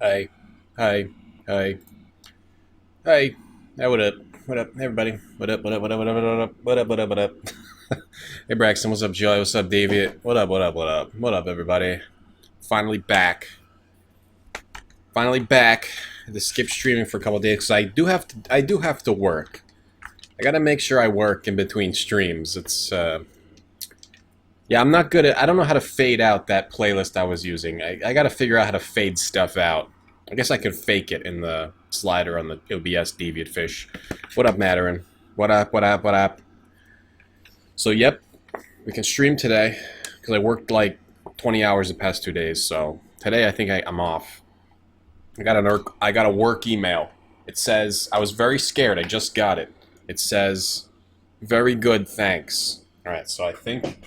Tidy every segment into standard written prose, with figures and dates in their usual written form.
Hey, hey, hey, hey, hey, what up? What up, everybody? What up, what up, what up, what up, what up, what up, what up, what up? Hey, Braxton, what's up, Joy? What's up, David? What up, what up, what up? What up, everybody? Finally back. Finally back. I had to skip streaming for a couple days because I do have to work. I gotta make sure I work in between streams. Yeah, I'm not good at, I don't know how to fade out that playlist I was using. I gotta figure out how to fade stuff out. I guess I could fake it in the slider on the OBS Deviantfish. What up, Matarin? What up, what up, what up? So, yep, we can stream today, because I worked like 20 hours the past 2 days, so today I think I'm off. I got a work email. It says, I was very scared, I just got it. It says, very good, thanks. Alright, so I think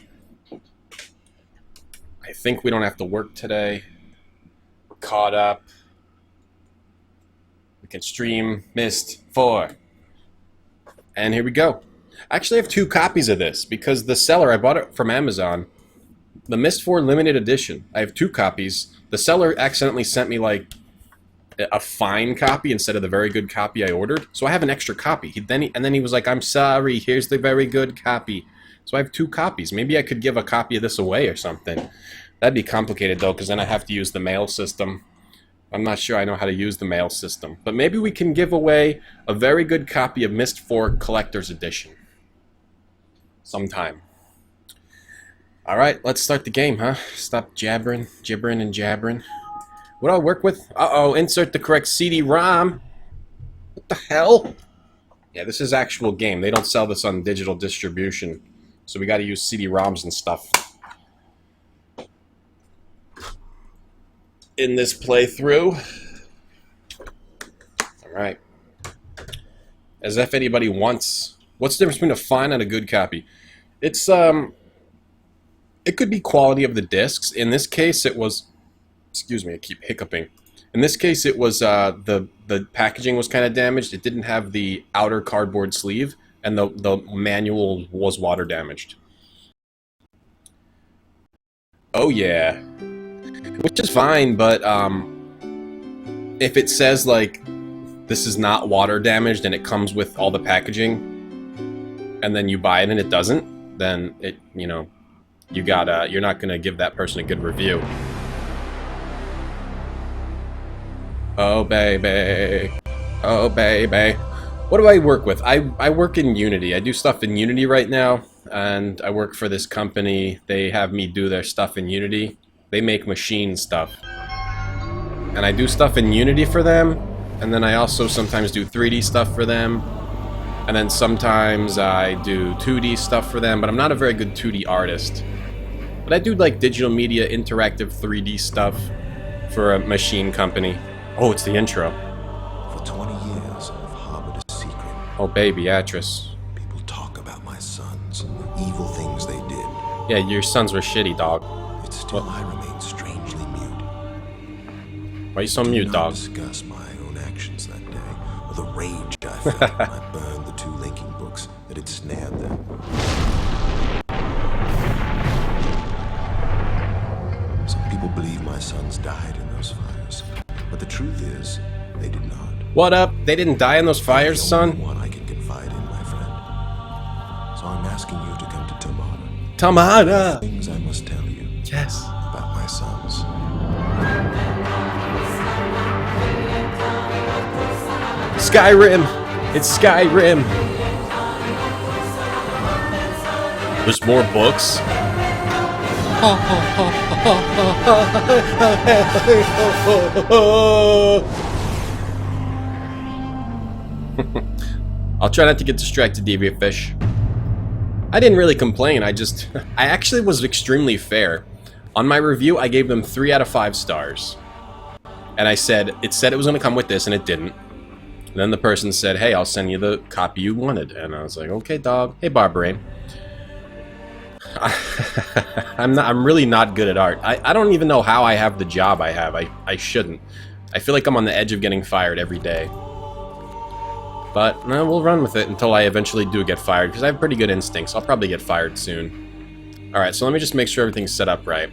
we don't have to work today. We're caught up. We can stream Myst 4. And here we go. I actually have 2 copies of this because the seller, I bought it from Amazon. The Myst 4 limited edition. I have 2 copies. The seller accidentally sent me like a fine copy instead of the very good copy I ordered. So I have an extra copy. And then he was like, I'm sorry, here's the very good copy. So I have 2 copies. Maybe I could give a copy of this away or something. That'd be complicated though, because then I have to use the mail system. I'm not sure I know how to use the mail system. But maybe we can give away a very good copy of Myst 4 Collector's Edition. Sometime. Alright, let's start the game, huh? Stop gibbering and jabbering. What do I work with? Uh-oh, insert the correct CD-ROM. What the hell? Yeah, this is actual game. They don't sell this on digital distribution. So we gotta use CD-ROMs and stuff. In this playthrough. Alright. As if anybody wants... What's the difference between a fine and a good copy? It's, it could be quality of the discs. In this case, it was... Excuse me, I keep hiccuping. In this case, it was, the packaging was kind of damaged. It didn't have the outer cardboard sleeve, and the manual was water damaged. Oh, yeah. Which is fine, but if it says, like, this is not water damaged and it comes with all the packaging, and then you buy it and it doesn't, then it, you know, you're not gonna give that person a good review. Oh, baby. Oh, baby. What do I work with? I work in Unity. I do stuff in Unity right now, and I work for this company. They have me do their stuff in Unity. They make machine stuff. And I do stuff in Unity for them, and then I also sometimes do 3D stuff for them, and then sometimes I do 2D stuff for them, but I'm not a very good 2D artist. But I do like digital media, interactive 3D stuff for a machine company. Oh, it's the intro. For 20 years, I've harbored a secret. Oh, baby, actress. People talk about my sons and the evil things they did. Yeah, your sons were shitty, dog. Yet still I remain strangely mute. Why are you so mute, dog? I did not discuss my own actions that day, or the rage I felt when I burned the 2 linking books that had snared them. Some people believe my sons died in those fires. But the truth is, they did not. What up? They didn't die in those fires, son? One I can confide in, my friend. So I'm asking you to come to Tamada. Tamada! Things I must tell you. Yes. About my sons. Skyrim! It's Skyrim! There's more books? I'll try not to get distracted, Deviantfish. I didn't really complain, I actually was extremely fair. On my review, I gave them 3 out of 5 stars. And I said, it said it was going to come with this, and it didn't. And then the person said, hey, I'll send you the copy you wanted. And I was like, okay, dog. Hey, Barbarain. I'm really not good at art. I don't even know how I have the job I have. I shouldn't. I feel like I'm on the edge of getting fired every day. But no, we'll run with it until I eventually do get fired, because I have pretty good instincts. I'll probably get fired soon. Alright, so let me just make sure everything's set up right.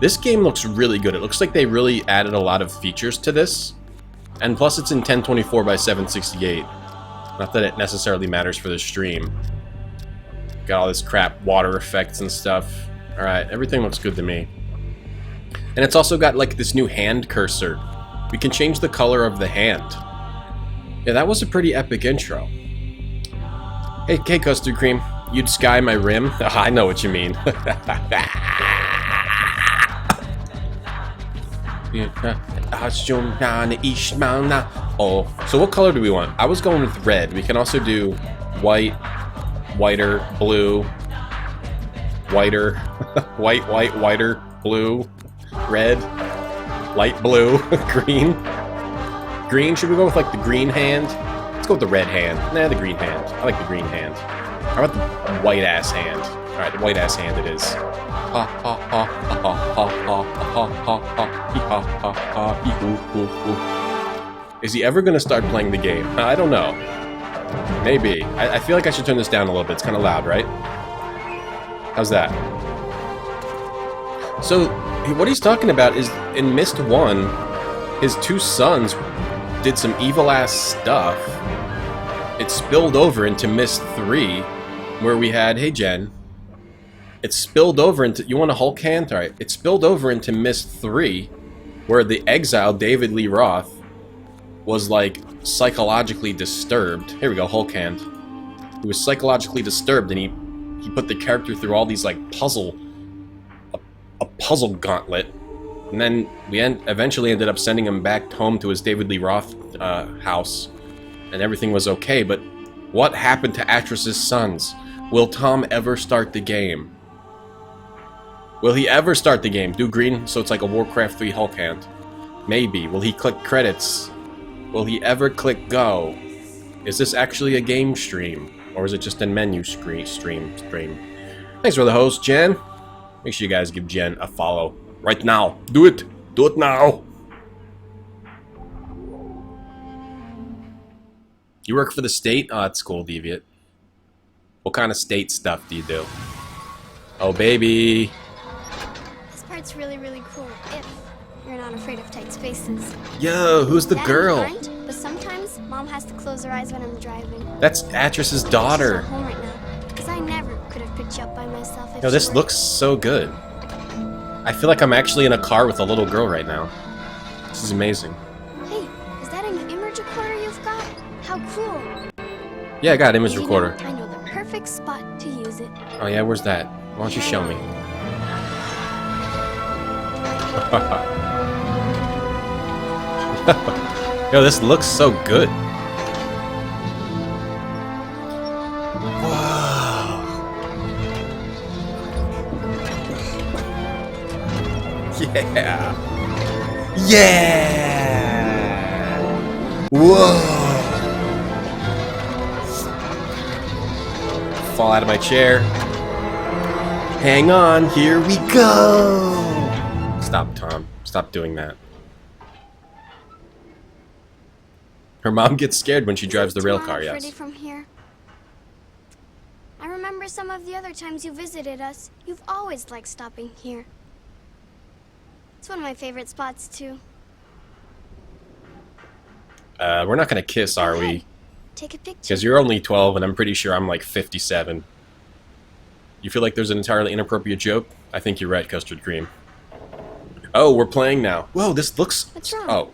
This game looks really good. It looks like they really added a lot of features to this. And plus it's in 1024 by 768. Not that it necessarily matters for the stream. Got all this crap, water effects and stuff. Alright, everything looks good to me. And it's also got like this new hand cursor. We can change the color of the hand. Yeah, that was a pretty epic intro. Hey, Custard Cream. You'd sky my rim? Oh, I know what you mean. Oh, so what color do we want? I was going with red. We can also do white, whiter, blue, whiter, whiter, blue, red, light blue, green. Green, should we go with like the green hand? Let's go with the red hand. Nah, the green hand. I like the green hand. How about the white ass hand? Alright, the white ass hand it is. Ha ha ha ha ha ha ha ha ha ha ha. Is he ever gonna start playing the game? I don't know. Maybe. I feel like I should turn this down a little bit. It's kind of loud, right? How's that? So, what he's talking about is in Myst 1, his two sons did some evil-ass stuff. It spilled over into Myst 3, where we had... Hey, Jen. It spilled over into... You want a Hulk hand? Alright. It spilled over into Myst 3, where the exile, David Lee Roth, was, like, psychologically disturbed. Here we go, Hulk hand. He was psychologically disturbed, and he put the character through all these, like, puzzle... A puzzle gauntlet. And then we eventually ended up sending him back home to his David Lee Roth house. And everything was okay, but what happened to Atris's sons? Will Tom ever start the game? Will he ever start the game? Do green so it's like a Warcraft 3 Hulk hand. Maybe. Will he click credits? Will he ever click go? Is this actually a game stream? Or is it just a menu stream? Thanks for the host, Jen. Make sure you guys give Jen a follow. Right now. Do it. Do it now. You work for the state? Oh, that's cool, Deviant. What kind of state stuff do you do? Oh, baby. This part's really, really cool if you're not afraid of tight spaces. Yo, who's the Dad girl? Aren't, but sometimes Mom has to close her eyes when I'm driving. That's Atris's daughter. She's not home right now, because I never could have picked you up by myself if Yo, this she were. looks so good. I feel like I'm actually in a car with a little girl right now. This is amazing. Hey, is that an image recorder you've got? How cool. Yeah, I got an image You know, recorder. I know the perfect spot to use it. Oh yeah, where's that? Why don't you show me? Yo, this looks so good. Wow. Yeah. Yeah. Whoa. Fall out of my chair. Hang on, here we go. Stop, Tom. Stop doing that. Her mom gets scared when she drives the rail car, Pretty yes. from here. I remember some of the other times you visited us. You've always liked stopping here. It's one of my favorite spots, too. We're not gonna kiss, are Go we? ahead. Take a picture. Because you're only 12 and I'm pretty sure I'm like 57. You feel like there's an entirely inappropriate joke? I think you're right, Custard Cream. Oh, we're playing now. Whoa, this looks... What's wrong? Oh.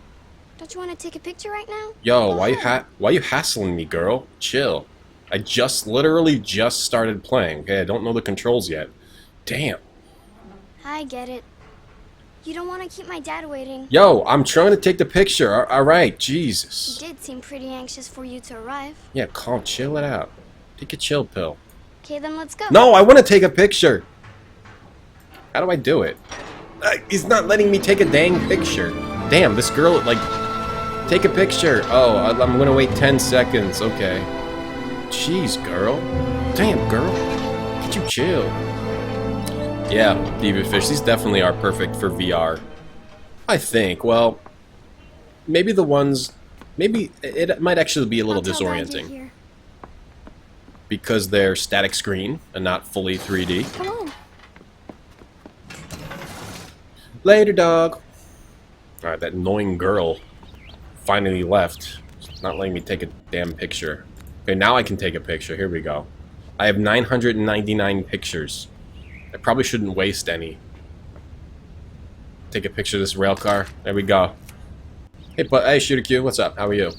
Don't you want to take a picture right now? Yo, Go ahead. why you hassling me, girl? Chill. I literally just started playing, okay? I don't know the controls yet. Damn. I get it. You don't want to keep my dad waiting. Yo, I'm trying to take the picture. Alright, He Jesus. did seem pretty anxious for you to arrive. Yeah, calm, chill it out. Take a chill pill. Okay, then let's go. No, I want to take a picture. How do I do it? He's not letting me take a dang picture. Damn, this girl, like, take a picture. Oh, I'm gonna wait 10 seconds. Okay. Jeez, girl. Damn, girl. Could you chill? Yeah, Diva Fish, these definitely are perfect for VR. I think. Well, maybe the ones... Maybe it might actually be a little I'll tell Dad you're disorienting. here. Because they're static screen and not fully 3D. Come on. Later, dog. Alright, that annoying girl finally left. It's not letting me take a damn picture. Okay, now I can take a picture. Here we go. I have 999 pictures. I probably shouldn't waste any. Take a picture of this rail car. There we go. Hey, Shooter Q, what's up? How are you?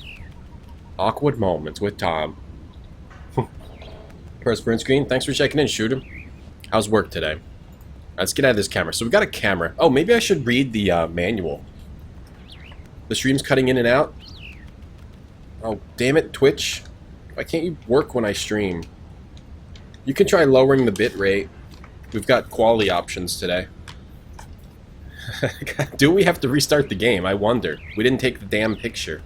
Awkward moments with Tom. First print screen. Thanks for checking in, Shooter. How's work today? Let's get out of this camera. So we got a camera. Oh, maybe I should read the manual. The stream's cutting in and out. Oh, damn it, Twitch. Why can't you work when I stream? You can try lowering the bit rate. We've got quality options today. Do we have to restart the game? I wonder. We didn't take the damn picture.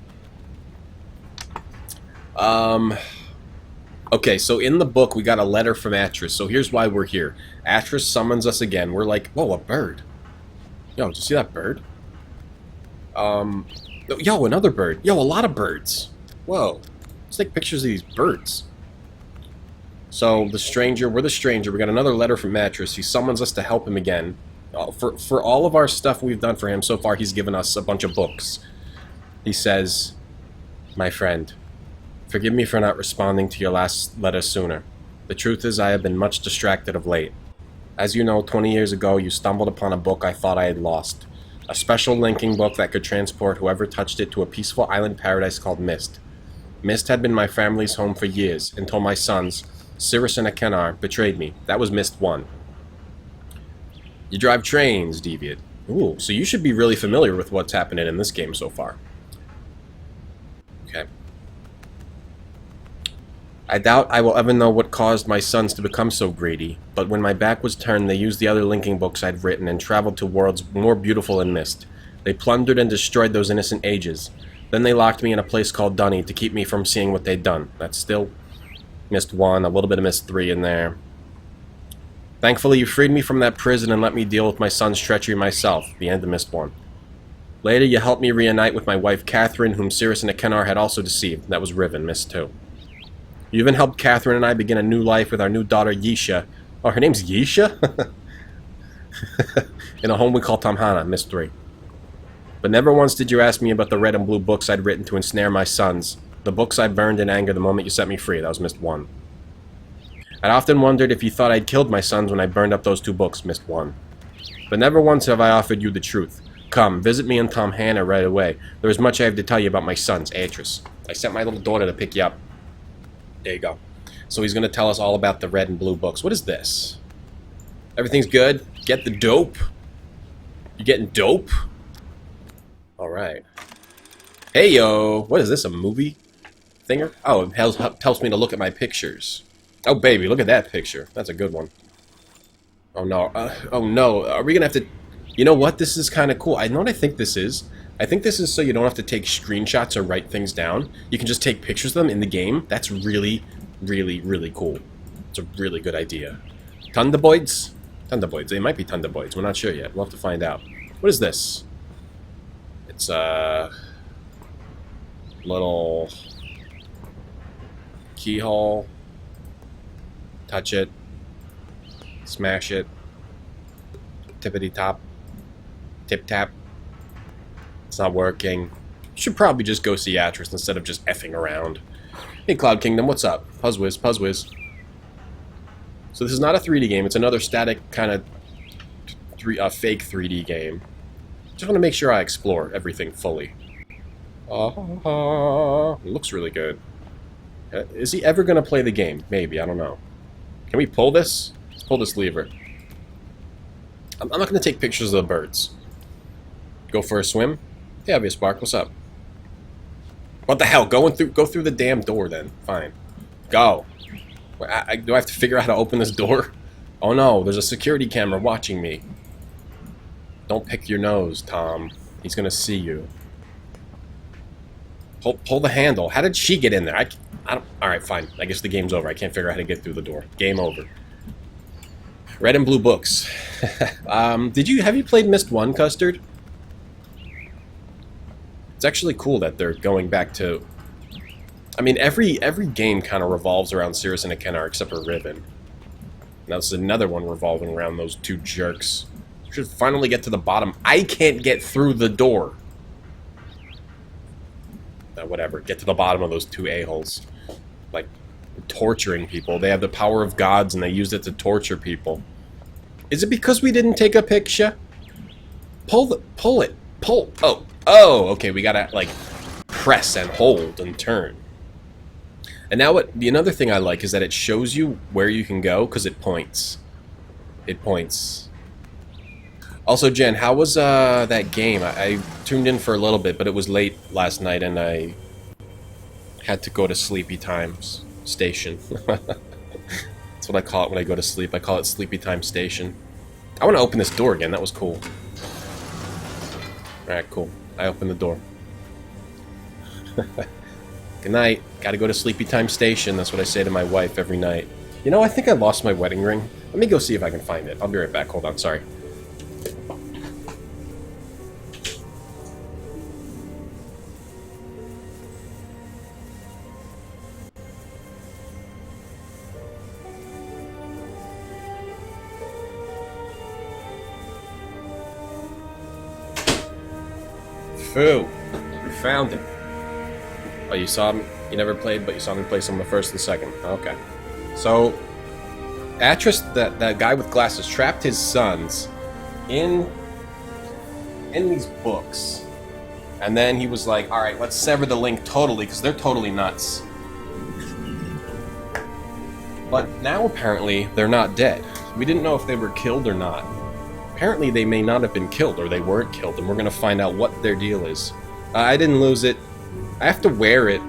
Okay, so in the book, we got a letter from Atris. So here's why we're here. Atris summons us again. We're like, whoa, a bird. Yo, did you see that bird? Yo, another bird. Yo, a lot of birds. Whoa. Let's take pictures of these birds. So, the stranger, we're the stranger. We got another letter from Atris. He summons us to help him again. For all of our stuff we've done for him so far, he's given us a bunch of books. He says, my friend, forgive me for not responding to your last letter sooner. The truth is I have been much distracted of late. As you know, 20 years ago, you stumbled upon a book I thought I had lost. A special linking book that could transport whoever touched it to a peaceful island paradise called Myst. Myst had been my family's home for years, until my sons, Cirrus and Akenar, betrayed me. That was Myst 1. You drive trains, Deviant. Ooh, so you should be really familiar with what's happening in this game so far. Okay. I doubt I will ever know what caused my sons to become so greedy, but when my back was turned, they used the other linking books I'd written and traveled to worlds more beautiful than Myst. They plundered and destroyed those innocent ages. Then they locked me in a place called Dunny to keep me from seeing what they'd done. That's still Myst 1, a little bit of Myst 3 in there. Thankfully, you freed me from that prison and let me deal with my son's treachery myself. The end of Myst 1. Later, you helped me reunite with my wife Catherine, whom Cirrus and Akenar had also deceived. That was Riven, Myst 2. You even helped Catherine and I begin a new life with our new daughter Yisha. Oh, her name's Yisha? In a home we call Tamhana, Myst 3. But never once did you ask me about the red and blue books I'd written to ensnare my sons. The books I burned in anger the moment you set me free. That was Myst 1. I'd often wondered if you thought I'd killed my sons when I burned up those 2 books, Myst 1. But never once have I offered you the truth. Come, visit me in Tamhana right away. There is much I have to tell you about my sons, Atris. I sent my little daughter to pick you up. There you go. So he's going to tell us all about the red and blue books. What is this? Everything's good? Get the dope? You getting dope? Alright. Hey, yo! What is this, a movie thinger? Oh, it helps me to look at my pictures. Oh, baby, look at that picture. That's a good one. Oh, no. Oh, no. Are we going to have to... You know what? This is kind of cool. I know what I think this is. I think this is so you don't have to take screenshots or write things down. You can just take pictures of them in the game. That's really, really, really cool. It's a really good idea. Thunderboids? Thunderboids. They might be Thunderboids. We're not sure yet. We'll have to find out. What is this? It's a little keyhole. Touch it. Smash it. Tippity top. Tip tap. It's not working. You should probably just go see Atris instead of just effing around. Hey, Cloud Kingdom, what's up? PuzzWizz, PuzzWizz. So this is not a 3D game. It's another static kind of fake 3D game. Just want to make sure I explore everything fully. It looks really good. Is he ever going to play the game? Maybe, I don't know. Can we pull this? Let's pull this lever. I'm not going to take pictures of the birds. Go for a swim? Yeah, obvious Spark, what's up? What the hell? Go through the damn door then. Fine. Go. Do I have to figure out how to open this door? Oh no, there's a security camera watching me. Don't pick your nose, Tom. He's gonna see you. Pull the handle. How did she get in there? I don't... Alright, fine. I guess the game's over. I can't figure out how to get through the door. Game over. Red and blue books. Have you played Myst 1, Custard? It's actually cool that they're going back to... I mean, every game kind of revolves around Cirrus and Akenar except for Riven. Now this is another one revolving around those 2 jerks. Should finally get to the bottom. I can't get through the door. Whatever. Get to the bottom of those two a-holes. Like, torturing people. They have the power of gods and they use it to torture people. Is it because we didn't take a picture? Pull it. Oh, okay, we gotta, like, press and hold and turn. And now the another thing I like is that it shows you where you can go, because it points. It points. Also, Jen, how was, that game? I tuned in for a little bit, but it was late last night, and I had to go to Sleepy Times Station. That's what I call it when I go to sleep. I call it Sleepy Time Station. I want to open this door again. That was cool. Alright, cool. I opened the door. Good night. Gotta go to Sleepy Time Station. That's what I say to my wife every night. You know, I think I lost my wedding ring. Let me go see if I can find it. I'll be right back. Hold on. Sorry. Foo. We found it. Oh, you saw me? You never played, but you saw me play some of the first and second. Okay. So, Atris, that guy with glasses, trapped his sons in these books. And then he was like, alright, let's sever the link totally, because they're totally nuts. But now, apparently, they're not dead. We didn't know if they were killed or not. Apparently, they may not have been killed, or they weren't killed, and we're gonna find out what their deal is. I didn't lose it. I have to wear it,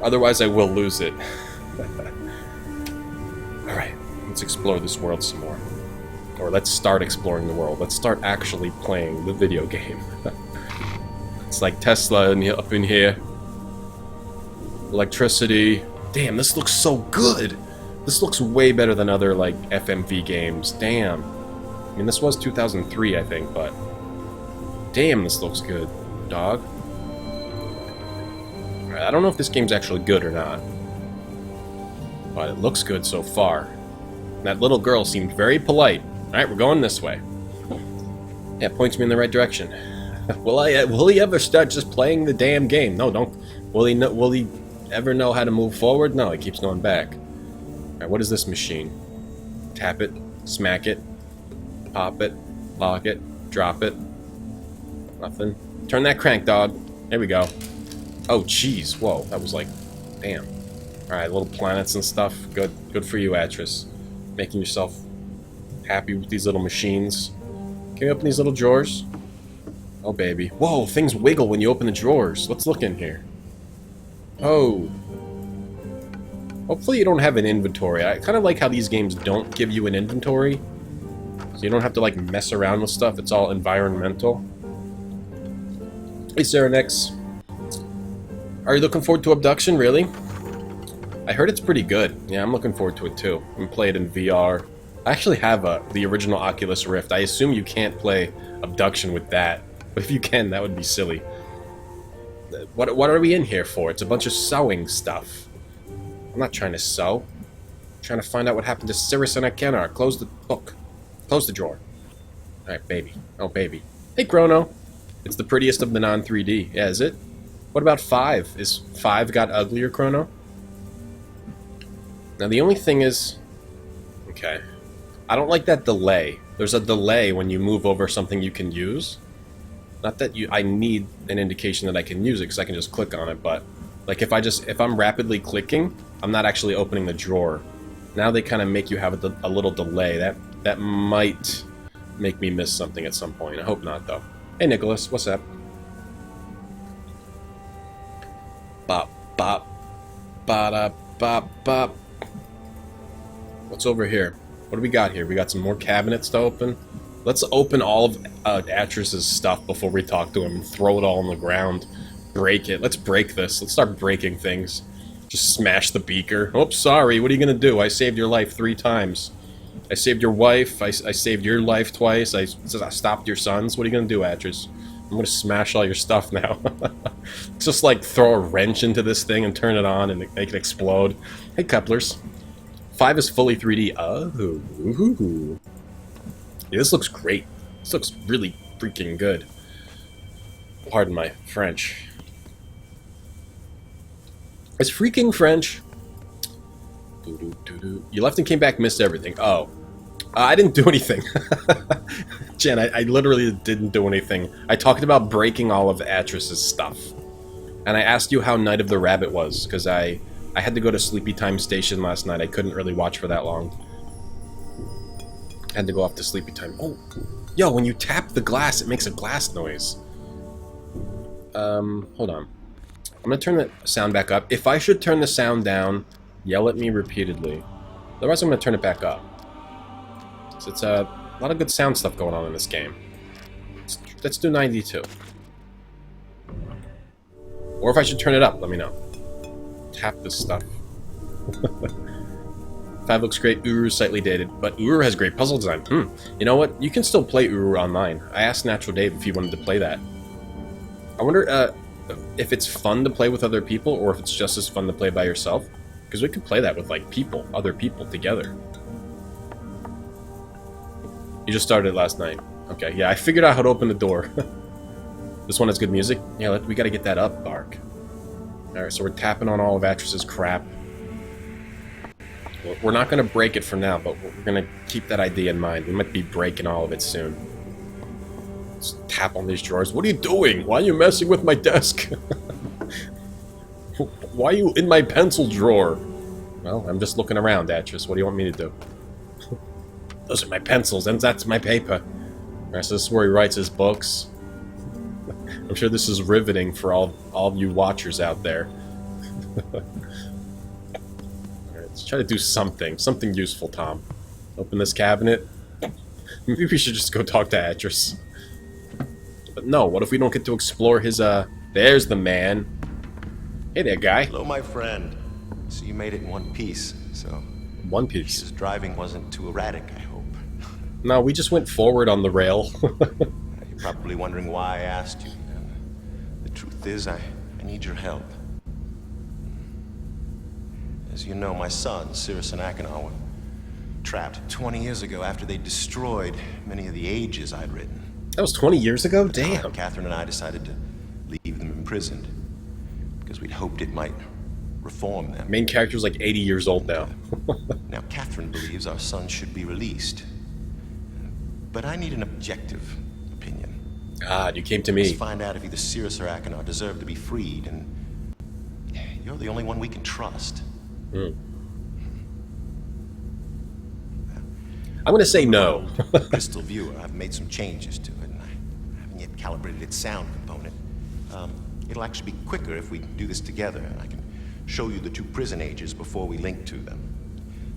otherwise I will lose it. Alright, let's explore this world some more. Or let's start exploring the world. Let's start actually playing the video game. It's like Tesla up in here. Electricity. Damn, this looks so good! This looks way better than other, like, FMV games. Damn. I mean, this was 2003, I think, but... Damn, this looks good, dog. I don't know if this game's actually good or not. But it looks good so far. That little girl seemed very polite. Alright, we're going this way. Yeah, it points me in the right direction. Will he ever start just playing the damn game? No, don't. Will he ever know how to move forward? No, he keeps going back. Alright, what is this machine? Tap it, smack it, pop it, lock it, drop it. Nothing. Turn that crank, dog. There we go. Oh, jeez. Whoa, that was like... Damn. Alright, little planets and stuff. Good. Good for you, Atris. Making yourself happy with these little machines. Can you open these little drawers? Oh, baby. Whoa, things wiggle when you open the drawers. Let's look in here. Oh. Hopefully you don't have an inventory. I kind of like how these games don't give you an inventory. So you don't have to, like, mess around with stuff. It's all environmental. Hey, Serenix. Are you looking forward to Abduction, really? I heard it's pretty good. Yeah, I'm looking forward to it, too. I'm gonna play it in VR. I actually have the original Oculus Rift. I assume you can't play Abduction with that. But if you can, that would be silly. What are we in here for? It's a bunch of sewing stuff. I'm not trying to sew. I'm trying to find out what happened to Cirrus and Akenar. Close the book. Close the drawer. Alright, baby. Oh, baby. Hey, Chrono. It's the prettiest of the non-3D. Yeah, is it? What about 5? Is 5 got uglier, Chrono? Now, the only thing is... Okay. I don't like that delay. There's a delay when you move over something you can use. Not that I need an indication that I can use it, because I can just click on it, but... Like, if I'm rapidly clicking, I'm not actually opening the drawer. Now they kind of make you have a little delay. That might make me miss something at some point. I hope not, though. Hey, Nicholas, what's up? Bop, bop, ba-da, bop, bop. What's over here? What do we got here? We got some more cabinets to open. Let's open all of Atris's stuff before we talk to him. Throw it all on the ground. Break it. Let's break this. Let's start breaking things. Just smash the beaker. Oops, sorry. What are you gonna do? I saved your life 3 times. I saved your wife. I saved your life twice. I stopped your sons. What are you gonna do, Atris? I'm gonna smash all your stuff now. Just like throw a wrench into this thing and turn it on and make it explode. Hey, couplers. 5 is fully 3D. Oh, ooh. Yeah, this looks great. This looks really freaking good. Pardon my French. It's freaking French. You left and came back, missed everything. Oh. I didn't do anything. Jen, I literally didn't do anything. I talked about breaking all of Atris's stuff. And I asked you how Night of the Rabbit was, because I had to go to Sleepy Time Station last night. I couldn't really watch for that long. I had to go off to Sleepy Time. Oh, yo, when you tap the glass, it makes a glass noise. Hold on. I'm gonna turn the sound back up. If I should turn the sound down, yell at me repeatedly. Otherwise, I'm gonna turn it back up. So it's a lot of good sound stuff going on in this game. Let's do 92. Or if I should turn it up, let me know. Tap this stuff. 5 looks great. Uru's slightly dated, but Uru has great puzzle design. You know what? You can still play Uru online. I asked Natural Dave if he wanted to play that. I wonder if it's fun to play with other people, or if it's just as fun to play by yourself. Because we could play that with, like, people, other people together. You just started last night. Okay, yeah, I figured out how to open the door. This one has good music? Yeah, we gotta get that up, Bark. Alright, so we're tapping on all of Atris's crap. We're not gonna break it for now, but we're gonna keep that idea in mind. We might be breaking all of it soon. Let's tap on these drawers. What are you doing? Why are you messing with my desk? Why are you in my pencil drawer? Well, I'm just looking around, Atris. What do you want me to do? Those are my pencils, and that's my paper. Alright, so this is where he writes his books. I'm sure this is riveting for all of you watchers out there. Alright, let's try to do something useful, Tom. Open this cabinet. Maybe we should just go talk to Atris. But no, what if we don't get to explore his, there's the man. Hey there, guy. Hello, my friend. So you made it in one piece, so... One piece. His driving wasn't too erratic, I hope. No, we just went forward on the rail. You're probably wondering why I asked you. And the truth is, I need your help. As you know, my sons, Cirrus and Achenar, were trapped 20 years ago after they destroyed many of the ages I'd written. That was 20 years ago? Damn. Catherine and I decided to leave them imprisoned because we'd hoped it might reform them. Main character's like 80 years old now. Now, Catherine believes our son should be released. But I need an objective opinion. God, you came to me. Let's find out if either Cirrus or Achenar deserve to be freed, and you're the only one we can trust. I'm gonna say no. Crystal Viewer, I've made some changes to it, and I haven't yet calibrated its sound component. It'll actually be quicker if we do this together, and I can show you the 2 prison ages before we link to them.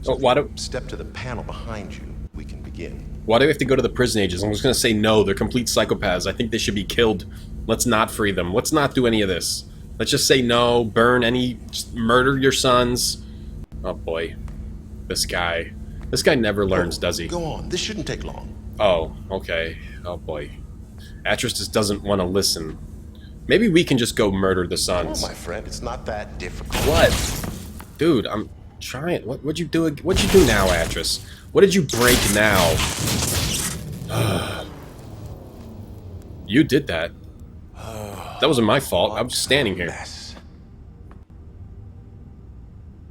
So why do step to the panel behind you, we can begin. Why do we have to go to the prison ages? I'm just gonna say no. They're complete psychopaths. I think they should be killed. Let's not free them. Let's not do any of this. Let's just say no. Burn any. Just murder your sons. Oh boy, this guy. This guy never learns, does he? Go on. This shouldn't take long. Oh, okay. Oh boy. Atris just doesn't want to listen. Maybe we can just go murder the sons. Oh, my friend, it's not that difficult. What? Dude, I'm trying. What'd you do? What'd you do now, Atris? What did you break now? You did that. That wasn't my fault. I was standing here. Mess.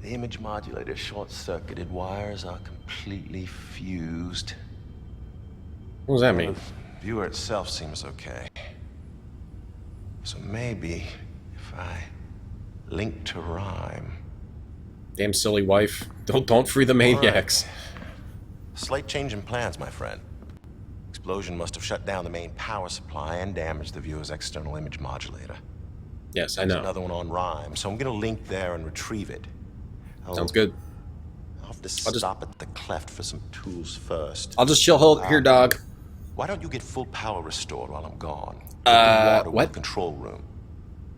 The image modulator short-circuited wires are completely fused. What does that mean? The viewer itself seems okay. So maybe if I link to rhyme. Damn silly wife. Don't free the maniacs. Right. Slight change in plans, my friend. Explosion must have shut down the main power supply and damaged the viewer's external image modulator. Yes, I There's know. another one on rhyme, so I'm gonna link there and retrieve it. Sounds good. I'll have to stop at the cleft for some tools first. I'll just chill here, dog. Why don't you get full power restored while I'm gone? Water what? the control room.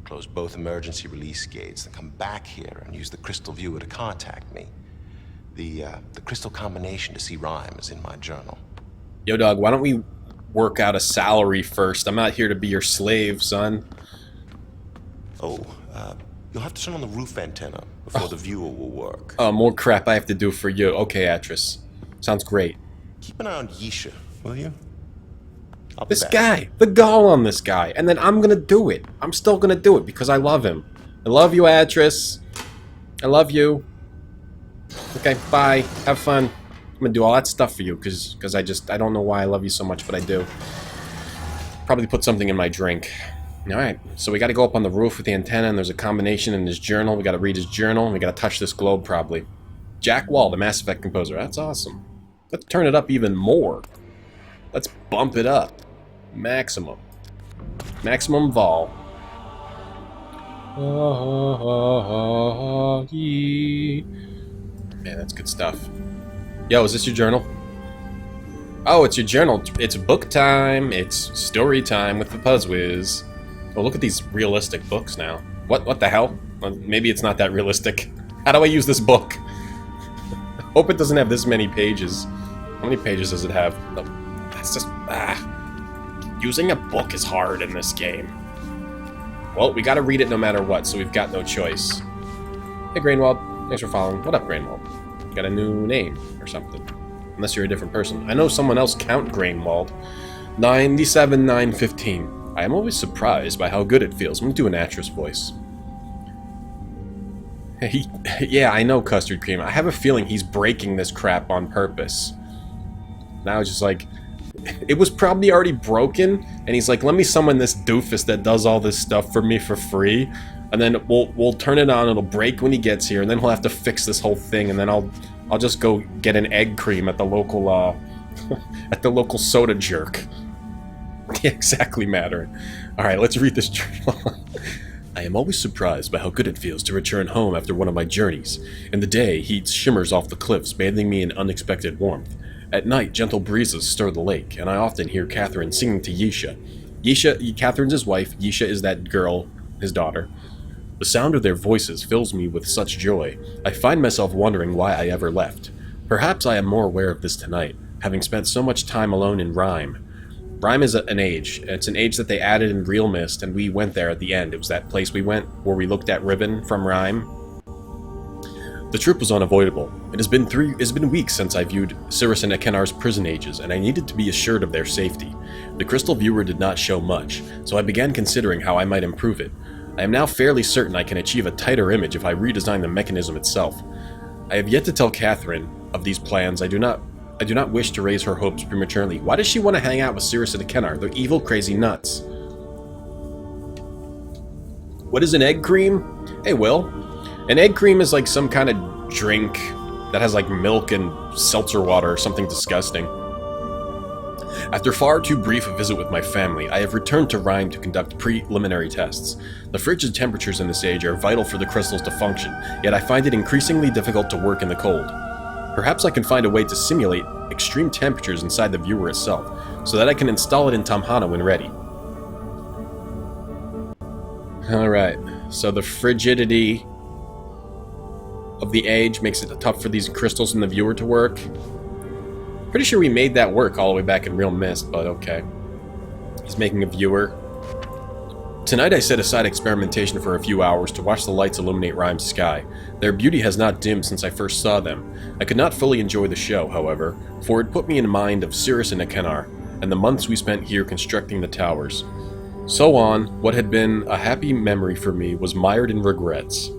Close both emergency release gates, then come back here and use the crystal viewer to contact me. The crystal combination to see rhyme is in my journal. Yo, dog, why don't we work out a salary first? I'm not here to be your slave, son. Oh, you'll have to turn on the roof antenna before the viewer will work. Oh, more crap I have to do for you. Okay, Atris. Sounds great. Keep an eye on Yisha, will you? I'll be This back. guy, the gall on this guy, and then I'm gonna do it. I'm still gonna do it because I love him. I love you, Atris. I love you. Okay, bye. Have fun. I'm gonna do all that stuff for you because I don't know why I love you so much, but I do. Probably put something in my drink. Alright, so we gotta go up on the roof with the antenna, and there's a combination in his journal. We gotta read his journal, and we gotta touch this globe, probably. Jack Wall, the Mass Effect composer. That's awesome. Let's turn it up even more. Let's bump it up. Maximum. Maximum vol. Man, that's good stuff. Yo, is this your journal? Oh, it's your journal. It's book time. It's story time with the PuzzWizz. Oh, look at these realistic books now. What the hell? Well, maybe it's not that realistic. How do I use this book? Hope it doesn't have this many pages. How many pages does it have? No, that's just... Using a book is hard in this game. Well, we gotta read it no matter what, so we've got no choice. Hey, Grainwald. Thanks for following. What up, Grainwald? You got a new name or something. Unless you're a different person. I know someone else count Grainwald. 97,915. I am always surprised by how good it feels. I'm gonna do an actress voice. Yeah, I know, Custard Cream. I have a feeling he's breaking this crap on purpose. Now it's just like... It was probably already broken, and he's like, let me summon this doofus that does all this stuff for me for free, and then we'll turn it on, it'll break when he gets here, and then he'll have to fix this whole thing, and then I'll just go get an egg cream at the local, at the local soda jerk. Exactly, matter. Alright, let's read this journal. I am always surprised by how good it feels to return home after one of my journeys. In the day, heat shimmers off the cliffs, bathing me in unexpected warmth. At night, gentle breezes stir the lake, and I often hear Catherine singing to Yisha. Catherine's his wife, Yisha is that girl, his daughter. The sound of their voices fills me with such joy. I find myself wondering why I ever left. Perhaps I am more aware of this tonight, having spent so much time alone in Rhyme. Rhyme is an age. It's an age that they added in Real Myst, and we went there at the end. It was that place we went where we looked at Ribbon from Rhyme. The trip was unavoidable. It has been weeks since I viewed Cirrus and Ekenar's prison ages, and I needed to be assured of their safety. The crystal viewer did not show much, so I began considering how I might improve it. I am now fairly certain I can achieve a tighter image if I redesign the mechanism itself. I have yet to tell Catherine of these plans. I do not wish to raise her hopes prematurely. Why does she want to hang out with Cirrus and Ekenar? They're evil, crazy nuts. What is an egg cream? Hey, Will. An egg cream is like some kind of drink that has like milk and seltzer water or something disgusting. After far too brief a visit with my family, I have returned to Rhyme to conduct preliminary tests. The frigid temperatures in this age are vital for the crystals to function, yet I find it increasingly difficult to work in the cold. Perhaps I can find a way to simulate extreme temperatures inside the viewer itself, so that I can install it in Tamhana when ready. Alright, so the frigidity of the age makes it tough for these crystals in the viewer to work. Pretty sure we made that work all the way back in Real Myst, but okay. He's making a viewer. Tonight I set aside experimentation for a few hours to watch the lights illuminate Rhyme's sky. Their beauty has not dimmed since I first saw them. I could not fully enjoy the show, however, for it put me in mind of Cirrus and Ekenar, and the months we spent here constructing the towers. So on, what had been a happy memory for me was mired in regrets.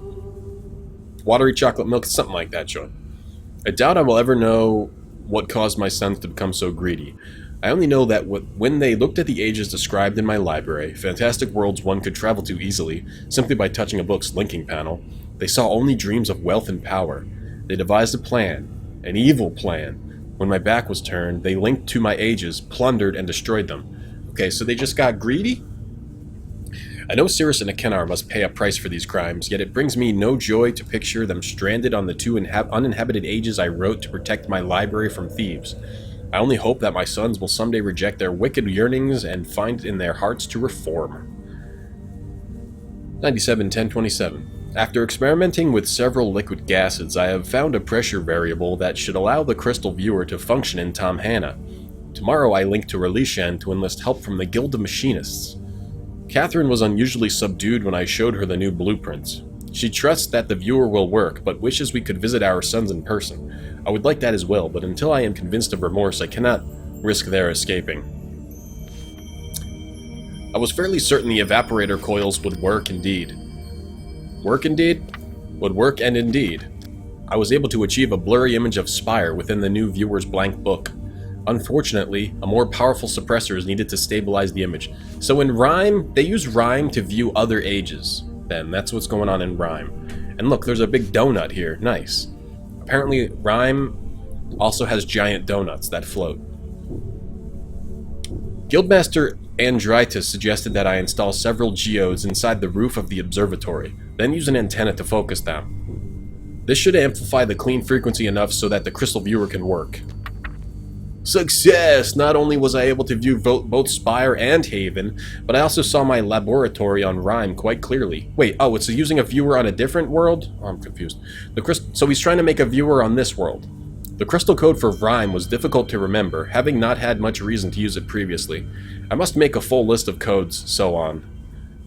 Watery chocolate milk, something like that, Sean. I doubt I will ever know what caused my sons to become so greedy. I only know that when they looked at the ages described in my library, fantastic worlds one could travel to easily, simply by touching a book's linking panel, they saw only dreams of wealth and power. They devised a plan, an evil plan. When my back was turned, they linked to my ages, plundered, and destroyed them. Okay, so they just got greedy? I know Cirrus and Ekenar must pay a price for these crimes, yet it brings me no joy to picture them stranded on the two uninhabited ages I wrote to protect my library from thieves. I only hope that my sons will someday reject their wicked yearnings and find in their hearts to reform. 97-10-27. After experimenting with several liquid gases, I have found a pressure variable that should allow the crystal viewer to function in Tamhana. Tomorrow I link to Relishan to enlist help from the Guild of Machinists. Catherine was unusually subdued when I showed her the new blueprints. She trusts that the viewer will work, but wishes we could visit our sons in person. I would like that as well, but until I am convinced of remorse, I cannot risk their escaping. I was fairly certain the evaporator coils would work indeed. Work indeed? Would work and indeed. I was able to achieve a blurry image of Spire within the new viewer's blank book. Unfortunately, a more powerful suppressor is needed to stabilize the image. So in Rime, they use Rime to view other ages. Then, that's what's going on in Rime. And look, there's a big donut here. Nice. Apparently, Rime also has giant donuts that float. Guildmaster Andritus suggested that I install several geodes inside the roof of the observatory, then use an antenna to focus them. This should amplify the clean frequency enough so that the crystal viewer can work. Success! Not only was I able to view both Spire and Haven, but I also saw my laboratory on Rime quite clearly. Wait, oh, it's using a viewer on a different world? Oh, I'm confused. So he's trying to make a viewer on this world. The crystal code for Rime was difficult to remember, having not had much reason to use it previously. I must make a full list of codes, so on.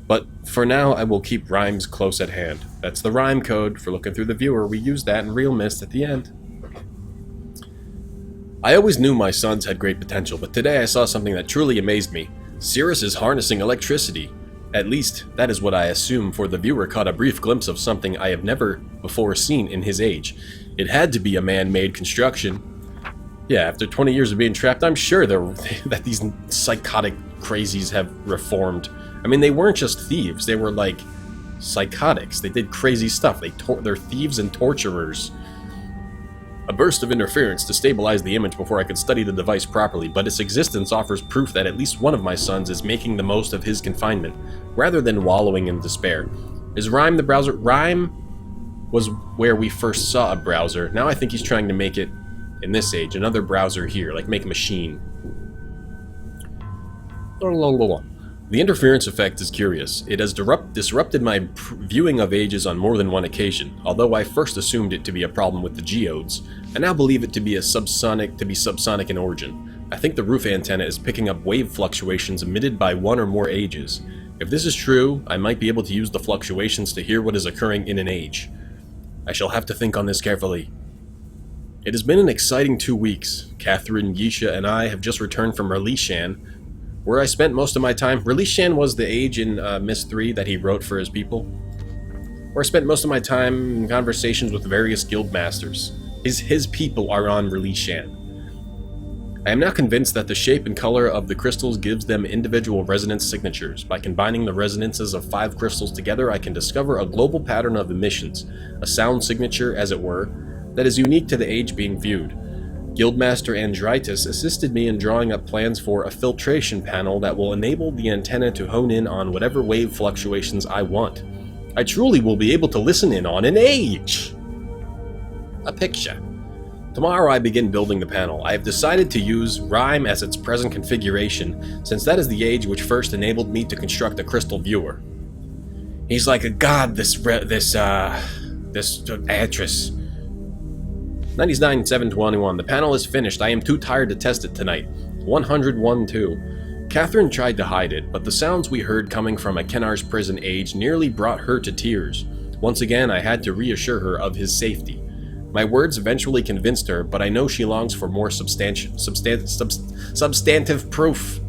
But for now, I will keep Rimes close at hand. That's the Rime code for looking through the viewer. We use that in Real Myst at the end. I always knew my sons had great potential, but today I saw something that truly amazed me. Cirrus is harnessing electricity. At least, that is what I assume, for the viewer caught a brief glimpse of something I have never before seen in his age. It had to be a man-made construction. Yeah, after 20 years of being trapped, I'm sure that these psychotic crazies have reformed. I mean, they weren't just thieves, they were like psychotics. They did crazy stuff. They're thieves and torturers. A burst of interference to stabilize the image before I could study the device properly, but its existence offers proof that at least one of my sons is making the most of his confinement, rather than wallowing in despair. Is Rime the browser? Rime was where we first saw a browser. Now I think he's trying to make it, in this age, another browser here, like make a machine. The interference effect is curious. It has disrupted my viewing of ages on more than one occasion. Although I first assumed it to be a problem with the geodes, I now believe it to be subsonic in origin. I think the roof antenna is picking up wave fluctuations emitted by one or more ages. If this is true, I might be able to use the fluctuations to hear what is occurring in an age. I shall have to think on this carefully. It has been an exciting 2 weeks. Catherine, Yisha, and I have just returned from Relishan, where I spent most of my time. Relishan was the age in Myst 3 that he wrote for his people. Where I spent most of my time in conversations with various guild masters. His people are on Relishan. I am now convinced that the shape and color of the crystals gives them individual resonance signatures. By combining the resonances of 5 crystals together, I can discover a global pattern of emissions, a sound signature, as it were, that is unique to the age being viewed. Guildmaster Andritus assisted me in drawing up plans for a filtration panel that will enable the antenna to hone in on whatever wave fluctuations I want. I truly will be able to listen in on an age! A picture. Tomorrow I begin building the panel. I have decided to use Rime as its present configuration, since that is the age which first enabled me to construct a crystal viewer. He's like a god, this actress. 99-721. The panel is finished. I am too tired to test it tonight. 101-2. Catherine tried to hide it, but the sounds we heard coming from a Kennar's prison age nearly brought her to tears. Once again, I had to reassure her of his safety. My words eventually convinced her, but I know she longs for more substantive proof.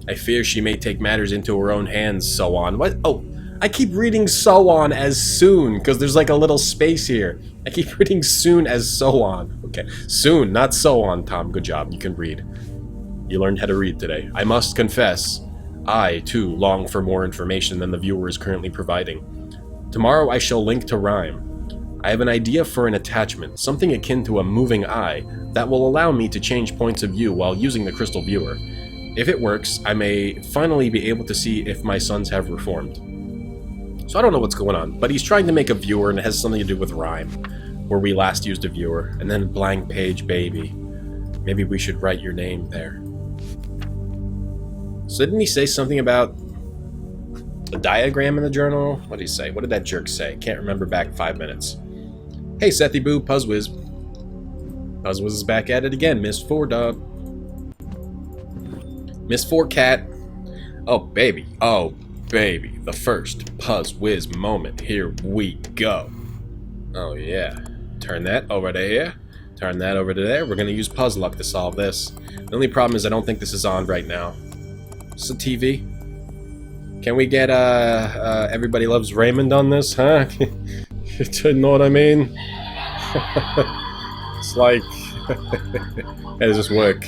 I fear she may take matters into her own hands, so on. What? Oh, I keep reading so on as soon, because there's like a little space here. I keep reading soon as so on. Okay, soon, not so on, Tom. Good job, you can read. You learned how to read today. I must confess, I, too, long for more information than the viewer is currently providing. Tomorrow I shall link to Rime. I have an idea for an attachment, something akin to a moving eye, that will allow me to change points of view while using the crystal viewer. If it works, I may finally be able to see if my sons have reformed. So I don't know what's going on, but he's trying to make a viewer and it has something to do with Rime, where we last used a viewer, and then blank page baby. Maybe we should write your name there. So didn't he say something about a diagram in the journal? What did he say? What did that jerk say? Can't remember back 5 minutes. Hey, Sethy Boo, PuzzWizz. PuzzWizz is back at it again. Myst 4, dog. Myst 4 cat. Oh, baby. Oh, baby. The first PuzzWizz moment. Here we go. Oh, yeah. Turn that over to here. Turn that over to there. We're going to use PuzzLuck to solve this. The only problem is I don't think this is on right now. It's a TV. Can we get Everybody Loves Raymond on this, huh? You know what I mean? It's like, how does this work?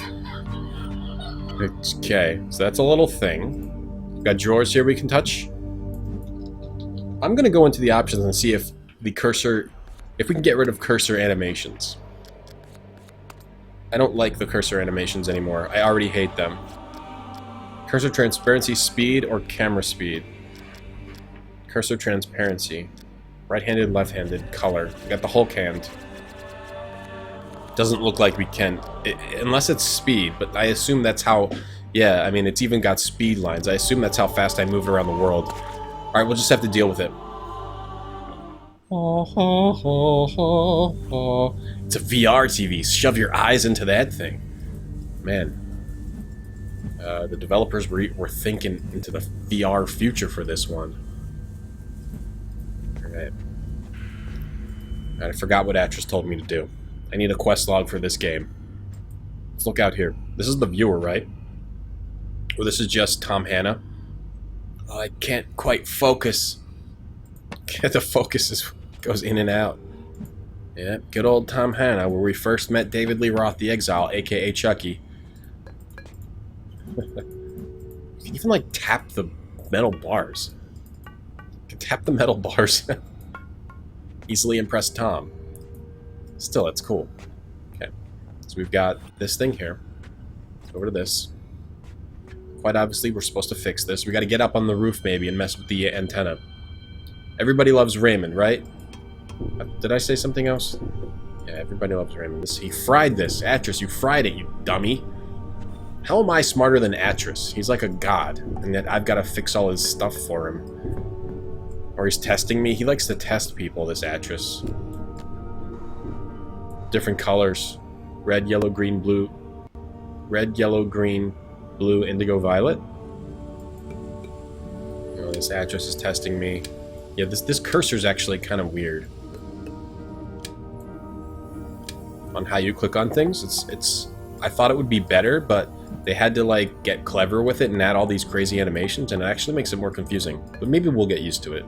Okay, so that's a little thing. We've got drawers here we can touch. I'm gonna go into the options and see if the cursor, if we can get rid of cursor animations. I don't like the cursor animations anymore. I already hate them. Cursor transparency, speed, or camera speed? Cursor transparency. Right-handed, left-handed, color. We got the Hulk hand. Doesn't look like we can, unless it's speed, but I assume that's how, yeah, I mean, it's even got speed lines. I assume that's how fast I move around the world. Alright, we'll just have to deal with it. It's a VR TV. Shove your eyes into that thing. Man. The developers were thinking into the VR future for this one. Alright. I forgot what Atris told me to do. I need a quest log for this game. Let's look out here. This is the viewer, right? Or this is just Tom Hanna? Oh, I can't quite focus. The focus goes in and out. Yeah, good old Tom Hanna, where we first met David Lee Roth the Exile, aka Chucky. You can even, like, tap the metal bars. You can tap the metal bars. Easily impress Tom. Still, it's cool. Okay. So we've got this thing here. Over to this. Quite obviously, we're supposed to fix this. We gotta get up on the roof, maybe, and mess with the antenna. Everybody loves Raymond, right? Did I say something else? Yeah, everybody loves Raymond. He fried this. Atris, you fried it, you dummy. How am I smarter than Atris? He's like a god, and yet I've got to fix all his stuff for him. Or he's testing me. He likes to test people, this Atris. Different colors. Red, yellow, green, blue. Red, yellow, green, blue, indigo, violet. Oh, this Atris is testing me. Yeah, this cursor's actually kind of weird. On how you click on things, it's I thought it would be better, but they had to, like, get clever with it and add all these crazy animations, and it actually makes it more confusing. But maybe we'll get used to it.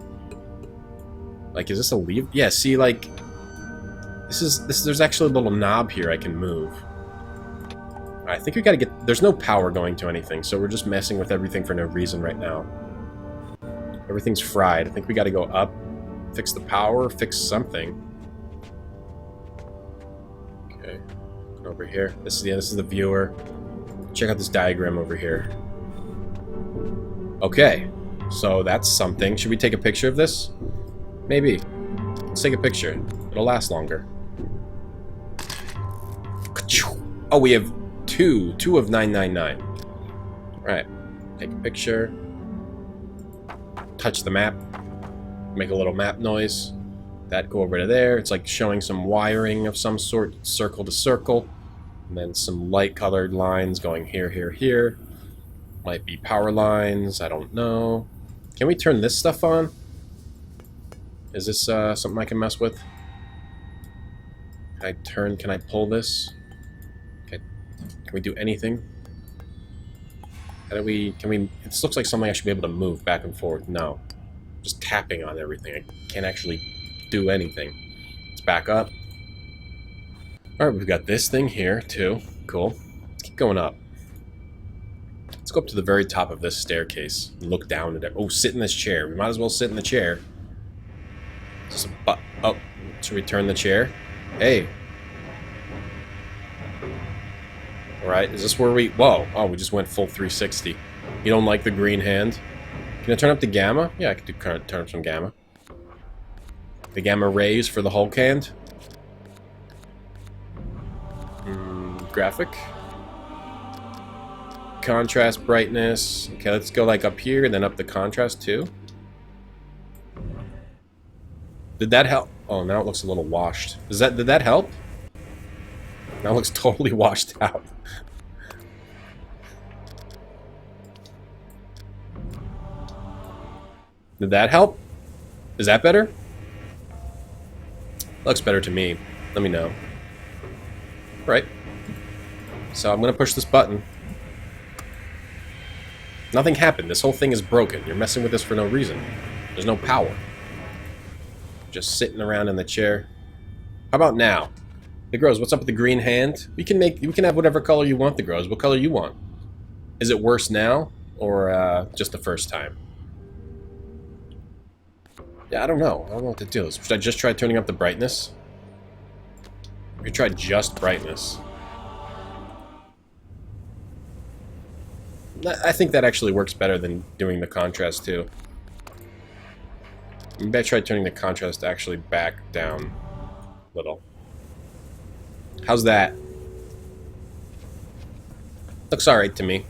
Like, is this a lever? Yeah, see, like, there's actually a little knob here I can move. I think we gotta get, there's no power going to anything, so we're just messing with everything for no reason right now. Everything's fried. I think we gotta go up, fix the power, fix something. Okay, over here. This is the viewer. Check out this diagram over here. Okay, so that's something. Should we take a picture of this? Maybe. Let's take a picture. It'll last longer. Oh, we have two of 999. Right. Take a picture. Touch the map. Make a little map noise. That go over to there. It's like showing some wiring of some sort, circle to circle. And then some light-colored lines going here, here, here. Might be power lines. I don't know. Can we turn this stuff on? Is this something I can mess with? Can I pull this? Okay. Can we do anything? Can we, this looks like something I should be able to move back and forth. No. Just tapping on everything. I can't actually do anything. Let's back up. Alright, we've got this thing here, too. Cool. Let's keep going up. Let's go up to the very top of this staircase and look down at it. Oh, sit in this chair. We might as well sit in the chair. Is this a oh, should we turn the chair? Hey. Alright, is this where we... Whoa. Oh, we just went full 360. You don't like the green hand? Can I turn up the gamma? Yeah, I can turn up some gamma. The gamma rays for the Hulk hand. Graphic. Contrast, brightness. Okay, let's go like up here and then up the contrast too. Did that help? Oh, now it looks a little washed. Did that help? Now it looks totally washed out. Did that help? Is that better? Looks better to me. Let me know. Right. So I'm gonna push this button. Nothing happened. This whole thing is broken. You're messing with this for no reason. There's no power. Just sitting around in the chair. How about now? The Grows, what's up with the green hand? We can have whatever color you want, the Grows. What color you want? Is it worse now? Or just the first time? Yeah, I don't know. I don't know what to do. Should I just try turning up the brightness? We could try just brightness. I think that actually works better than doing the contrast too. Maybe I try turning the contrast actually back down a little. How's that? Looks alright to me.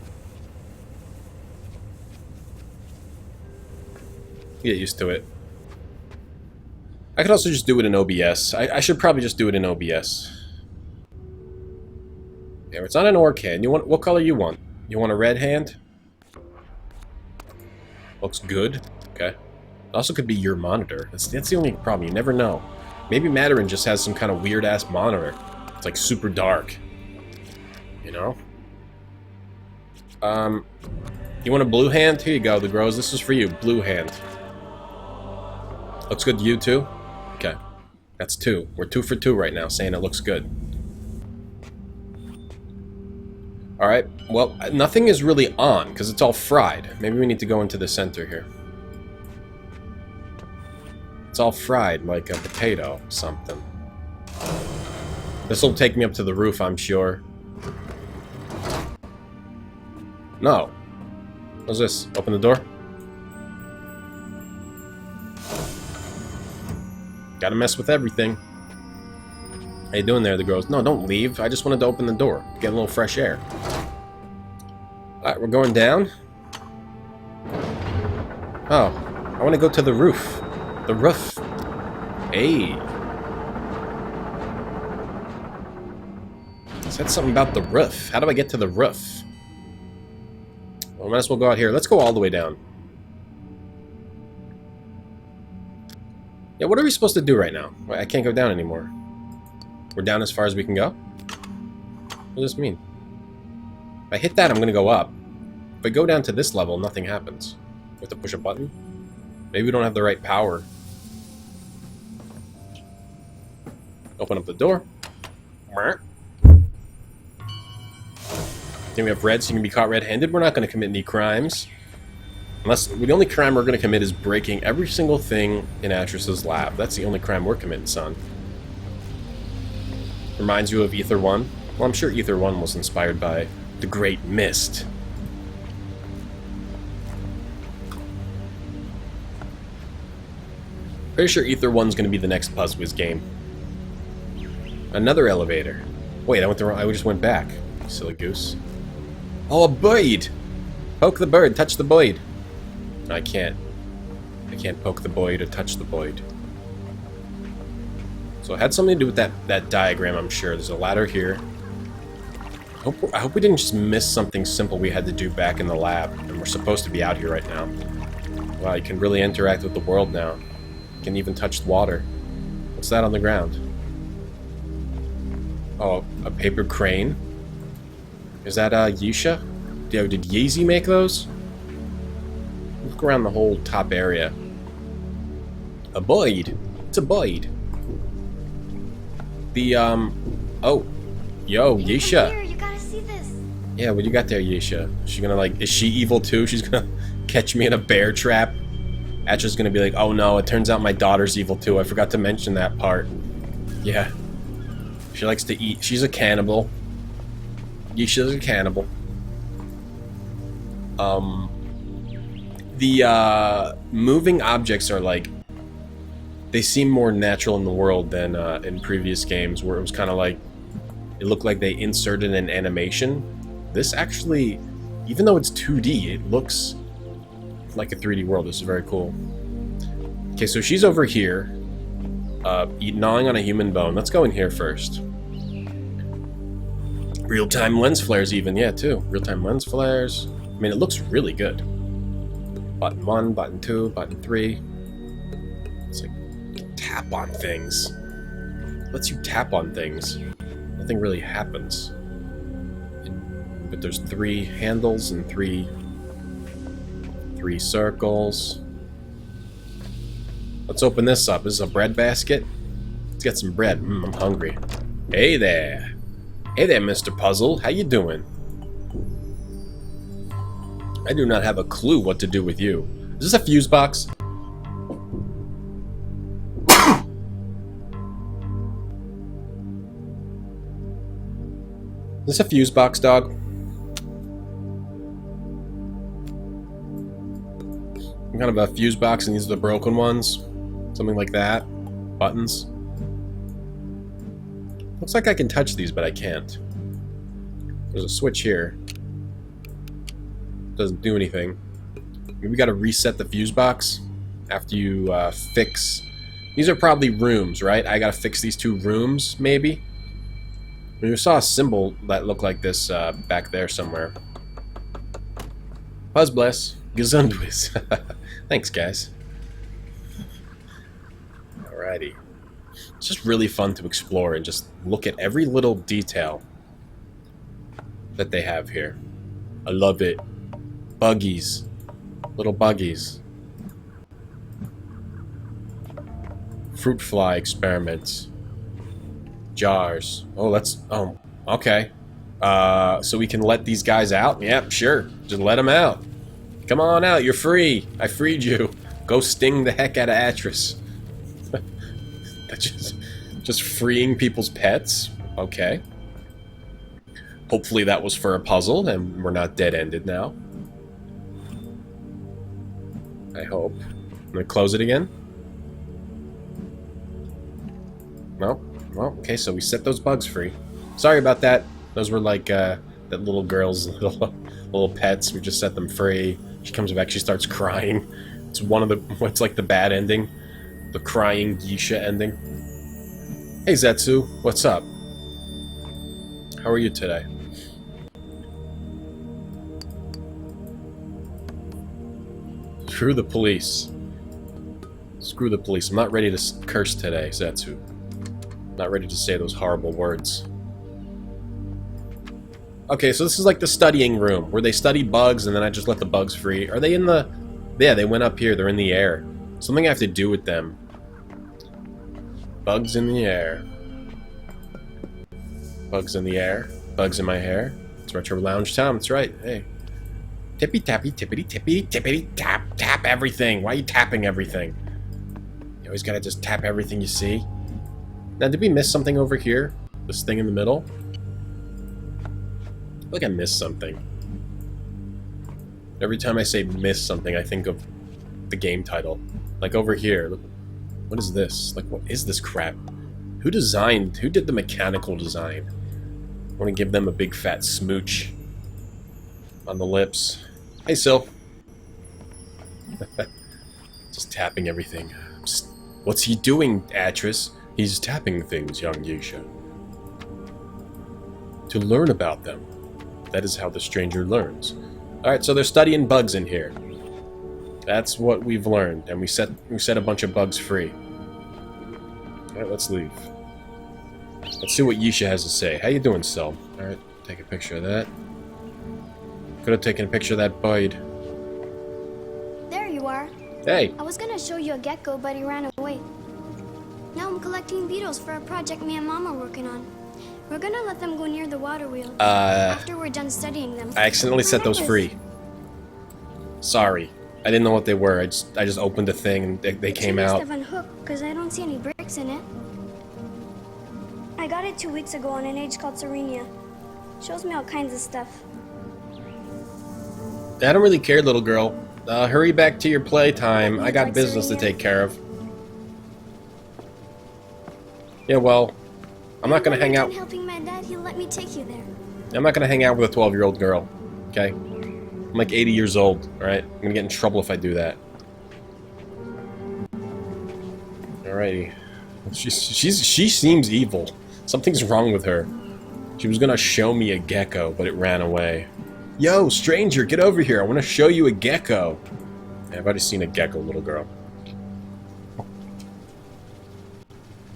Get used to it. I could also just do it in OBS. I should probably just do it in OBS. Yeah, it's not an orc hand. You want what color you want? You want a red hand? Looks good. Okay. It also could be your monitor. That's the only problem. You never know. Maybe Madarin just has some kind of weird-ass monitor. It's like super dark. You know? You want a blue hand? Here you go, the Grows. This is for you. Blue hand. Looks good to you, too? Okay. That's 2. We're 2 for 2 right now, saying it looks good. Alright, well, nothing is really on, because it's all fried. Maybe we need to go into the center here. It's all fried, like a potato, something. This will take me up to the roof, I'm sure. No. What's this? Open the door? Gotta mess with everything. How you doing there, the Grows? No, don't leave. I just wanted to open the door. Get a little fresh air. Alright, we're going down. Oh, I want to go to the roof. The roof. Hey. Said something about the roof. How do I get to the roof? Well, might as well go out here. Let's go all the way down. Yeah, what are we supposed to do right now? I can't go down anymore. We're down as far as we can go? What does this mean? If I hit that, I'm going to go up. If I go down to this level, nothing happens. We have to push a button? Maybe we don't have the right power. Open up the door. Then we have red, so you can be caught red-handed. We're not going to commit any crimes. Unless, the only crime we're going to commit is breaking every single thing in Atrus's lab. That's the only crime we're committing, son. Reminds you of Ether 1? Well, I'm sure Ether 1 was inspired by the great Myst. Pretty sure Ether 1's going to be the next PuzzWizz game. Another elevator. Wait, I just went back. Silly goose. Oh, a bird! Poke the bird, touch the bird. I can't. I can't poke the Boyd or touch the Boyd. So it had something to do with that diagram, I'm sure. There's a ladder here. I hope we didn't just miss something simple we had to do back in the lab. And we're supposed to be out here right now. Wow, you can really interact with the world now. You can even touch the water. What's that on the ground? Oh, a paper crane? Is that Yisha? Did Yeezy make those? Look around the whole top area. A Boyd. It's a Boyd. The, oh. Yo, Yisha. Here, you gotta see this. Yeah, what you got there, Yisha? Is she gonna, like, is she evil too? She's gonna catch me in a bear trap? Atra's gonna be like, oh no, it turns out my daughter's evil too. I forgot to mention that part. Yeah. She likes to eat. She's a cannibal. Yisha's a cannibal. The moving objects are like, they seem more natural in the world than in previous games where it was kind of like, it looked like they inserted an animation. This actually, even though it's 2D, it looks like a 3D world. This is very cool. Okay, so she's over here, gnawing on a human bone. Let's go in here first. Real-time lens flares even, yeah, too. Real-time lens flares. I mean, it looks really good. Button 1, button 2, button 3. It's like, you can tap on things. It lets you tap on things. Nothing really happens. But there's 3 handles and 3 3 circles. Let's open this up. This is a bread basket. Let's get some bread. I'm hungry. Hey there. Hey there, Mr. Puzzle. How you doing? I do not have a clue what to do with you. Is this a fuse box? Is this a fuse box, dog? Kind of a fuse box, and these are the broken ones. Something like that. Buttons. Looks like I can touch these, but I can't. There's a switch here. Doesn't do anything. Maybe we gotta reset the fuse box after you fix... These are probably rooms, right? I gotta fix these 2 rooms, maybe? We saw a symbol that looked like this back there somewhere. PuzzWizz. Gesundwiz. Thanks, guys. Alrighty. It's just really fun to explore and just look at every little detail that they have here. I love it. Buggies. Little buggies. Fruit fly experiments. Jars. Oh, let's... Oh, okay. So we can let these guys out? Yep, sure. Just let them out. Come on out, you're free. I freed you. Go sting the heck out of Atris. That's just freeing people's pets? Okay. Hopefully that was for a puzzle, and we're not dead-ended now. I hope. I'm gonna close it again. No? Well, okay, so we set those bugs free. Sorry about that. Those were like, that little girl's little pets. We just set them free. She comes back, she starts crying. It's one of the... What's like the bad ending? The crying geisha ending. Hey, Zetsu. What's up? How are you today? Screw the police. Screw the police. I'm not ready to curse today, Zetsu. Not ready to say those horrible words. Okay, so this is like the studying room, where they study bugs and then I just let the bugs free. Are they in the... Yeah, they went up here. They're in the air. Something I have to do with them. Bugs in the air. Bugs in the air. Bugs in my hair. It's Retro Lounge time. That's right. Hey. Tippy tappy, tippity tippity, tippity tap. Tap everything. Why are you tapping everything? You always gotta just tap everything you see. Now, did we miss something over here? This thing in the middle? I feel like I missed something. Every time I say miss something, I think of the game title. Like over here. Look, what is this? Like, what is this crap? Who did the mechanical design? I want to give them a big fat smooch on the lips. Hey, Sil. Just tapping everything. What's he doing, Atris? He's tapping things, young Yusha. To learn about them. That is how the stranger learns. Alright, so they're studying bugs in here. That's what we've learned, and we set a bunch of bugs free. Alright, let's leave. Let's see what Yisha has to say. How you doing, Sil? Alright, take a picture of that. Could have taken a picture of that bird. There you are. Hey! I was gonna show you a gecko, but he ran away. Now I'm collecting beetles for a project me and Mom are working on. We're gonna let them go near the water wheel. After we're done studying them. I accidentally set those free. Sorry. I didn't know what they were. I just opened a thing and they came out. It must have unhooked, because I don't see any bricks in it. I got it 2 weeks ago on an age called Serenia. Shows me all kinds of stuff. I don't really care, little girl. Hurry back to your playtime. I got like business to Serenia. take care of. Yeah, well, I'm not gonna hang out. When helping my dad, he'll let me take you there. I'm not gonna hang out with a 12-year-old girl. Okay? I'm like 80 years old. All right? I'm gonna get in trouble if I do that. Alrighty. She seems evil. Something's wrong with her. She was gonna show me a gecko, but it ran away. Yo, stranger, get over here. I want to show you a gecko. Yeah, I've already seen a gecko, little girl.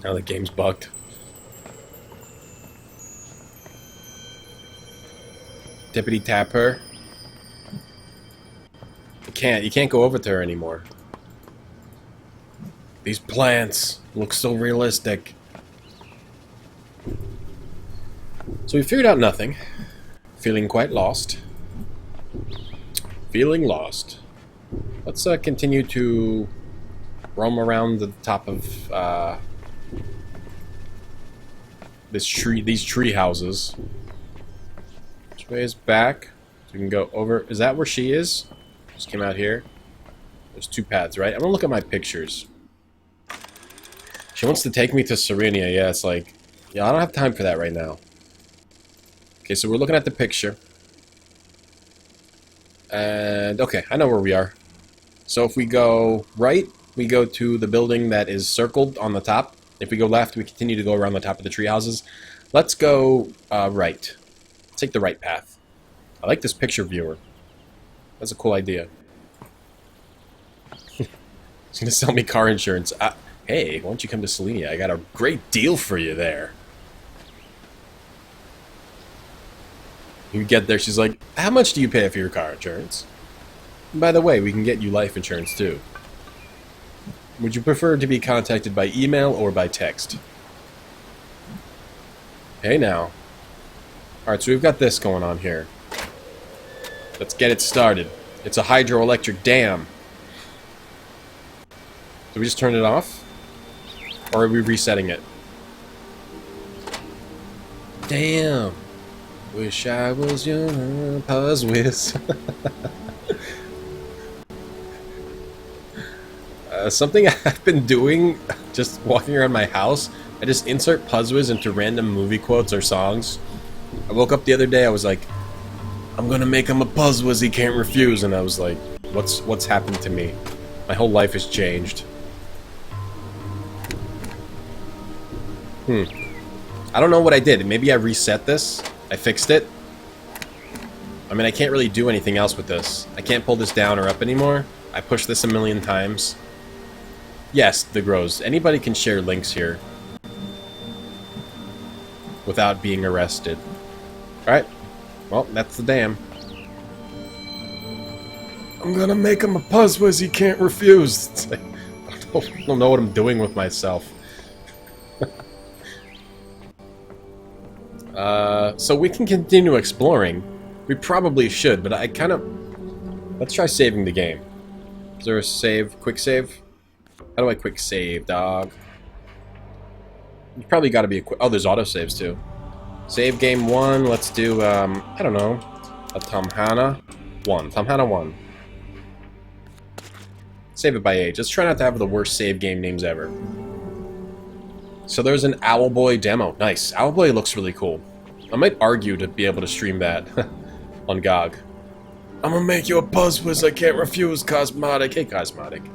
Now the game's bugged. Tippity tap her. can't. You can't go over to her anymore. These plants look so realistic. So we figured out nothing. Feeling quite lost. Feeling lost. Let's continue to roam around the top of these tree houses. Which way is back? So we can go over. Is that where she is? Just came out here. There's two paths, right? I'm gonna look at my pictures. She wants to take me to Serenia. Yeah, it's like, yeah, I don't have time for that right now. Okay, so we're looking at the picture. And, okay, I know where we are. So if we go right, we go to the building that is circled on the top. If we go left, we continue to go around the top of the tree houses. Let's go right. Let's take the right path. I like this picture viewer. That's a cool idea. He's gonna sell me car insurance. Hey, why don't you come to Selenia? I got a great deal for you there. You get there, she's like, how much do you pay for your car insurance? And by the way, we can get you life insurance too. Would you prefer to be contacted by email or by text? Hey now. Alright, so we've got this going on here. Let's get it started. It's a hydroelectric dam. Did we just turn it off? Or are we resetting it? Damn. Wish I was your PuzzWizz. Something I've been doing, just walking around my house, I just insert PuzzWizz into random movie quotes or songs. I woke up the other day, I was like, I'm gonna make him a PuzzWizz he can't refuse, and I was like, what's happened to me? My whole life has changed. I don't know what I did. Maybe I reset this. I fixed it. I mean, I can't really do anything else with this. I can't pull this down or up anymore. I pushed this a million times. Yes, the Grows. Anybody can share links here. Without being arrested. Alright. Well, that's the dam. I'm gonna make him a PuzzWizz he can't refuse. It's like, I don't know what I'm doing with myself. So we can continue exploring. We probably should, but I kind of... Let's try saving the game. Is there a save? Quick save? How do I quick save, dog? You probably got to be a quick... Oh, there's autosaves, too. Save game 1. Let's do, I don't know. A Tamhana 1. Tamhana 1. Save it by age. Let's try not to have the worst save game names ever. So there's an Owlboy demo. Nice. Owlboy looks really cool. I might argue to be able to stream that on GOG. I'm gonna make you a PuzzWizz I can't refuse, Cosmotic. Hey, Cosmotic.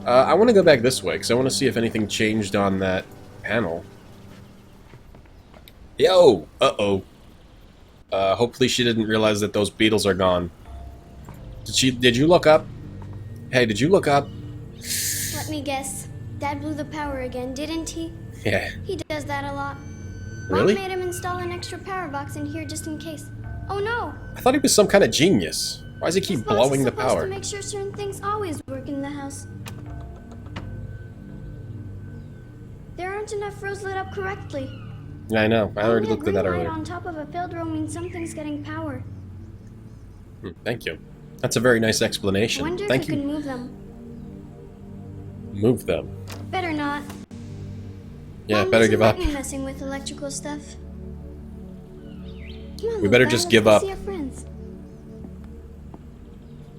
I want to go back this way, because I want to see if anything changed on that panel. Yo! Uh-oh. Hopefully she didn't realize that those beetles are gone. Did you look up? Hey, did you look up? Let me guess. Dad blew the power again, didn't he? Yeah. He does that a lot. Really? Mom made him install an extra power box in here just in case. Oh no! I thought he was some kind of genius. Why does he keep This box blowing is the supposed power? to make sure certain things always work in the house. There aren't enough rows lit up correctly. Yeah, I know. I already looked at that Only a green earlier. light on top of a failed row means something's getting power. Thank you. That's a very nice I explanation. wonder Thank if we you. can move them. Move them. Better not. Yeah, Mom better doesn't give like up. me messing with electrical stuff. Come on, We better Luca, just let's give go up. see our friends.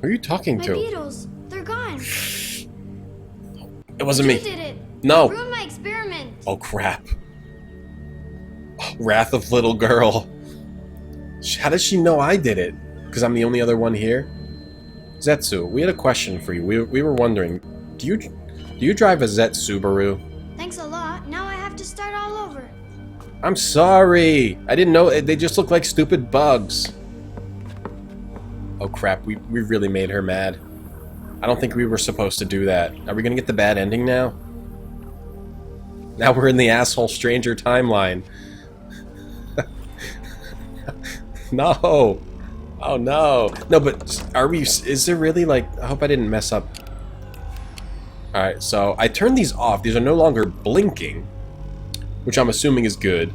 Who are you talking My to? beetles. They're gone. It wasn't You me. did it. No. Ruined my experiment. Oh, crap. Oh, Wrath of Little Girl. How does she know I did it? Because I'm the only other one here? Zetsu, we had a question for you. We were wondering, do you drive a Zet Subaru? Thanks a lot. Now I have to start all over. I'm sorry. I didn't know. They just look like stupid bugs. Oh, crap. We really made her mad. I don't think we were supposed to do that. Are we going to get the bad ending now? Now we're in the asshole stranger timeline. No. Oh no. No, but are we... Is there really, like... I hope I didn't mess up. Alright, so I turned these off. These are no longer blinking, which I'm assuming is good.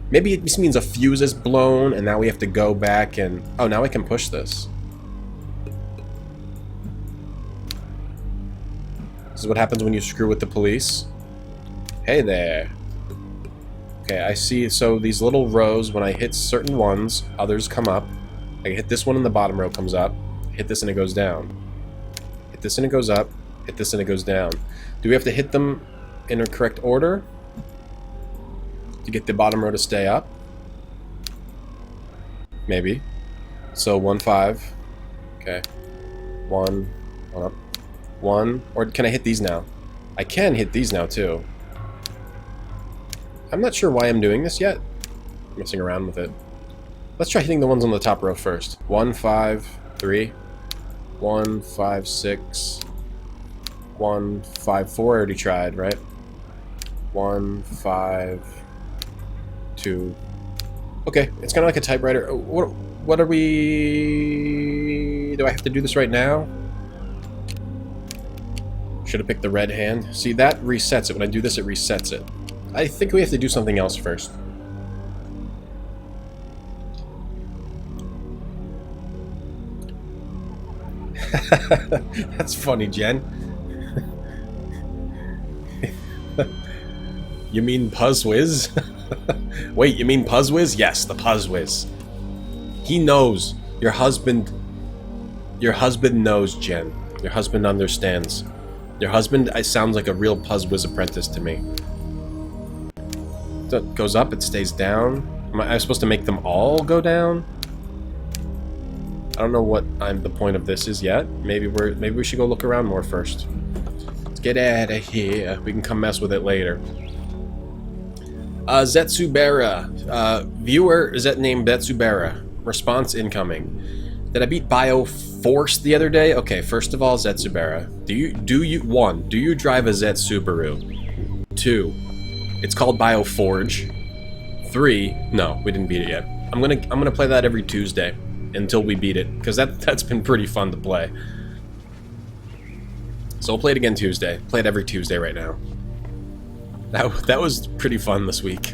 Maybe it just means a fuse is blown, and now we have to go back and... Oh, now I can push this. This is what happens when you screw with the police. Hey there. Okay, I see. So these little rows, when I hit certain ones, others come up. I hit this one and the bottom row comes up. Hit this and it goes down. Hit this and it goes up. Hit this and it goes down. Do we have to hit them in a correct order to get the bottom row to stay up? Maybe. So 1, 5. Okay. 1 up. 1. Or can I hit these now? I can hit these now too. I'm not sure why I'm doing this yet. I'm messing around with it. Let's try hitting the ones on the top row first. 1, 5, 3. 1, 5, 6. 1, 5, 4. I already tried, right? 1, 5, 2. Okay, it's kind of like a typewriter. What are we... Do I have to do this right now? Should have picked the red hand. See, that resets it. When I do this, it resets it. I think we have to do something else first. That's funny, Jen. You mean PuzzWizz? Wait, you mean PuzzWizz? Yes, the PuzzWizz. He knows. Your husband knows, Jen. Your husband understands. Your husband sounds like a real PuzzWizz apprentice to me. So it goes up, it stays down. Am I supposed to make them all go down? I don't know what the point of this is yet. Maybe we should go look around more first. Let's get out of here. We can come mess with it later. Zetsubera. Viewer, is that named Zetsubera? Response incoming. Did I beat Bioforce the other day? Okay, first of all, Zetsubera. Do you drive a Zet Subaru? 2, it's called Bioforge. 3, no, we didn't beat it yet. I'm gonna play that every Tuesday until we beat it, because that's been pretty fun to play. So we'll play it again Tuesday. Play it every Tuesday right now. That was pretty fun this week.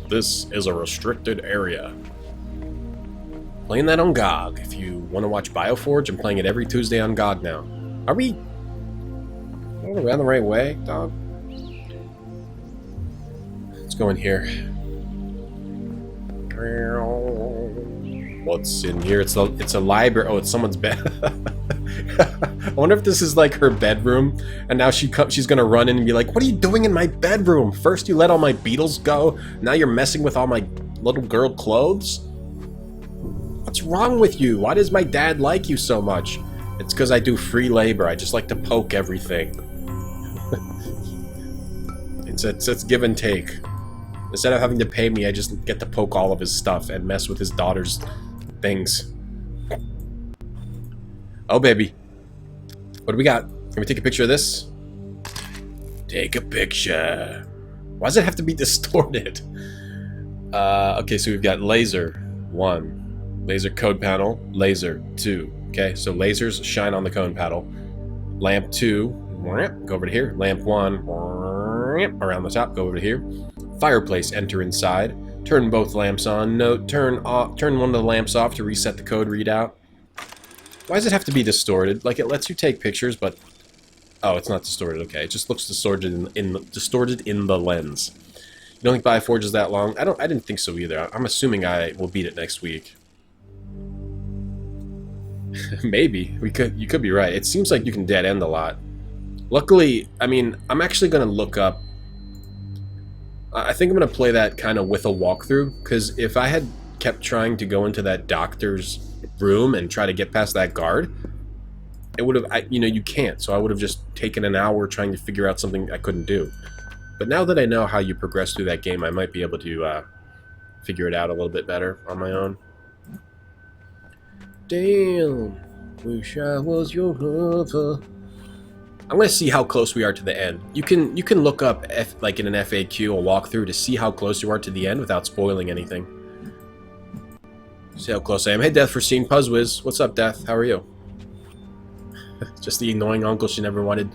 This is a restricted area. Playing that on GOG. If you want to watch Bioforge, I'm playing it every Tuesday on GOG now. Are we on the right way, dog? Let's go in here. What's in here? It's a library. Oh, it's someone's bed. I wonder if this is like her bedroom, and now she's gonna run in and be like, "What are you doing in my bedroom? First you let all my Beatles go, now you're messing with all my little girl clothes? What's wrong with you? Why does my dad like you so much?" It's because I do free labor. I just like to poke everything. It's give and take. Instead of having to pay me, I just get to poke all of his stuff and mess with his daughter's things. Oh, baby. What do we got? Can we take a picture of this? Take a picture. Why does it have to be distorted? Okay, so we've got laser 1, laser code panel, laser 2. Okay, so lasers shine on the cone panel. Lamp 2, go over to here. Lamp 1, around the top, go over to here. Fireplace, enter inside. Turn both lamps on. Note, turn one of the lamps off to reset the code readout. Why does it have to be distorted? Like, it lets you take pictures, but... Oh, it's not distorted, okay. It just looks distorted distorted in the lens. You don't think Bioforge is that long? I didn't think so either. I'm assuming I will beat it next week. Maybe. You could be right. It seems like you can dead end a lot. Luckily, I mean, I'm actually going to look up... I think I'm going to play that kind of with a walkthrough, because if I had kept trying to go into that doctor's room and try to get past that guard, it would have, you can't, so I would have just taken an hour trying to figure out something I couldn't do. But now that I know how you progress through that game, I might be able to figure it out a little bit better on my own. Damn, wish I was your lover. I'm going to see how close we are to the end. You can look up, like in an FAQ, a walkthrough, to see how close you are to the end without spoiling anything. See how close I am. Hey, Death for Scene PuzzWizz. What's up, Death? How are you? Just the annoying uncle she never wanted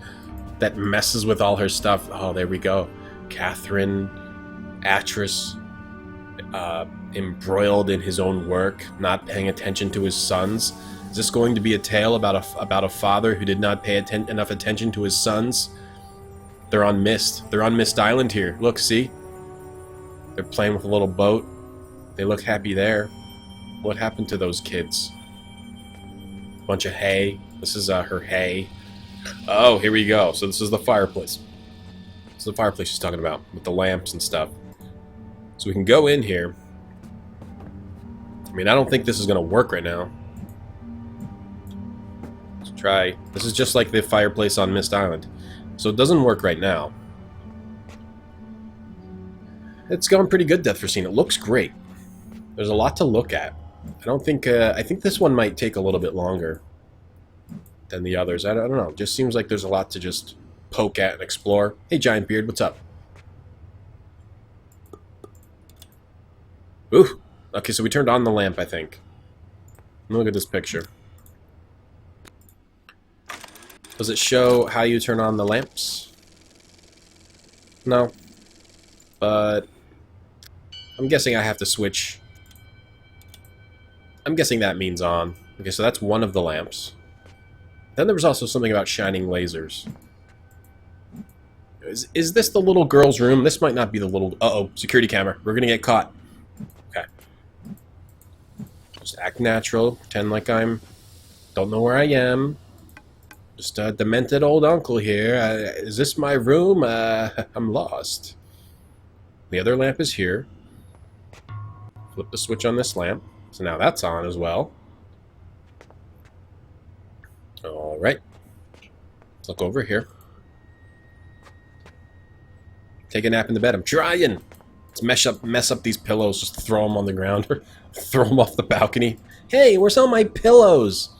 that messes with all her stuff. Oh, there we go. Catherine, actress, embroiled in his own work, not paying attention to his sons. Is this going to be a tale about a father who did not pay enough attention to his sons? They're on Myst. They're on Myst Island here. Look, see? They're playing with a little boat. They look happy there. What happened to those kids? Bunch of hay. This is her hay. Oh, here we go. So this is the fireplace. This is the fireplace she's talking about, with the lamps and stuff. So we can go in here. I mean, I don't think this is going to work right now. Let's try. This is just like the fireplace on Myst Island. So it doesn't work right now. It's going pretty good, Death for Scene. It looks great. There's a lot to look at. I think this one might take a little bit longer than the others. I don't know. It just seems like there's a lot to just poke at and explore. Hey, Giant Beard, what's up? Ooh. Okay, so we turned on the lamp, I think. Look at this picture. Does it show how you turn on the lamps? No. But I'm guessing I have to switch. I'm guessing that means on. Okay, so that's one of the lamps. Then there was also something about shining lasers. Is this the little girl's room? This might not be the little... Uh-oh, security camera. We're gonna get caught. Okay. Just act natural. Pretend like I'm... Don't know where I am. Just a demented old uncle here. Is this my room? I'm lost. The other lamp is here. Flip the switch on this lamp. So now that's on as well. Alright. Let's look over here. Take a nap in the bed. I'm trying! Let's mess up these pillows. Just throw them on the ground. Or throw them off the balcony. Hey, where's all my pillows?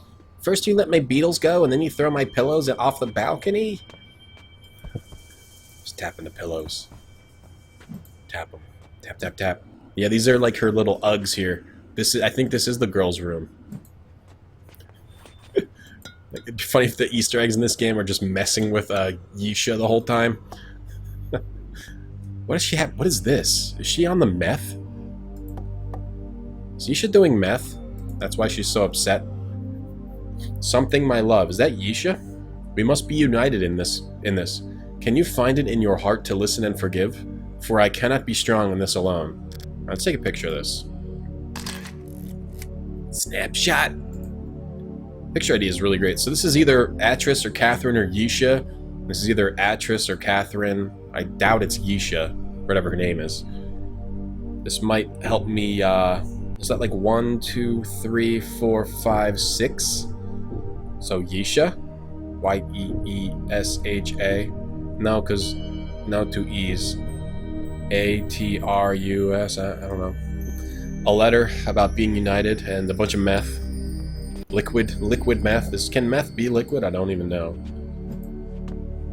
First you let my beetles go, and then you throw my pillows off the balcony? Just tapping the pillows. Tap them. Tap, tap, tap. Yeah, these are like her little Uggs here. I think this is the girl's room. It'd be funny if the Easter eggs in this game are just messing with Yisha the whole time. What does she have? What is this? Is she on the meth? Is Yisha doing meth? That's why she's so upset. Something, my love. Is that Yisha? We must be united in this. Can you find it in your heart to listen and forgive? For I cannot be strong in this alone. Let's take a picture of this. Snapshot. Picture ID is really great. So this is either Atris or Catherine or Yisha. This is either Atris or Catherine. I doubt it's Yisha, whatever her name is. This might help me, is that like 1, 2, 3, 4, 5, 6? So Yisha? Y-E-E-S-H-A? No, because no 2 E's. A-T-R-U-S, I don't know. A letter about being united and a bunch of meth. Liquid meth. Can meth be liquid? I don't even know.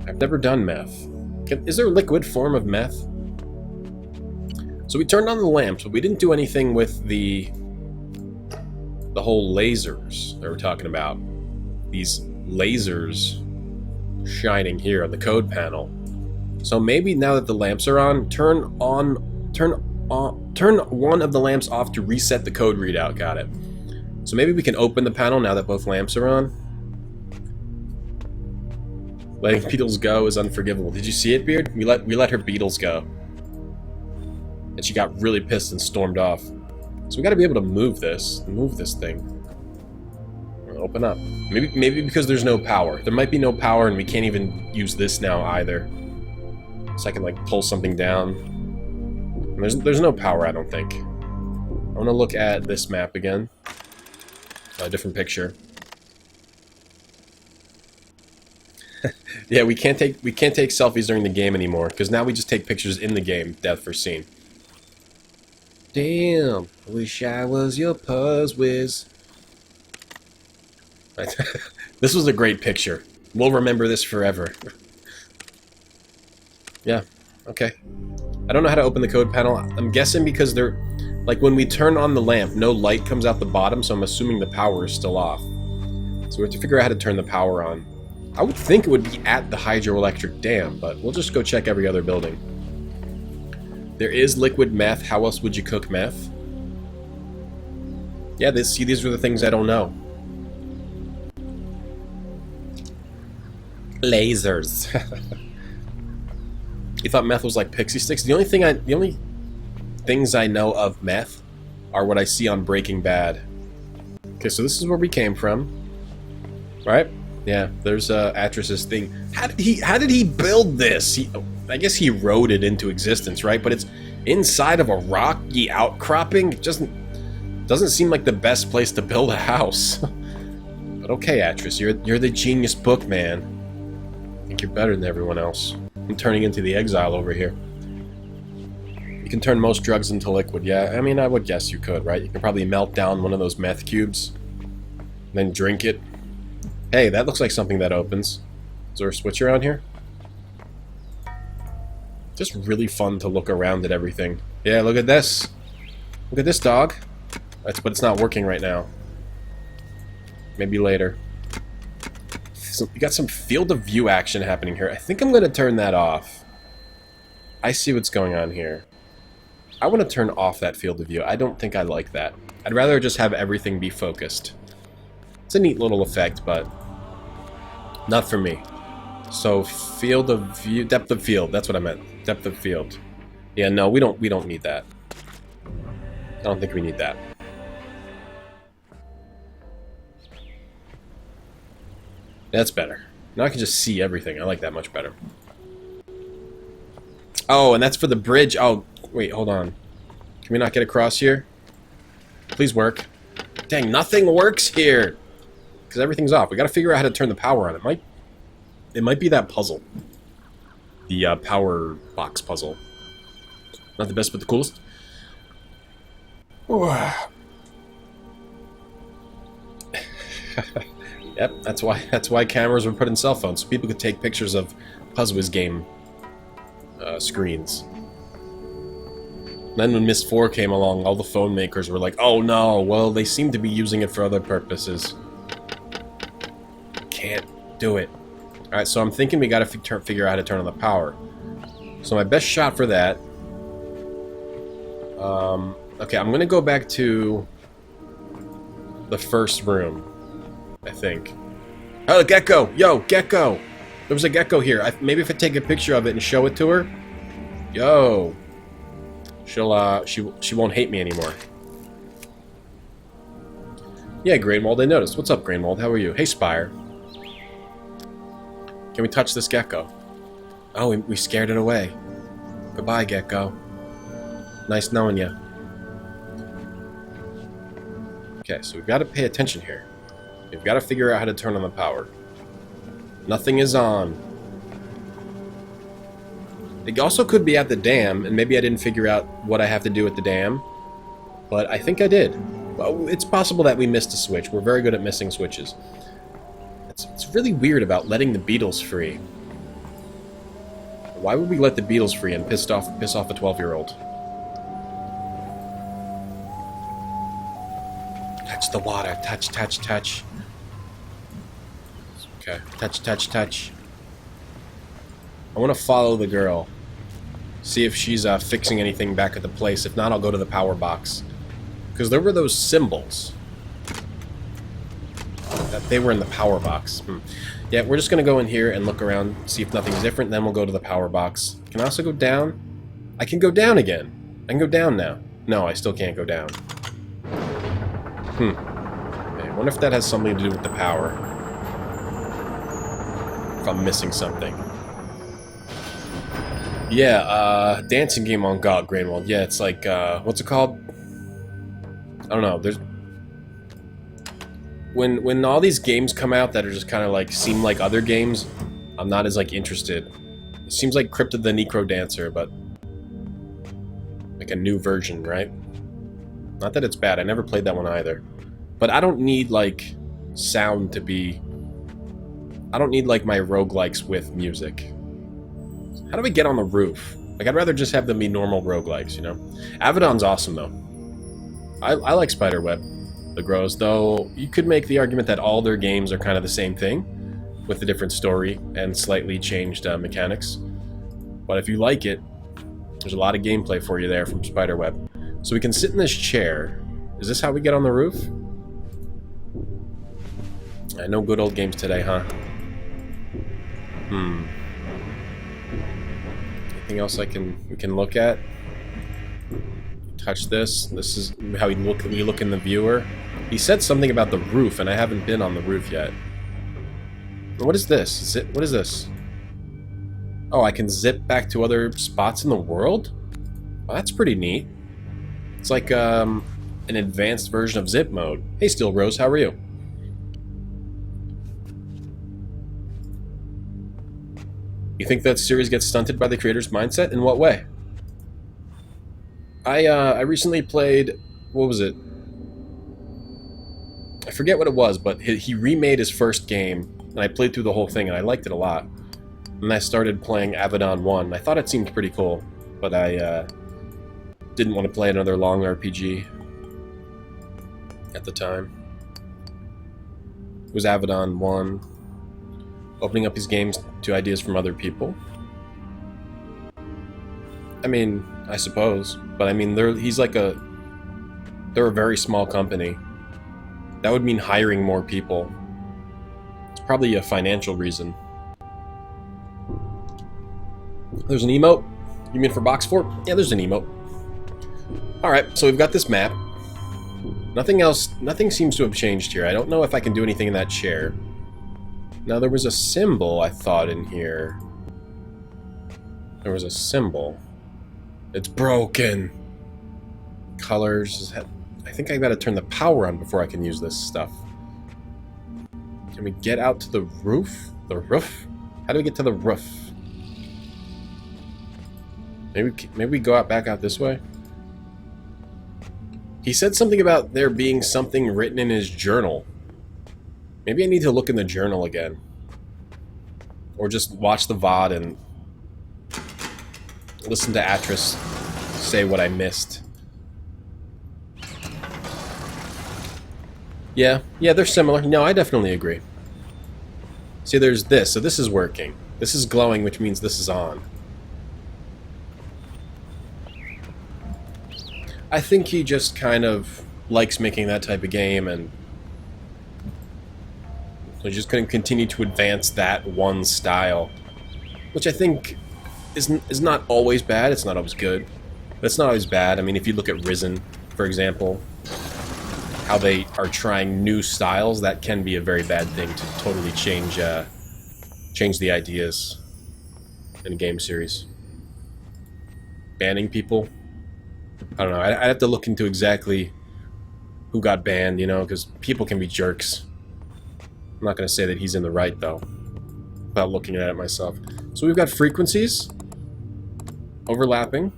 I've never done meth. Is there a liquid form of meth? So we turned on the lamps, but we didn't do anything with the whole lasers that we're talking about. These lasers shining here on the code panel. So maybe now that the lamps are on, turn one of the lamps off to reset the code readout. Got it. So maybe we can open the panel now that both lamps are on. Letting beetles go is unforgivable. Did you see it, Beard? We let her beetles go. And she got really pissed and stormed off. So we gotta be able to move this thing. Open up. Maybe because there's no power. There might be no power and we can't even use this now either. So I can like pull something down. And there's no power, I don't think. I want to look at this map again. A different picture. Yeah, we can't take selfies during the game anymore because now we just take pictures in the game. Death for Scene. Damn, I wish I was your PuzzWizz. This was a great picture. We'll remember this forever. Yeah, okay. I don't know how to open the code panel. I'm guessing because Like when we turn on the lamp, no light comes out the bottom, so I'm assuming the power is still off. So we have to figure out how to turn the power on. I would think it would be at the hydroelectric dam, but we'll just go check every other building. There is liquid meth. How else would you cook meth? Yeah, these are the things I don't know. Lasers. You thought meth was like pixie sticks? The only things I know of meth are what I see on Breaking Bad. Okay, so this is where we came from, right? Yeah, there's Atris's thing. How did he build this? I guess he wrote it into existence, right? But it's inside of a rocky outcropping. It doesn't seem like the best place to build a house. But okay, Atris, you're the genius book man. I think you're better than everyone else. I'm turning into the exile over here. You can turn most drugs into liquid. Yeah, I mean, I would guess you could, right? You can probably melt down one of those meth cubes, then drink it. Hey, that looks like something that opens. Is there a switch around here? Just really fun to look around at everything. Yeah, look at this. Look at this, dog. But it's not working right now. Maybe later. So we got some field of view action happening here. I think I'm going to turn that off. I see what's going on here. I want to turn off that field of view. I don't think I like that. I'd rather just have everything be focused. It's a neat little effect, but not for me. So field of view, depth of field. That's what I meant. Depth of field. Yeah, no, we don't need that. I don't think we need that. That's better. Now I can just see everything. I like that much better. Oh, and that's for the bridge. Oh, wait, hold on. Can we not get across here? Please work. Dang, nothing works here. Because everything's off. We got to figure out how to turn the power on. It might be that puzzle. The power box puzzle. Not the best, but the coolest. Yep, that's why cameras were put in cell phones, so people could take pictures of PuzzWizz game screens. And then when Myst 4 came along, all the phone makers were like, "Oh no, well they seem to be using it for other purposes. Can't do it." All right, so I'm thinking we got to figure out how to turn on the power. So my best shot for that. Okay, I'm gonna go back to the first room. I think. Oh, the gecko! Yo, gecko! There was a gecko here. Maybe if I take a picture of it and show it to her. Yo. She won't hate me anymore. Yeah, Grainwald, I noticed. What's up, Grainwald? How are you? Hey, Spire. Can we touch this gecko? Oh, we scared it away. Goodbye, gecko. Nice knowing you. Okay, so we've got to pay attention here. We've got to figure out how to turn on the power. Nothing is on. It also could be at the dam, and maybe I didn't figure out what I have to do at the dam. But I think I did. Well, it's possible that we missed a switch. We're very good at missing switches. It's really weird about letting the Beatles free. Why would we let the Beatles free and piss off a 12-year-old? Touch the water. Touch, touch, touch. Okay. Touch, touch, touch. I want to follow the girl. See if she's fixing anything back at the place. If not, I'll go to the power box. Because there were those symbols. That they were in the power box. Yeah, we're just going to go in here and look around, see if nothing's different, then we'll go to the power box. Can I also go down? I can go down again. I can go down now. No, I still can't go down. Okay, I wonder if that has something to do with the power. If I'm missing something. Yeah, dancing game on God, Grainwald. Yeah, it's like, what's it called? I don't know, there's... When all these games come out that are just kind of like, seem like other games, I'm not as, like, interested. It seems like Crypt of the Necro Dancer, but... like a new version, right? Not that it's bad, I never played that one either. But I don't need, like, sound to be... I don't need, like, my roguelikes with music. How do we get on the roof? Like, I'd rather just have them be normal roguelikes, you know? Avedon's awesome, though. I like Spiderweb, the Grows, though you could make the argument that all their games are kind of the same thing, with a different story and slightly changed mechanics. But if you like it, there's a lot of gameplay for you there from Spiderweb. So we can sit in this chair. Is this how we get on the roof? I know good old games today, huh? Anything else we can look at? Touch this. This is how we look in the viewer. He said something about the roof, and I haven't been on the roof yet. What is this? What is this? Oh, I can zip back to other spots in the world? Well, that's pretty neat. It's like an advanced version of zip mode. Hey, Steel Rose, how are you? You think that series gets stunted by the creator's mindset? In what way? I recently played, what was it? I forget what it was, but he remade his first game, and I played through the whole thing, and I liked it a lot. And I started playing Avedon 1. I thought it seemed pretty cool, but I didn't want to play another long RPG at the time. It was Avedon 1. Opening up his games to ideas from other people. I mean, I suppose. But I mean, they're a very small company. That would mean hiring more people. It's probably a financial reason. There's an emote. You mean for box 4? Yeah, there's an emote. Alright, so we've got this map. Nothing seems to have changed here. I don't know if I can do anything in that chair. Now, there was a symbol, I thought, in here. There was a symbol. It's broken. Colors. I think I gotta turn the power on before I can use this stuff. Can we get out to the roof? The roof? How do we get to the roof? Maybe we go back out this way? He said something about there being something written in his journal. Maybe I need to look in the journal again. Or just watch the VOD and listen to Atris say what I missed. Yeah, they're similar. No, I definitely agree. See, there's this. So this is working. This is glowing, which means this is on. I think he just kind of likes making that type of game, and so he's just going to continue to advance that one style, which I think is not always bad. It's not always good, but it's not always bad. I mean, if you look at Risen, for example, how they are trying new styles, that can be a very bad thing to totally change the ideas in a game series. Banning people, I don't know. I'd have to look into exactly who got banned, you know, because people can be jerks. I'm not going to say that he's in the right, though, without looking at it myself. So we've got frequencies overlapping.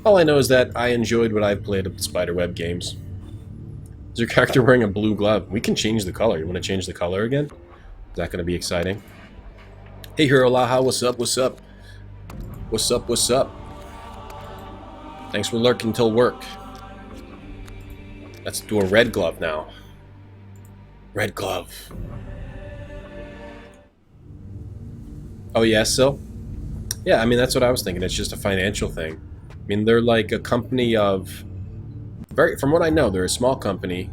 All I know is that I enjoyed what I've played of the Spiderweb games. Is your character wearing a blue glove? We can change the color. You want to change the color again? Is that going to be exciting? Hey, Hero Laha, what's up? What's up? What's up? What's up? Thanks for lurking till work. Let's do a red glove now. Red glove. Oh, yeah, Sil? Yeah, I mean, that's what I was thinking. It's just a financial thing. I mean, they're like a company of... From what I know, they're a small company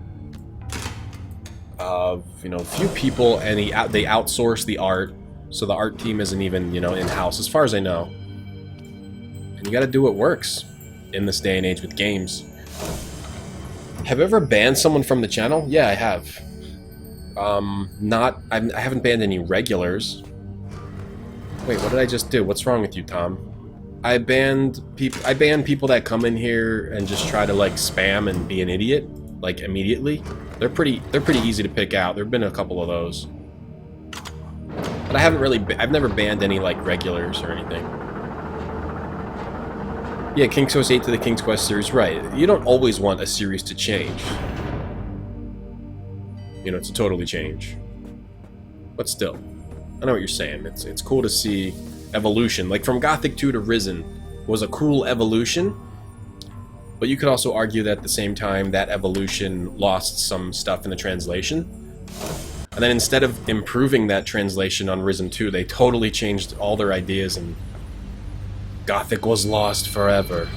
of, you know, a few people, and they outsource the art, so the art team isn't even, you know, in-house, as far as I know. And you gotta do what works in this day and age with games. Have you ever banned someone from the channel? Yeah, I have. I haven't banned any regulars. Wait, what did I just do? What's wrong with you, Tom? I ban people that come in here and just try to like spam and be an idiot, like immediately. They're pretty easy to pick out. There've been a couple of those. But I've never banned any like regulars or anything. Yeah, King's Quest 8 to the King's Quest series, right. You don't always want a series to change. You know, to totally change. But still, I know what you're saying. It's cool to see evolution. Like from Gothic 2 to Risen was a cool evolution. But you could also argue that at the same time, that evolution lost some stuff in the translation. And then instead of improving that translation on Risen 2, they totally changed all their ideas and Gothic was lost forever.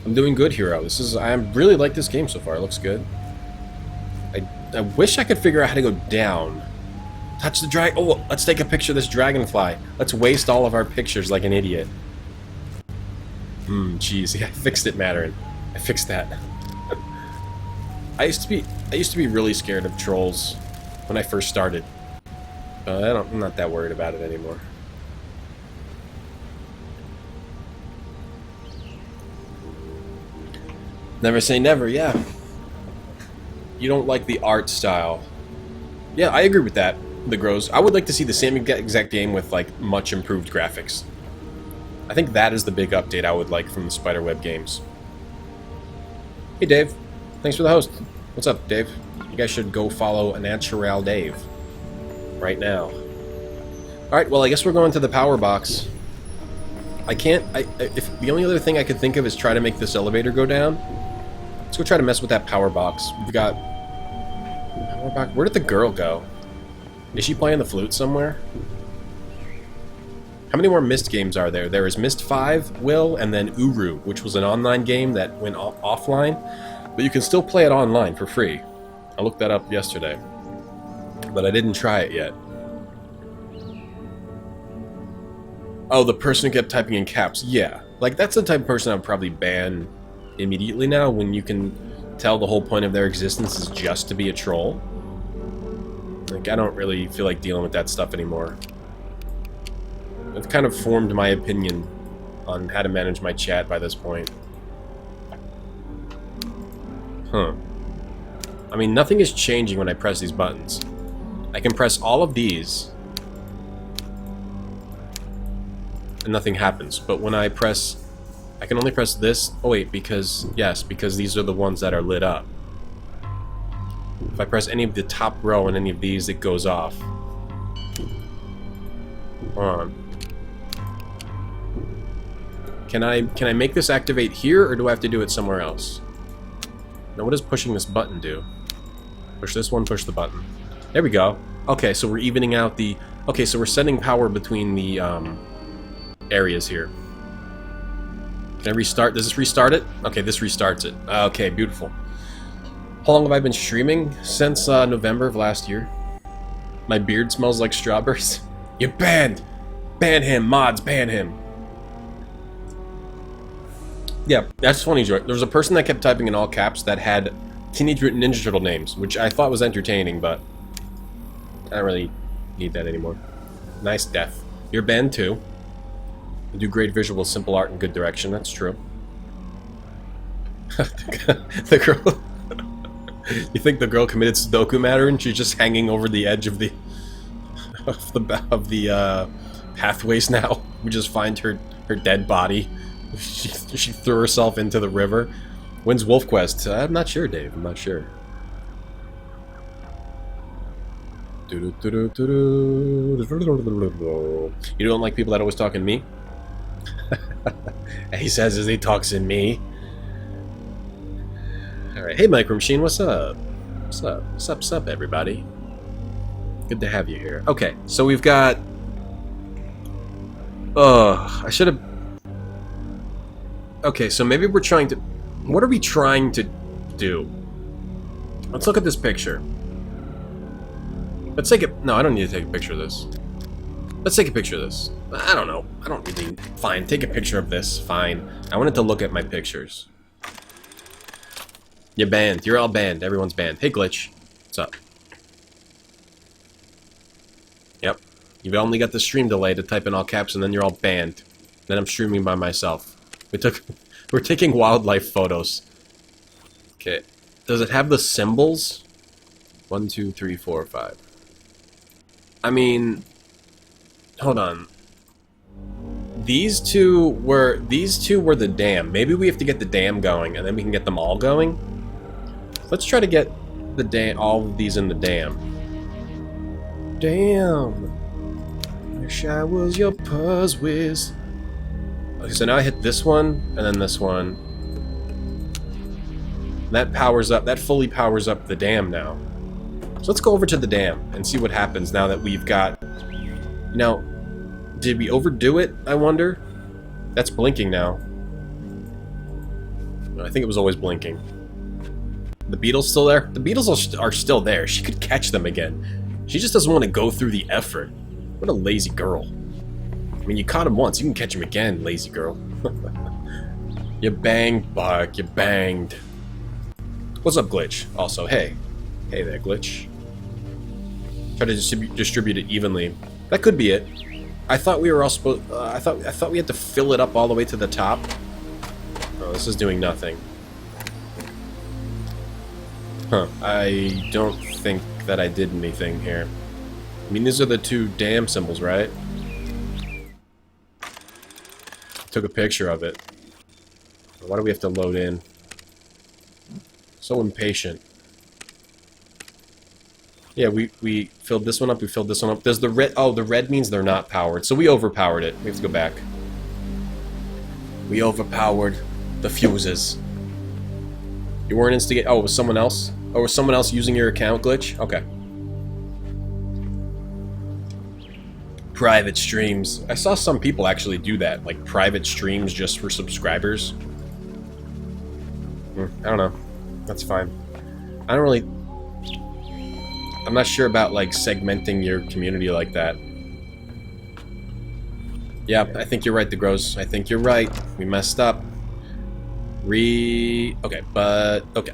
I'm doing good, Hero. I really like this game so far. It looks good. I wish I could figure out how to go down. Touch the drag. Oh, let's take a picture of this dragonfly. Let's waste all of our pictures like an idiot. Jeez. Yeah, I fixed it, Mattern. I fixed that. I used to be really scared of trolls when I first started. I'm not that worried about it anymore. Never say never, yeah. You don't like the art style. Yeah, I agree with that, the Grows. I would like to see the same exact game with, like, much improved graphics. I think that is the big update I would like from the Spiderweb games. Hey, Dave. Thanks for the host. What's up, Dave? You guys should go follow Natural Dave. Right now. Alright, well, I guess we're going to the power box. If the only other thing I could think of is try to make this elevator go down. Let's go try to mess with that power box. We've got... Power box? Where did the girl go? Is she playing the flute somewhere? How many more Myst games are there? There is Myst 5, Will, and then Uru, which was an online game that went offline. But you can still play it online for free. I looked that up yesterday. But I didn't try it yet. Oh, the person who kept typing in caps. Yeah. Like, that's the type of person I would probably ban immediately now, when you can tell the whole point of their existence is just to be a troll. Like, I don't really feel like dealing with that stuff anymore. I've kind of formed my opinion on how to manage my chat by this point. Huh. I mean, nothing is changing when I press these buttons. I can press all of these, and nothing happens. But when I press... I can only press this... Oh wait, because... Yes, because these are the ones that are lit up. If I press any of the top row and any of these, it goes off. Hold on. Can I make this activate here, or do I have to do it somewhere else? Now, what does pushing this button do? Push this one, push the button. There we go. Okay, so we're evening out the... Okay, so we're sending power between the areas here. Can I restart? Does this restart it? Okay, this restarts it. Okay, beautiful. How long have I been streaming? Since November of last year. My beard smells like strawberries. You're banned! Ban him, mods, ban him. Yeah, that's funny, Joy. There was a person that kept typing in all caps that had Teenage Mutant Ninja Turtle names, which I thought was entertaining, but I don't really need that anymore. Nice death. You're banned too. You do great visual, simple art, and good direction. That's true. The girl... You think the girl committed Sudoku matter and she's just hanging over the edge of the... of the pathways now? We just find her dead body. She threw herself into the river. When's Wolf Quest? I'm not sure, Dave. I'm not sure. You don't like people that always talk in me? He says as he talks in me. Alright, hey Micro Machine, what's up? What's up? What's up, everybody? Good to have you here. Okay, so we've got... I should have... Okay, so maybe we're trying to... What are we trying to do? Let's look at this picture. Let's take it... No, I don't need to take a picture of this. Let's take a picture of this. I don't know. I don't really... Fine, take a picture of this. Fine. I wanted to look at my pictures. You're banned. You're all banned. Everyone's banned. Hey, Glitch. What's up? Yep. You've only got the stream delay to type in all caps, and then you're all banned. Then I'm streaming by myself. We're taking wildlife photos. Okay. Does it have the symbols? 1, 2, 3, 4, 5. I mean... Hold on. These two were the dam. Maybe we have to get the dam going, and then we can get them all going. Let's try to get the all of these in the dam. Damn. Wish I was your PuzzWizz. Okay, so now I hit this one, and then this one. That powers up, that fully powers up the dam now. So let's go over to the dam and see what happens now that we've got... You know, did we overdo it, I wonder? That's blinking now. I think it was always blinking. The beetle's still there? The beetles are still there. She could catch them again. She just doesn't want to go through the effort. What a lazy girl. I mean, you caught him once. You can catch him again, lazy girl. You banged, Bark. You banged. What's up, Glitch? Also, hey. Hey there, Glitch. Try to distribute it evenly. That could be it. I thought we were all supposed... I thought we had to fill it up all the way to the top. Oh, this is doing nothing. Huh. I don't think that I did anything here. I mean, these are the two dam symbols, right? Took a picture of it. Why do we have to load in? So impatient. Yeah, we filled this one up, we filled this one up. Does the red... Oh, the red means they're not powered. So we overpowered it. We have to go back. We overpowered the fuses. You weren't instigate... Oh, it was someone else? Oh, was someone else using your account, Glitch? Okay. Private streams. I saw some people actually do that. Like, private streams just for subscribers. I don't know. That's fine. I don't really... I'm not sure about, like, segmenting your community like that. Yeah, I think you're right, the Gross. I think you're right. We messed up. Okay, but... Okay,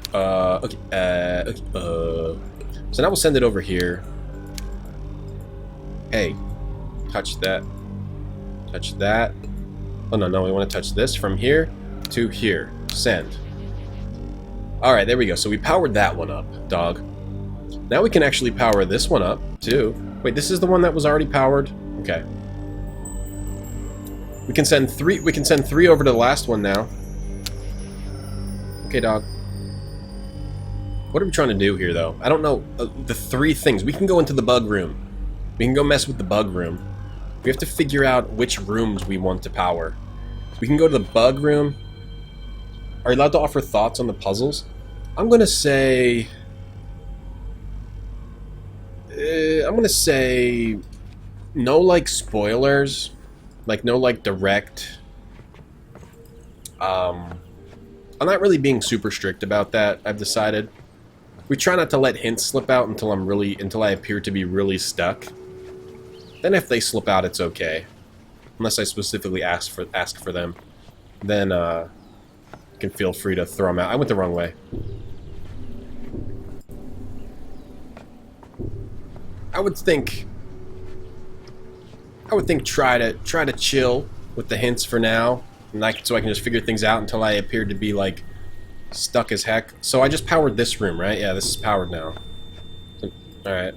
So now we'll send it over here. Hey. Touch that. Touch that. Oh, no, we want to touch this from here to here. Send. Alright, there we go. So we powered that one up, dog. Now we can actually power this one up, too. Wait, this is the one that was already powered? Okay. We can send three over to the last one now. Okay, dog. What are we trying to do here, though? I don't know. The three things. We can go into the bug room. We can go mess with the bug room. We have to figure out which rooms we want to power. We can go to the bug room. Are you allowed to offer thoughts on the puzzles? I'm gonna say... I'm gonna say... No, like, spoilers. Like, no, like, direct... I'm not really being super strict about that, I've decided. We try not to let hints slip out until I appear to be really stuck. Then if they slip out, it's okay. Unless I specifically ask for them. Then, you can feel free to throw them out. I went the wrong way. I would think try to chill with the hints for now, and so I can just figure things out until I appear to be like stuck as heck. So I just powered this room, right? Yeah, this is powered now. All right.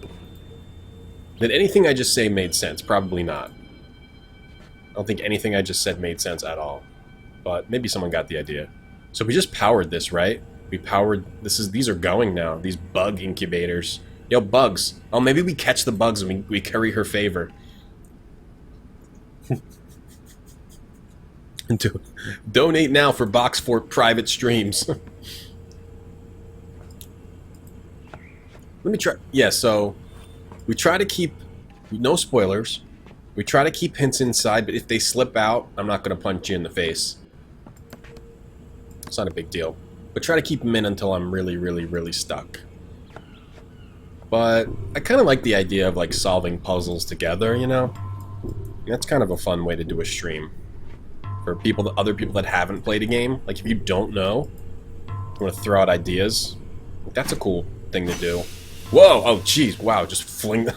Did anything I just say made sense? Probably not. I don't think anything I just said made sense at all. But maybe someone got the idea. So we just powered this, right? We powered... These are going now. These bug incubators. Yo, bugs. Oh, maybe we catch the bugs and we curry her favor. Donate now for Box Fort private streams. Let me try... Yeah, so... We try to keep... No spoilers. We try to keep hints inside, but if they slip out, I'm not going to punch you in the face. It's not a big deal. But try to keep them in until I'm really, really, really stuck. But I kind of like the idea of, like, solving puzzles together, you know? That's kind of a fun way to do a stream. For other people that haven't played a game. Like, if you don't know, you want to throw out ideas, that's a cool thing to do. Whoa! Oh, jeez. Wow, just fling them.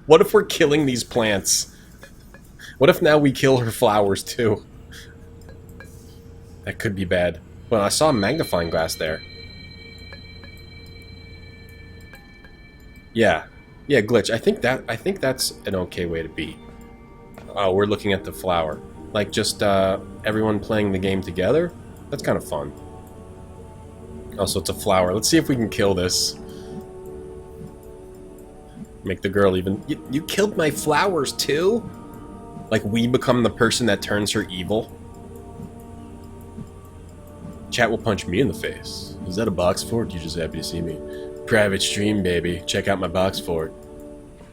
What if we're killing these plants? What if now we kill her flowers, too? That could be bad. Well, I saw a magnifying glass there. Yeah. Yeah, Glitch. I think that's an okay way to be. Oh, we're looking at the flower. Like, just, everyone playing the game together? That's kind of fun. Also, it's a flower. Let's see if we can kill this. Make the girl even... You killed my flowers, too? Like, we become the person that turns her evil. Chat will punch me in the face. Is that a box fort? You just happy to see me. Private stream, baby. Check out my box fort.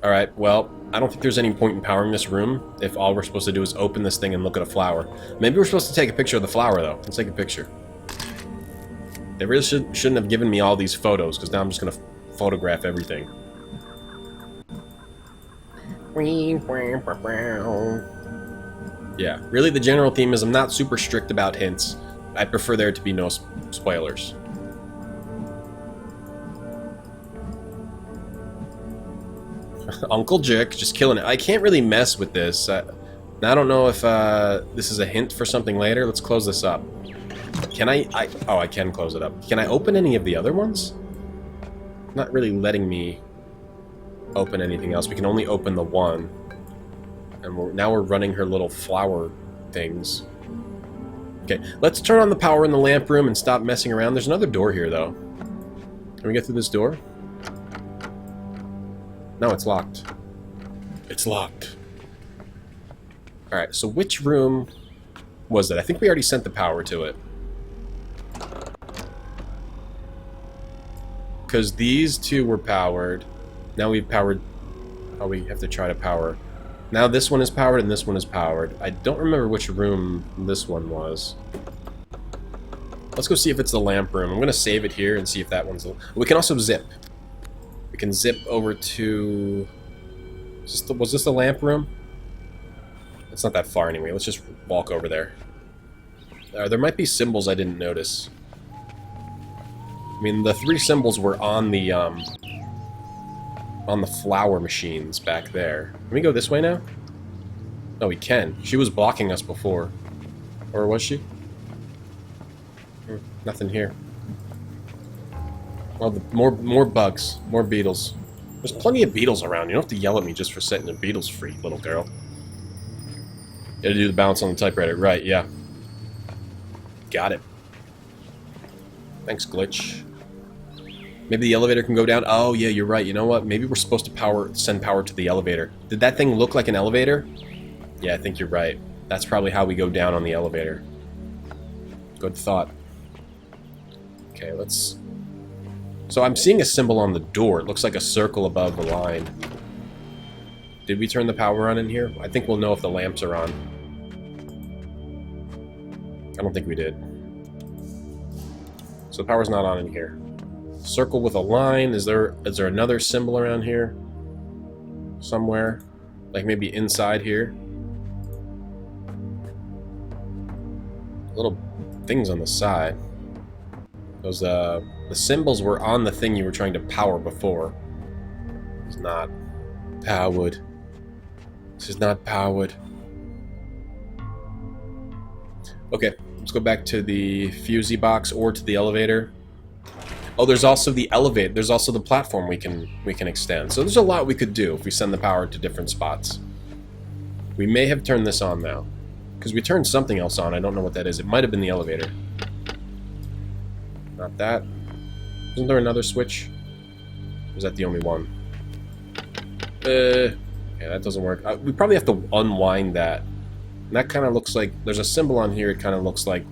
Alright, well, I don't think there's any point in powering this room if all we're supposed to do is open this thing and look at a flower. Maybe we're supposed to take a picture of the flower, though. Let's take a picture. They really shouldn't have given me all these photos, because now I'm just going to photograph everything. Yeah, really the general theme is I'm not super strict about hints. I prefer there to be no spoilers. Uncle Jick, just killing it. I can't really mess with this. I don't know if this is a hint for something later. Let's close this up. Can I oh, I can close it up. Can I open any of the other ones? Not really letting me open anything else. We can only open the one. And now we're running her little flower things. Okay, let's turn on the power in the lamp room and stop messing around. There's another door here, though. Can we get through this door? No, it's locked. It's locked. Alright, so which room was it? I think we already sent the power to it. Because these two were powered. Now we've powered... Oh, we have to try to power... Now this one is powered and this one is powered. I don't remember which room this one was. Let's go see if it's the lamp room. I'm going to save it here and see if that one's... We can also zip. We can zip over to... Was this the lamp room? It's not that far anyway. Let's just walk over there. There might be symbols I didn't notice. I mean, the 3 symbols were on the flower machines back there. Can we go this way now? No, we can. She was blocking us before. Or was she? Nothing here. Well, more bugs. More beetles. There's plenty of beetles around. You don't have to yell at me just for setting the beetles free, little girl. You gotta do the balance on the typewriter. Right, yeah. Got it. Thanks, glitch. Maybe the elevator can go down. Oh, yeah, you're right. You know what? Maybe we're supposed to send power to the elevator. Did that thing look like an elevator? Yeah, I think you're right. That's probably how we go down on the elevator. Good thought. Okay, let's... So I'm seeing a symbol on the door. It looks like a circle above the line. Did we turn the power on in here? I think we'll know if the lamps are on. I don't think we did. So the power's not on in here. Circle with a line. Is there another symbol around here? Somewhere? Like maybe inside here? Little things on the side. Those, the symbols were on the thing you were trying to power before. It's not powered. This is not powered. Okay, let's go back to the fusee box or to the elevator. Oh, there's also the elevator. There's also the platform we can extend. So there's a lot we could do if we send the power to different spots. We may have turned this on now. Because we turned something else on. I don't know what that is. It might have been the elevator. Not that. Isn't there another switch? Or is that the only one? Yeah, that doesn't work. We probably have to unwind that. And that kind of looks like... There's a symbol on here. It kind of looks like...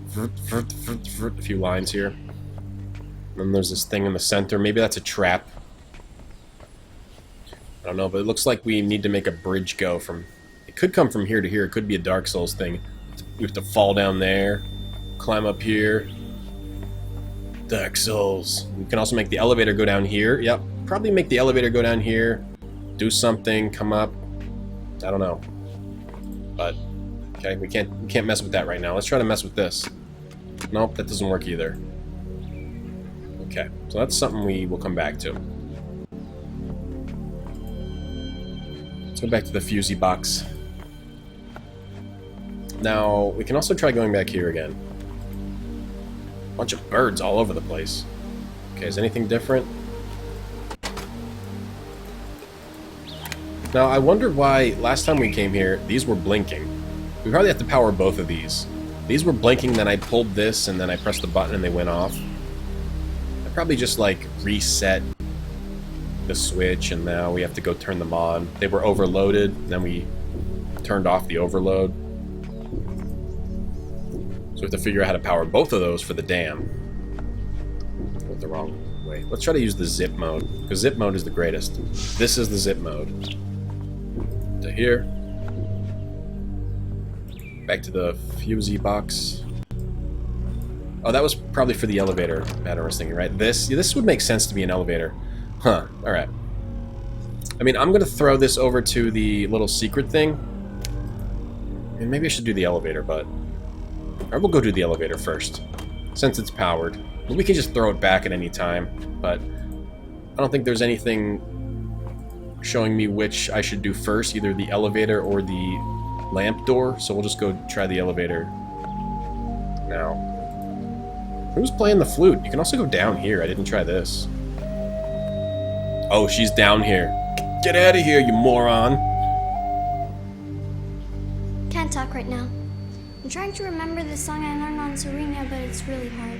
a few lines here. And then there's this thing in the center. Maybe that's a trap. I don't know, but it looks like we need to make a bridge go from... It could come from here to here. It could be a Dark Souls thing. We have to fall down there. Climb up here. Dark Souls. We can also make the elevator go down here. Yep. Probably make the elevator go down here. Do something. Come up. I don't know. But... Okay, we can't mess with that right now. Let's try to mess with this. Nope, that doesn't work either. Okay, so that's something we will come back to. Let's go back to the fusee box. Now, we can also try going back here again. Bunch of birds all over the place. Okay, is anything different? Now, I wonder why last time we came here, these were blinking. We probably have to power both of these. These were blinking, then I pulled this, and then I pressed the button and they went off. I probably just, like, reset the switch, and now we have to go turn them on. They were overloaded, then we turned off the overload. So we have to figure out how to power both of those for the dam. Went the wrong way. Let's try to use the zip mode, because zip mode is the greatest. This is the zip mode. To here. Back to the fusee box. Oh, that was probably for the elevator pattern I was thinking, right? This would make sense to be an elevator. Huh, alright. I mean, I'm going to throw this over to the little secret thing. And maybe I should do the elevator, but... Or we'll go do the elevator first, since it's powered. But we can just throw it back at any time, but... I don't think there's anything showing me which I should do first, either the elevator or the lamp door, so we'll just go try the elevator now. Who's playing the flute? You can also go down here. I didn't try this. Oh, she's down here. Get out of here, you moron! Can't talk right now. I'm trying to remember the song I learned on Serena, but it's really hard.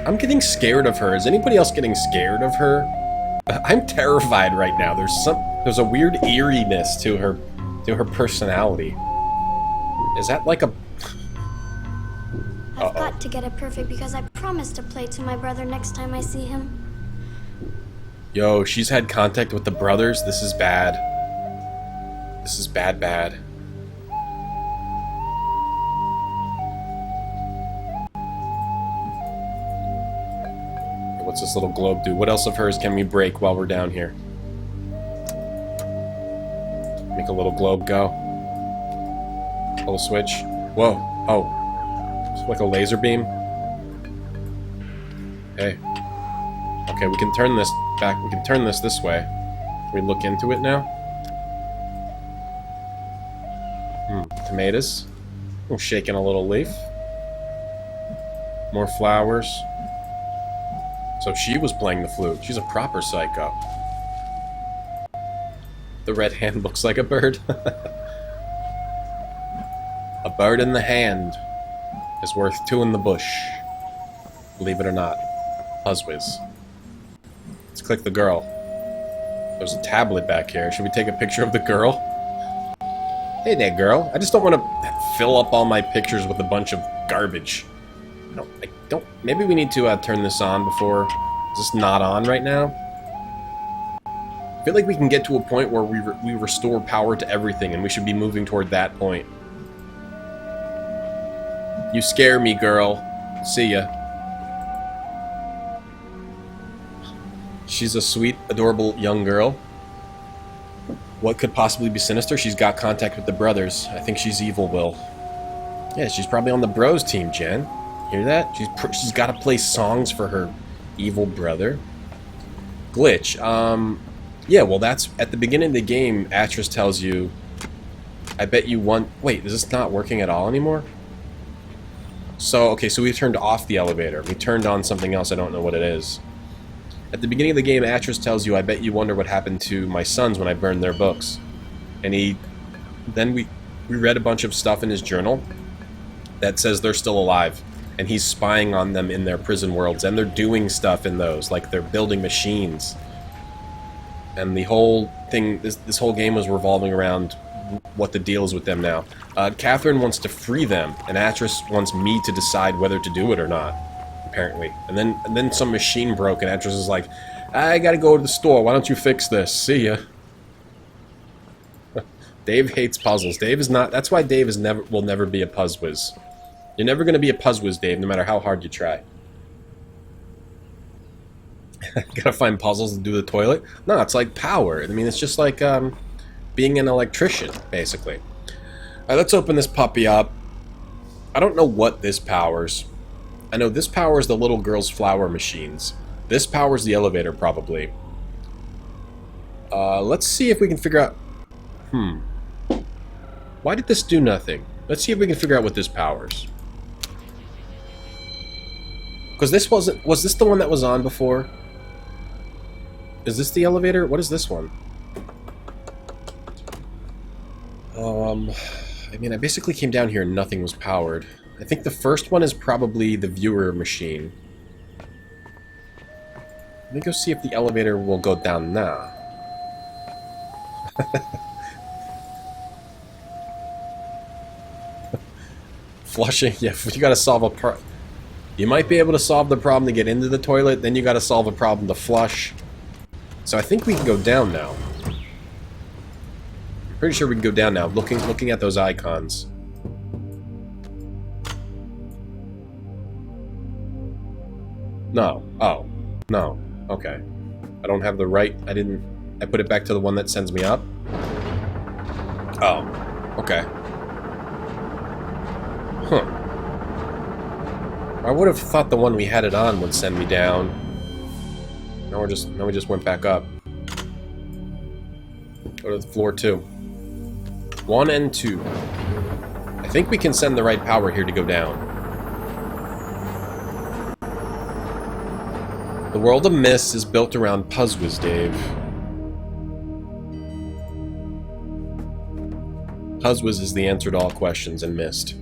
I'm getting scared of her. Is anybody else getting scared of her? I'm terrified right now. There's a weird eeriness to her personality. Is that like a... I've got to get it perfect because I promised to play to my brother next time I see him. Yo, she's had contact with the brothers. This is bad. This is bad, bad. What's this little globe do? What else of hers can we break while we're down here? Make a little globe go. Pull a switch. Whoa. Oh. It's like a laser beam. Hey. Okay, we can turn this back. We can turn this way. Can we look into it now? Tomatoes. Oh, shaking a little leaf. More flowers. So she was playing the flute. She's a proper psycho. The red hand looks like a bird. A bird in the hand is worth two in the bush. Believe it or not. PuzzWizz. Let's click the girl. There's a tablet back here. Should we take a picture of the girl? Hey there, girl. I just don't want to fill up all my pictures with a bunch of garbage. I don't... Maybe we need to turn this on before... Is this not on right now? I feel like we can get to a point where we restore power to everything, and we should be moving toward that point. You scare me, girl. See ya. She's a sweet, adorable young girl. What could possibly be sinister? She's got contact with the brothers. I think she's evil, Will. Yeah, she's probably on the bros team, Jen. Hear that? She's got to play songs for her evil brother. Glitch. Yeah, well, that's... At the beginning of the game, Atris tells you... I bet you want... Wait, is this not working at all anymore? So, okay, so we turned off the elevator. We turned on something else, I don't know what it is. At the beginning of the game, Atris tells you, I bet you wonder what happened to my sons when I burned their books. And then we read a bunch of stuff in his journal that says they're still alive. And he's spying on them in their prison worlds. And they're doing stuff in those, like they're building machines. And the whole thing, this whole game was revolving around what the deal is with them now. Catherine wants to free them, and Atris wants me to decide whether to do it or not, apparently. And then some machine broke, and Atris is like, I gotta go to the store, why don't you fix this? See ya. Dave hates puzzles. Dave is not... That's why Dave will never be a PuzzWizz. You're never gonna be a PuzzWizz, Dave, no matter how hard you try. Gotta find puzzles to do the toilet? No, it's like power. I mean, it's just like being an electrician, basically. Alright, let's open this puppy up. I don't know what this powers. I know this powers the little girl's flower machines. This powers the elevator, probably. Let's see if we can figure out... Why did this do nothing? Let's see if we can figure out what this powers. Because this wasn't... Was this the one that was on before? Is this the elevator? What is this one? I mean, I basically came down here and nothing was powered. I think the first one is probably the viewer machine. Let me go see if the elevator will go down now. Flushing, yeah, you gotta solve a you might be able to solve the problem to get into the toilet, then you gotta solve a problem to flush. So I think we can go down now. I'm pretty sure we can go down now, looking at those icons. No. Oh. No. Okay. I don't have the right... I put it back to the one that sends me up? Oh. Okay. Huh. I would have thought the one we had it on would send me down. Now we just went back up. Go to the floor 2. 1 and 2. I think we can send the right power here to go down. The world of Myst is built around PuzzWizz, Dave. PuzzWizz is the answer to all questions in Myst.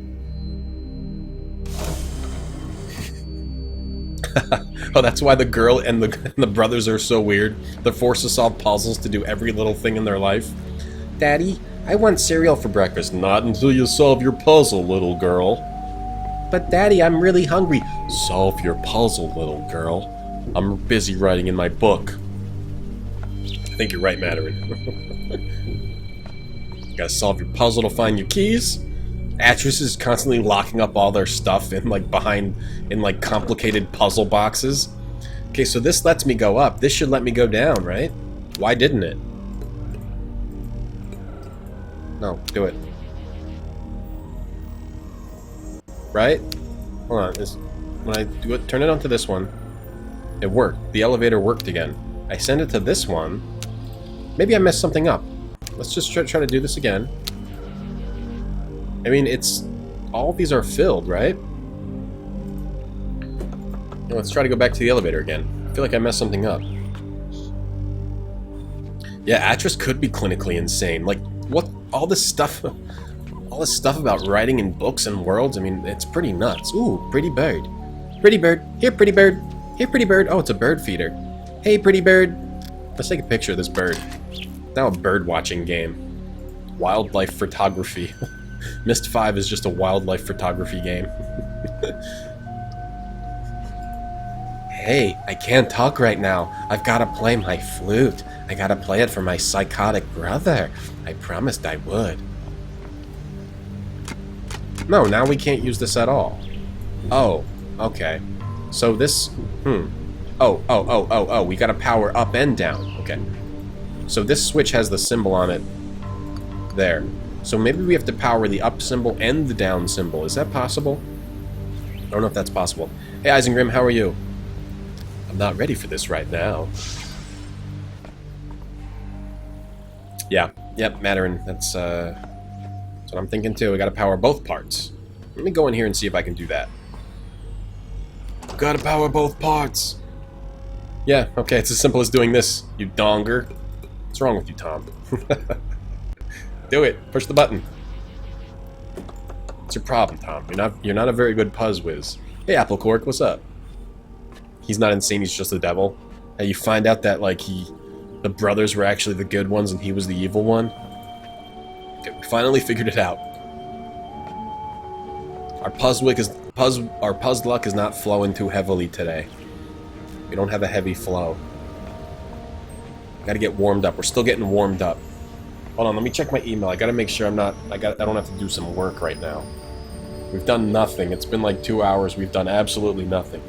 Oh, that's why the girl and the brothers are so weird. They're forced to solve puzzles to do every little thing in their life. Daddy, I want cereal for breakfast. Not until you solve your puzzle, little girl. But Daddy, I'm really hungry. Solve your puzzle, little girl. I'm busy writing in my book. I think you're right, Madarin. You gotta solve your puzzle to find your keys. Actress is constantly locking up all their stuff in like complicated puzzle boxes. Okay, so this lets me go up. This should let me go down, right? Why didn't it? No, do it. Right? Hold on. When I do it, turn it onto this one. It worked. The elevator worked again. I send it to this one. Maybe I messed something up. Let's just try to do this again. I mean, all of these are filled, right? Now let's try to go back to the elevator again. I feel like I messed something up. Yeah, Actress could be clinically insane. Like, what? All this stuff about writing in books and worlds, I mean, it's pretty nuts. Ooh, pretty bird. Pretty bird. Here, pretty bird. Hey, pretty bird. Oh, it's a bird feeder. Hey, pretty bird. Let's take a picture of this bird. Now a bird watching game. Wildlife photography. Myst 5 is just a wildlife photography game. Hey, I can't talk right now. I've got to play my flute. I got to play it for my psychotic brother. I promised I would. No, now we can't use this at all. Oh, okay. So this... Oh, we gotta power up and down. Okay. So this switch has the symbol on it. There. So maybe we have to power the up symbol and the down symbol. Is that possible? I don't know if that's possible. Hey, Isengrim, how are you? I'm not ready for this right now. Yeah. Yep, Madarin. That's what I'm thinking too. We gotta power both parts. Let me go in here and see if I can do that. Gotta power both parts. Yeah, okay, it's as simple as doing this, you donger. What's wrong with you, Tom? Do it. Push the button. What's your problem, Tom? You're not a very good PuzzWizz. Hey, Apple Cork, what's up? He's not insane, he's just the devil. And you find out that, like, the brothers were actually the good ones and he was the evil one. Okay, we finally figured it out. Our puzz luck is not flowing too heavily today. We don't have a heavy flow. Gotta get warmed up. We're still getting warmed up. Hold on, let me check my email. I gotta make sure I don't have to do some work right now. We've done nothing. It's been like 2 hours. We've done absolutely nothing.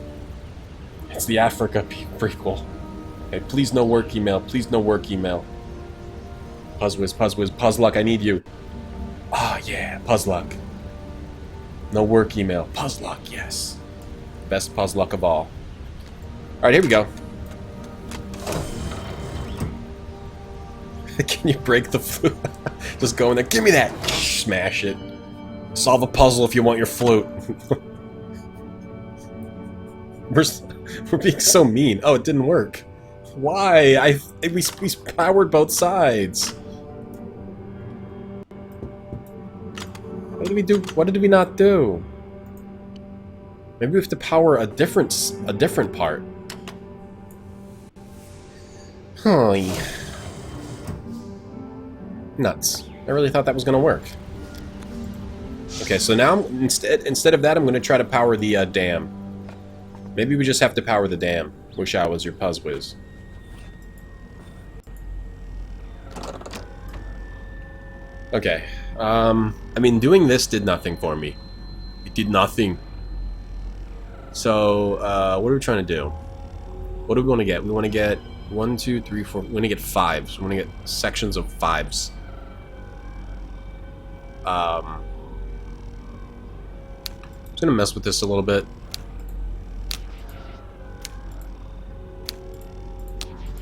It's the Africa prequel. Hey, please no work email. Please no work email. PuzzWizz, PuzzLuck, I need you. Ah, yeah, PuzzLuck. No work email. PuzzLuck, yes. Best PuzzLuck of all. Alright, here we go. Can you break the flute? Just go in there. Give me that! Smash it. Solve a puzzle if you want your flute. We're being so mean. Oh, it didn't work. Why? We powered both sides. What did we do? What did we not do? Maybe we have to power a different part. Hi. Nuts. I really thought that was gonna work. Okay, so now instead of that, I'm going to try to power the dam. Maybe we just have to power the dam. Wish I was your PuzzWizz. Okay. I mean, doing this did nothing for me. It did nothing. So, what are we trying to do? What do we want to get? We want to get 1, 2, 3, 4. We want to get 5s. We want to get sections of 5s. I'm just gonna mess with this a little bit.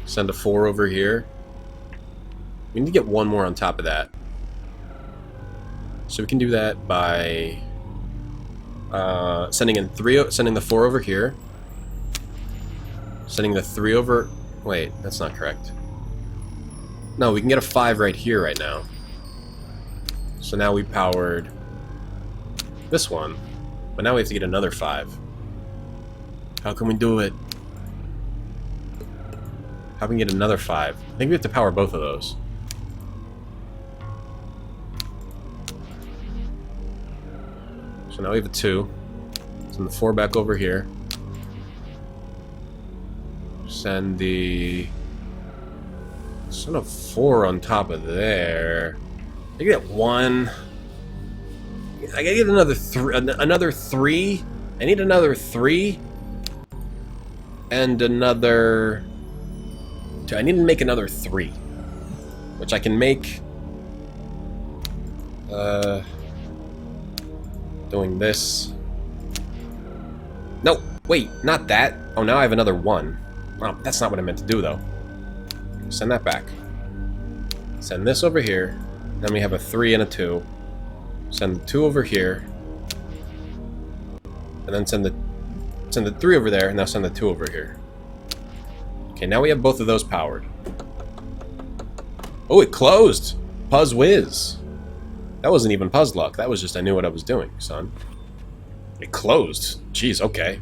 Send a 4 over here. We need to get 1 more on top of that. So we can do that by sending the 4 over here. Sending the 3 over. Wait, that's not correct. No, we can get a 5 right here right now. So now we powered this one, but now we have to get another 5. How can we do it? How can we get another 5? I think we have to power both of those. So now we have a 2. Send the 4 back over here. Send a 4 on top of there. I get 1. I gotta get another 3. Another 3. I need another 3. And another. I need to make another 3, which I can make. Doing this. No, wait, not that. Oh, now I have another 1. Well, that's not what I meant to do, though. Send that back. Send this over here. Then we have a 3 and a 2. Send the 2 over here. And then send the 3 over there, and now send the 2 over here. Okay, now we have both of those powered. Oh, it closed! PuzzWizz! That wasn't even Puzz luck. That was just I knew what I was doing, son. It closed. Jeez, okay.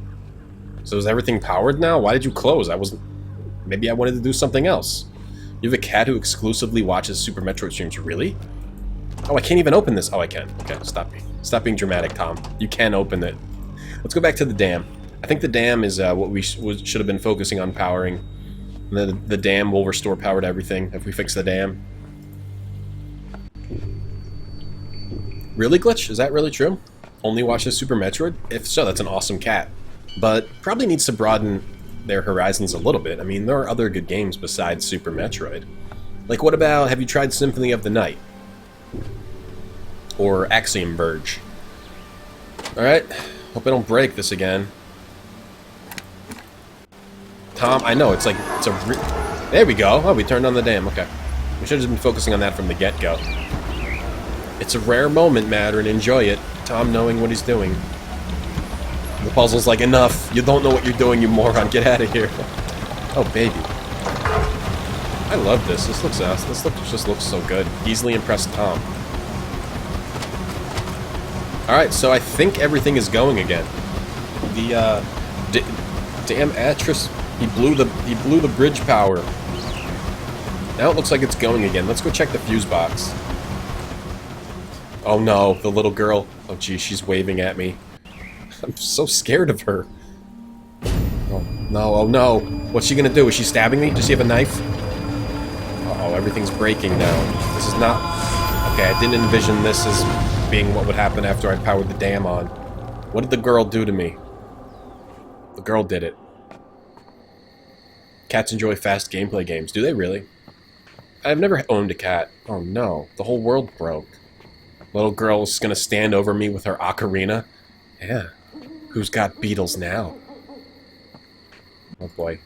So is everything powered now? Why did you close? Maybe I wanted to do something else. You have a cat who exclusively watches Super Metroid streams. Really? Oh, I can't even open this. Oh, I can. Okay, stop being dramatic, Tom. You can open it. Let's go back to the dam. I think the dam is what we should have been focusing on powering. The dam will restore power to everything if we fix the dam. Really, Glitch? Is that really true? Only watches Super Metroid? If so, that's an awesome cat. But probably needs to broaden their horizons a little bit. I mean, there are other good games besides Super Metroid. Like, what about, have you tried Symphony of the Night? Or Axiom Verge? Alright, hope I don't break this again. Tom, I know, there we go. Oh, we turned on the dam, okay. We should have just been focusing on that from the get-go. It's a rare moment, Matter, and enjoy it. Tom knowing what he's doing. The puzzle's like, enough. You don't know what you're doing, you moron. Get out of here. Oh, baby. I love this. This looks awesome. Just looks so good. Easily impressed Tom. Alright, so I think everything is going again. The, damn Atris, he blew the bridge power. Now it looks like it's going again. Let's go check the fuse box. Oh no, the little girl. Oh geez, she's waving at me. I'm so scared of her. Oh no, oh no. What's she gonna do? Is she stabbing me? Does she have a knife? Uh-oh, everything's breaking now. This is not... Okay, I didn't envision this as being what would happen after I powered the dam on. What did the girl do to me? The girl did it. Cats enjoy fast gameplay games. Do they really? I've never owned a cat. Oh no, the whole world broke. Little girl's gonna stand over me with her ocarina. Yeah. Who's got beetles now? Oh boy.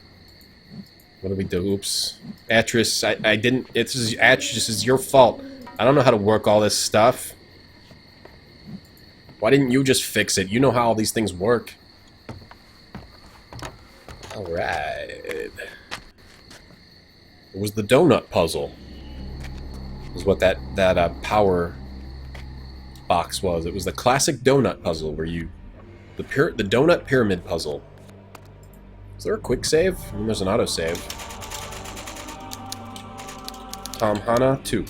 What do we do? Oops. Atris, I didn't... Atris, this is your fault. I don't know how to work all this stuff. Why didn't you just fix it? You know how all these things work. Alright. It was the donut puzzle. Is what that power box was. It was the classic donut puzzle where you... The donut pyramid puzzle. Is there a quick save? I mean, there's an auto save. Tom Hana 2.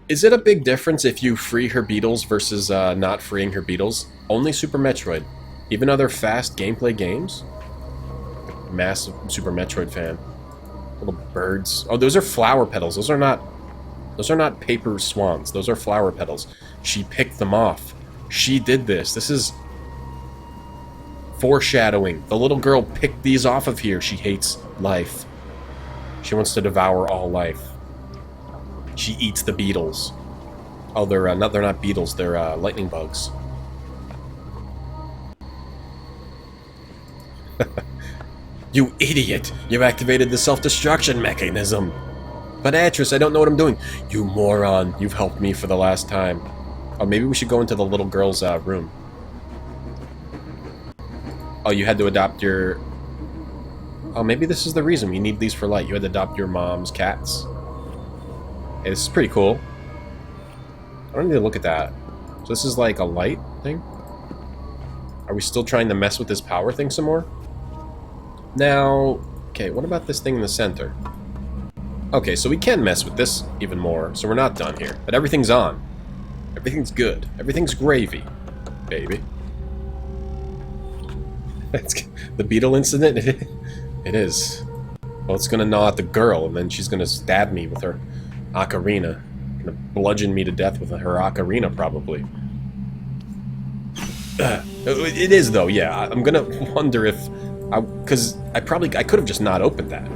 Is it a big difference if you free her beetles versus not freeing her beetles? Only Super Metroid. Even other fast gameplay games? Massive Super Metroid fan. Little birds. Oh, those are flower petals. Those are not paper swans. Those are flower petals. She picked them off. She did this. This is foreshadowing. The little girl picked these off of here. She hates life. She wants to devour all life. She eats the beetles. Oh, they're not beetles. They're lightning bugs. You idiot! You activated the self-destruction mechanism. But Atris, I don't know what I'm doing. You moron! You've helped me for the last time. Oh, maybe we should go into the little girl's room. Oh, you had to adopt your... Oh, maybe this is the reason. You need these for light. You had to adopt your mom's cats. Hey, this is pretty cool. I don't need to look at that. So this is like a light thing? Are we still trying to mess with this power thing some more? Now, okay, what about this thing in the center? Okay, so we can mess with this even more, so we're not done here. But everything's on. Everything's good. Everything's gravy, baby. That's the beetle incident? It is. Well, it's gonna gnaw at the girl, and then she's gonna stab me with her ocarina. Gonna bludgeon me to death with her ocarina, probably. It is, though, yeah. I'm gonna wonder if... Because I could have just not opened that.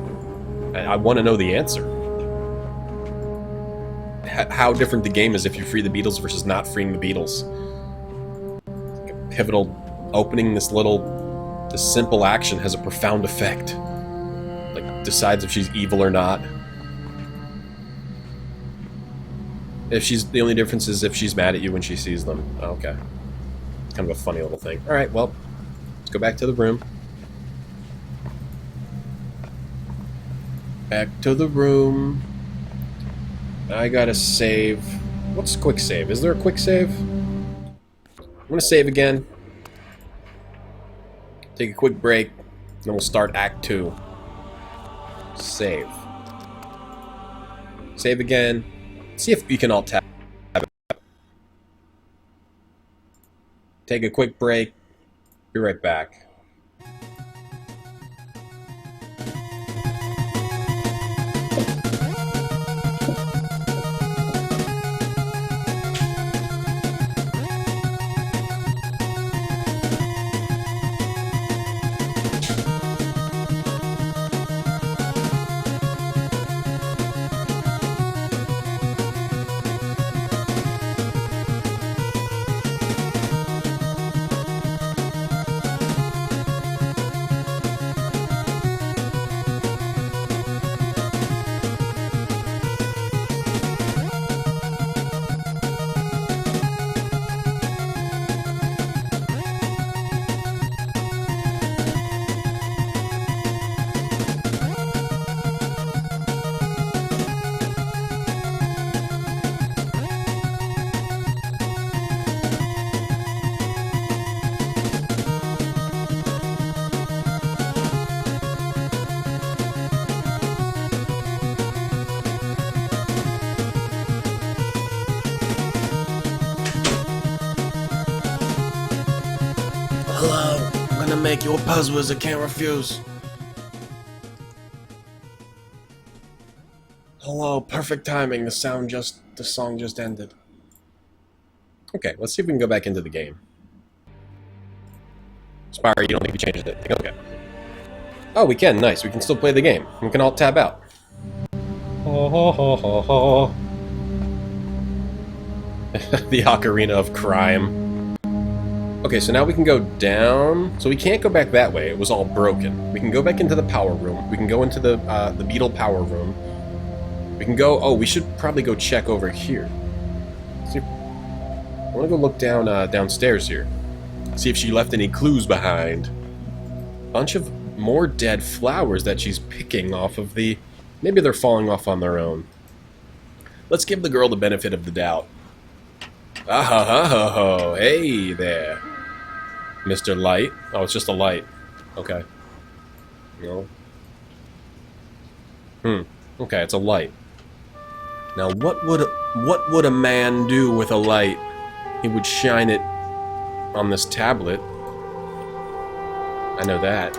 I want to know the answer. How different the game is if you free the beetles versus not freeing the beetles. Like a pivotal opening this simple action has a profound effect. Like, decides if she's evil or not. The only difference is if she's mad at you when she sees them. Oh, okay. Kind of a funny little thing. Alright, well, let's go back to the room. Back to the room. I gotta save. What's quick save? Is there a quick save? I'm gonna save again. Take a quick break. Then we'll start Act 2. Save. Save again. See if you can all tap. Take a quick break. Be right back. Hello, I'm gonna make you a PuzzWizz I can't refuse. Hello, perfect timing. The song just ended. Okay, let's see if we can go back into the game. Spire, you don't think we changed it? Okay. Oh, we can. Nice. We can still play the game. We can alt tab out. Ho ho ho ho ho. The Ocarina of Crime. Okay, so now we can go down. So we can't go back that way. It was all broken. We can go back into the power room. We can go into the beetle power room. We can go... Oh, we should probably go check over here. See, I want to go look down downstairs here. See if she left any clues behind. Bunch of more dead flowers that she's picking off of the... Maybe they're falling off on their own. Let's give the girl the benefit of the doubt. Ah ha ha ha ho. Hey there. Mr. Light. Oh, it's just a light. Okay. No. Okay, it's a light. Now, what would a man do with a light? He would shine it on this tablet. I know that.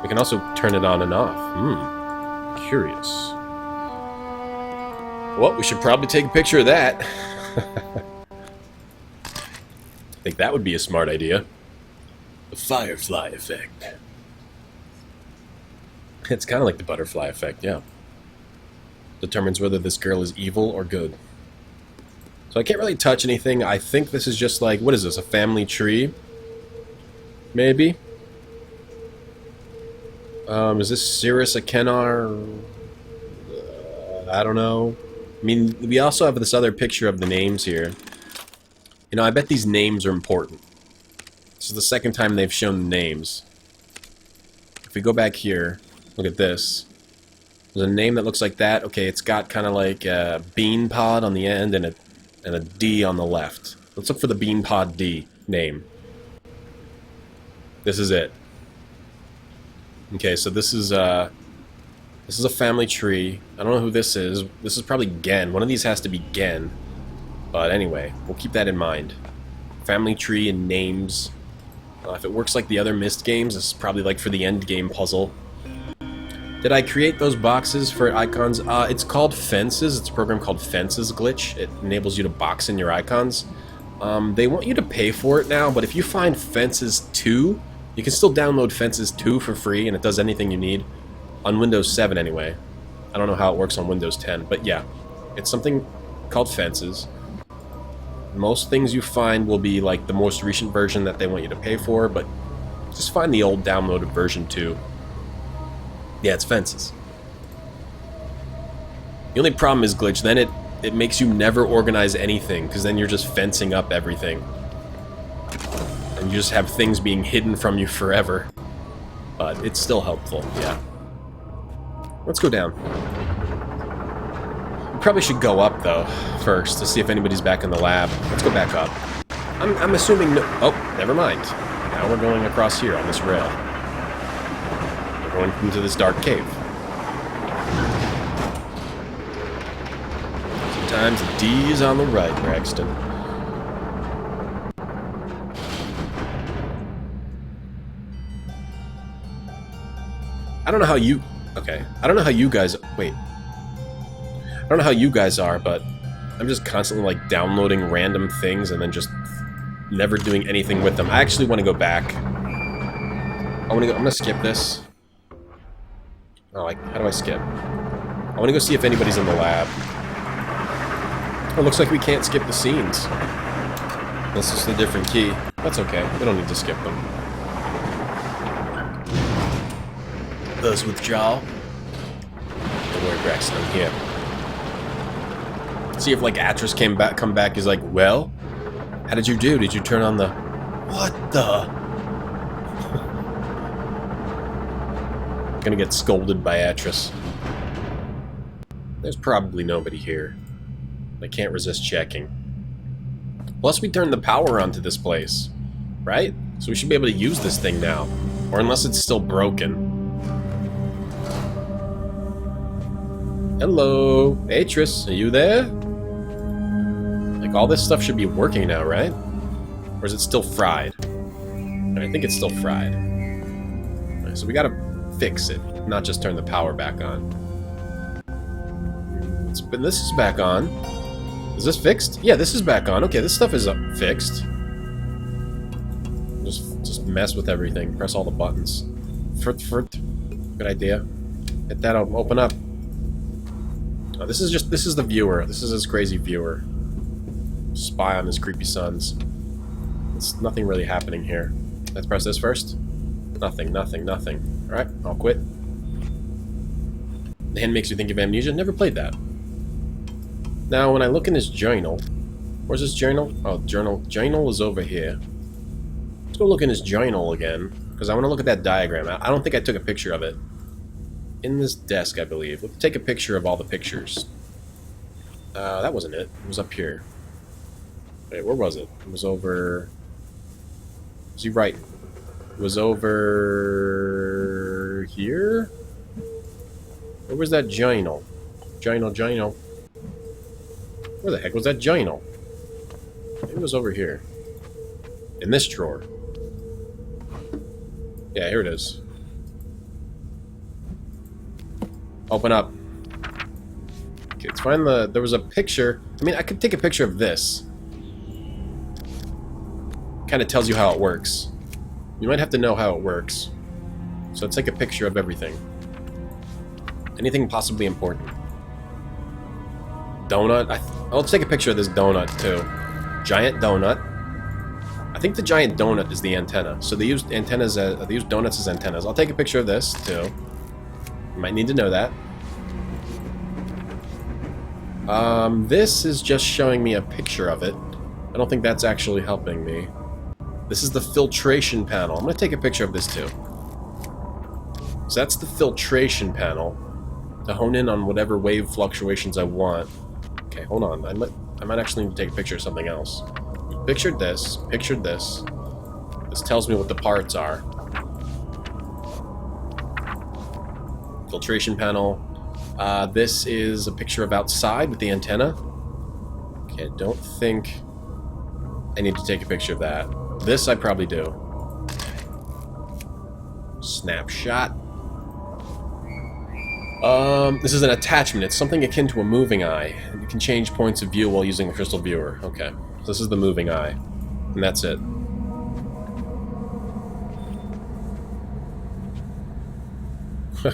We can also turn it on and off. Curious. Well, we should probably take a picture of that. I think that would be a smart idea. The firefly effect. It's kind of like the butterfly effect, yeah. Determines whether this girl is evil or good. So I can't really touch anything. I think this is just like, what is this, a family tree? Maybe? Is this Cirrus Akenar? I don't know. I mean, we also have this other picture of the names here. You know, I bet these names are important. This is the second time they've shown the names. If we go back here, look at this. There's a name that looks like that. Okay, it's got kind of like a bean pod on the end and a D on the left. Let's look for the bean pod D name. This is it. Okay, so this is a family tree. I don't know who this is. This is probably Gen. One of these has to be Gen. But anyway, we'll keep that in mind. Family tree and names. If it works like the other Myst games, this is probably like for the end game puzzle. Did I create those boxes for icons? It's called Fences. It's a program called Fences Glitch. It enables you to box in your icons. They want you to pay for it now, but if you find Fences 2, you can still download Fences 2 for free, and it does anything you need. On Windows 7, anyway. I don't know how it works on Windows 10, but yeah. It's something called Fences. Most things you find will be like the most recent version that they want you to pay for, but just find the old downloaded version too. Yeah, it's Fences. The only problem is, Glitch, then it makes you never organize anything, because then you're just fencing up everything. And you just have things being hidden from you forever. But it's still helpful, yeah. Let's go down. We probably should go up, though, first, to see if anybody's back in the lab. Let's go back up. I'm assuming no... Oh, never mind. Now we're going across here on this rail. We're going into this dark cave. Sometimes the D is on the right, Braxton. I don't know how you... Okay. I don't know how you guys... Wait. I don't know how you guys are, but I'm just constantly, like, downloading random things and then just never doing anything with them. I actually want to go back. I'm gonna skip this. Oh, how do I skip? I want to go see if anybody's in the lab. Oh, looks like we can't skip the scenes. That's just a different key. That's okay. We don't need to skip them. Those withdrawal. Don't worry, Braxton, I'm here. See if, like, Atris come back, is like, well, how did you do? Did you turn on the... What the... Gonna get scolded by Atris. There's probably nobody here. I can't resist checking. Plus, we turned the power on to this place, right? So we should be able to use this thing now. Or unless it's still broken. Hello, Atris, are you there? Like, all this stuff should be working now, right? Or is it still fried? I think it's still fried. Alright, so we gotta fix it, not just turn the power back on. This is back on. Is this fixed? Yeah, this is back on. Okay, this stuff is fixed. Just mess with everything. Press all the buttons. Good idea. Hit that, I'll open up. Oh, this is the viewer. This is his crazy viewer. Spy on his creepy sons. There's nothing really happening here. Let's press this first. Nothing. Alright, I'll quit. The hand makes you think of amnesia. Never played that. Now, when I look in his journal... Where's his journal? Oh, journal. Journal is over here. Let's go look in his journal again, because I want to look at that diagram. I don't think I took a picture of it. In this desk, I believe. Let's take a picture of all the pictures. That wasn't it. It was up here. Wait, where was it? It was over... Was he right? It was over... here? Where was that journal? Journal. Where the heck was that journal? It was over here. In this drawer. Yeah, here it is. Open up. Okay, let's find the... There was a picture. I mean, I could take a picture of this. Kind of tells you how it works. You might have to know how it works. So let's take a picture of everything. Anything possibly important. Donut. Let's take a picture of this donut, too. Giant donut. I think the giant donut is the antenna. So they use antennas as, they use donuts as antennas. I'll take a picture of this, too. You might need to know that. This is just showing me a picture of it. I don't think that's actually helping me. This is the filtration panel. I'm going to take a picture of this, too. So that's the filtration panel. To hone in on whatever wave fluctuations I want. Okay, hold on. I might actually need to take a picture of something else. Pictured this. Pictured this. This tells me what the parts are. Filtration panel. This is a picture of outside with the antenna. Okay, I don't think I need to take a picture of that. This I probably do. Snapshot. This is an attachment. It's something akin to a moving eye. You can change points of view while using the crystal viewer. Okay. So this is the moving eye. And that's it.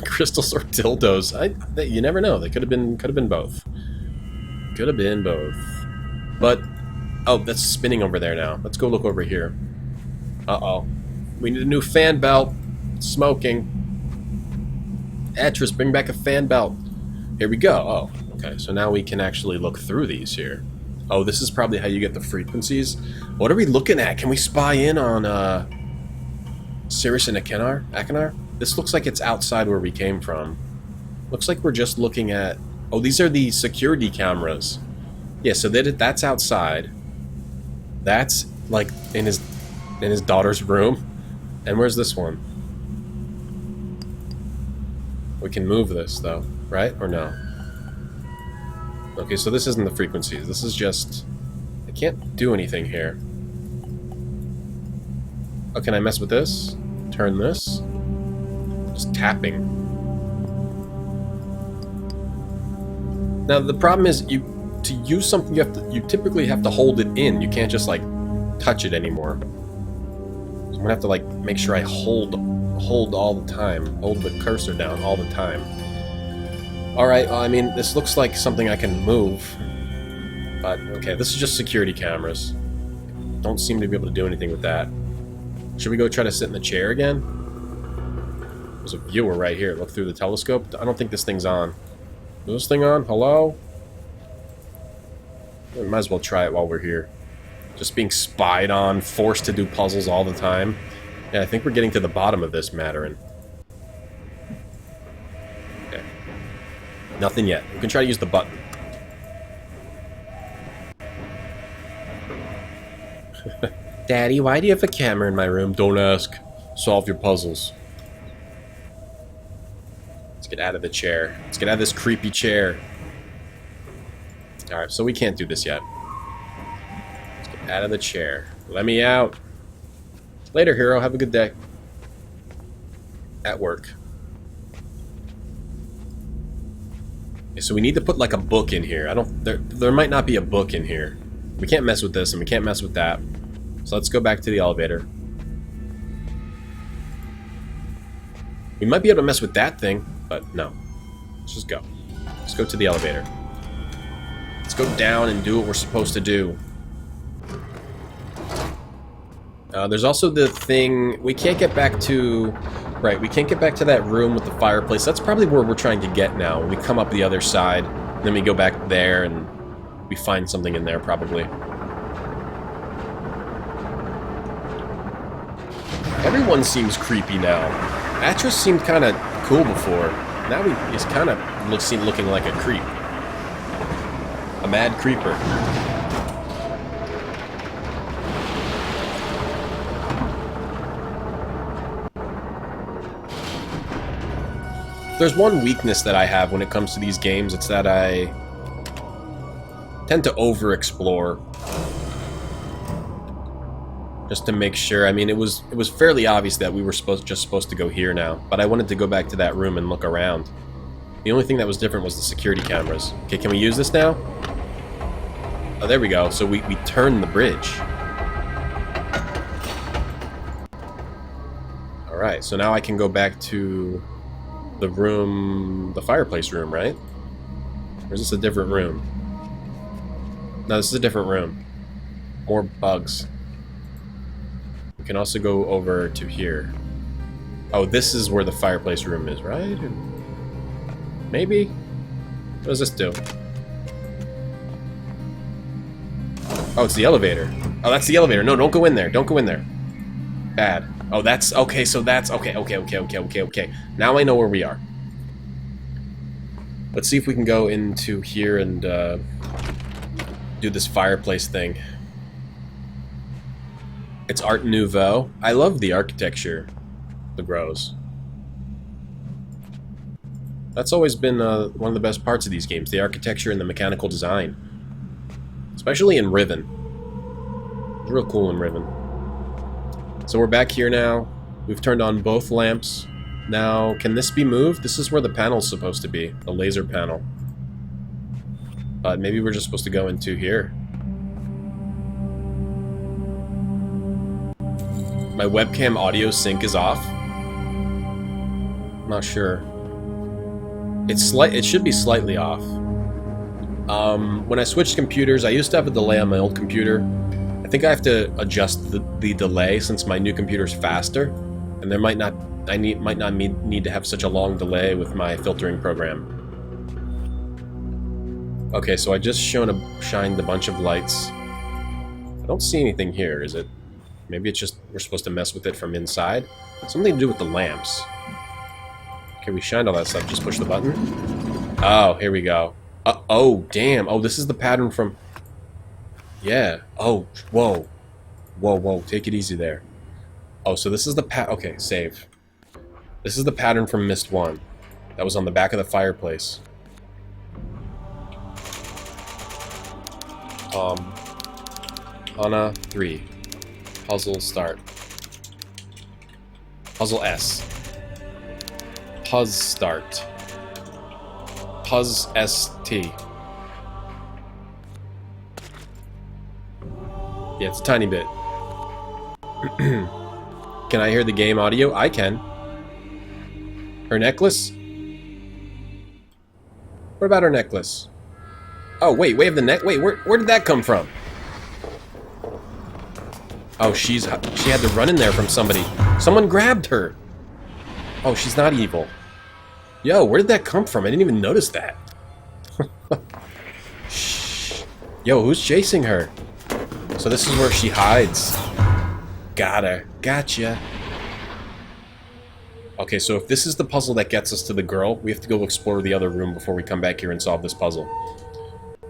Crystals or dildos. You never know. They could have been both. Could have been both. But oh, that's spinning over there now. Let's go look over here. Uh-oh. We need a new fan belt. It's smoking. Atris, bring back a fan belt. Here we go. Oh, okay. So now we can actually look through these here. Oh, this is probably how you get the frequencies. What are we looking at? Can we spy in on Sirius and Achenar? This looks like it's outside where we came from. Looks like we're just looking at... Oh, these are the security cameras. Yeah, so that's outside. That's like in his daughter's room. And where's this one? We can move this, though, right? Or no? Okay, so this isn't the frequencies. This is just... I can't do anything here. Oh, can I mess with this? Turn this? Just tapping. Now, the problem is, to use something, you typically have to hold it in. You can't just, like, touch it anymore. So I'm gonna have to, like, make sure I hold all the time. Hold the cursor down all the time. Alright, well, I mean, this looks like something I can move. But, okay, this is just security cameras. Don't seem to be able to do anything with that. Should we go try to sit in the chair again? There's a viewer right here. Look through the telescope. I don't think this thing's on. Is this thing on? Hello? We might as well try it while we're here. Just being spied on, forced to do puzzles all the time. Yeah, I think we're getting to the bottom of this, Matterin. Okay. Nothing yet. We can try to use the button. Daddy, why do you have a camera in my room? Don't ask. Solve your puzzles. Let's get out of the chair. Let's get out of this creepy chair. Alright, so we can't do this yet. Let's get out of the chair. Let me out. Later, hero. Have a good day. At work. Okay, so we need to put like a book in here. There might not be a book in here. We can't mess with this and we can't mess with that. So let's go back to the elevator. We might be able to mess with that thing, but no. Let's just go. Let's go to the elevator. Let's go down and do what we're supposed to do. There's also the thing... We can't get back to... Right, we can't get back to that room with the fireplace. That's probably where we're trying to get now. When we come up the other side, then we go back there and we find something in there, probably. Everyone seems creepy now. Atris seemed kind of cool before. Now he's kind of looking like a creep. A mad creeper. There's one weakness that I have when it comes to these games. It's that tend to over-explore. Just to make sure. I mean, it was fairly obvious that we were just supposed to go here now, but I wanted to go back to that room and look around. The only thing that was different was the security cameras. Okay, can we use this now? Oh, there we go. So we turned the bridge. Alright, so now I can go back to the room, the fireplace room, right? Or is this a different room? No, this is a different room. More bugs. We can also go over to here. Oh, this is where the fireplace room is, right? Maybe? What does this do? Oh, it's the elevator. Oh, that's the elevator. No, don't go in there. Don't go in there. Bad. Oh, that's... Okay, so that's... Okay. Now I know where we are. Let's see if we can go into here and do this fireplace thing. It's Art Nouveau. I love the architecture. The grows. That's always been one of the best parts of these games. The architecture and the mechanical design. Especially in Riven. It's real cool in Riven. So we're back here now. We've turned on both lamps. Now, can this be moved? This is where the panel's supposed to be. The laser panel. But maybe we're just supposed to go into here. My webcam audio sync is off. I'm not sure. It should be slightly off. When I switched computers, I used to have a delay on my old computer. I think I have to adjust the delay since my new computer's faster, and there might not need to have such a long delay with my filtering program. Okay, so I just shined a bunch of lights. I don't see anything here, is it? Maybe it's just we're supposed to mess with it from inside? Something to do with the lamps. Okay, we shined all that stuff. Just push the button. Oh, here we go. Oh, damn. Oh, this is the pattern from... Yeah. Oh, whoa. Whoa. Take it easy there. Oh, so this is the okay, save. This is the pattern from Myst 1. That was on the back of the fireplace. Hana 3. Puzzle start. Puzzle S. Puzz start. Puzz ST. Yeah, it's a tiny bit. Can I hear the game audio? I can. Her necklace? What about her necklace? Oh, wait, we have the wait, where did that come from? Oh, she had to run in there from somebody. Someone grabbed her. Oh, she's not evil. Yo, where did that come from? I didn't even notice that. Shh. Yo, who's chasing her? So this is where she hides. Got her. Gotcha. Okay, so if this is the puzzle that gets us to the girl, we have to go explore the other room before we come back here and solve this puzzle.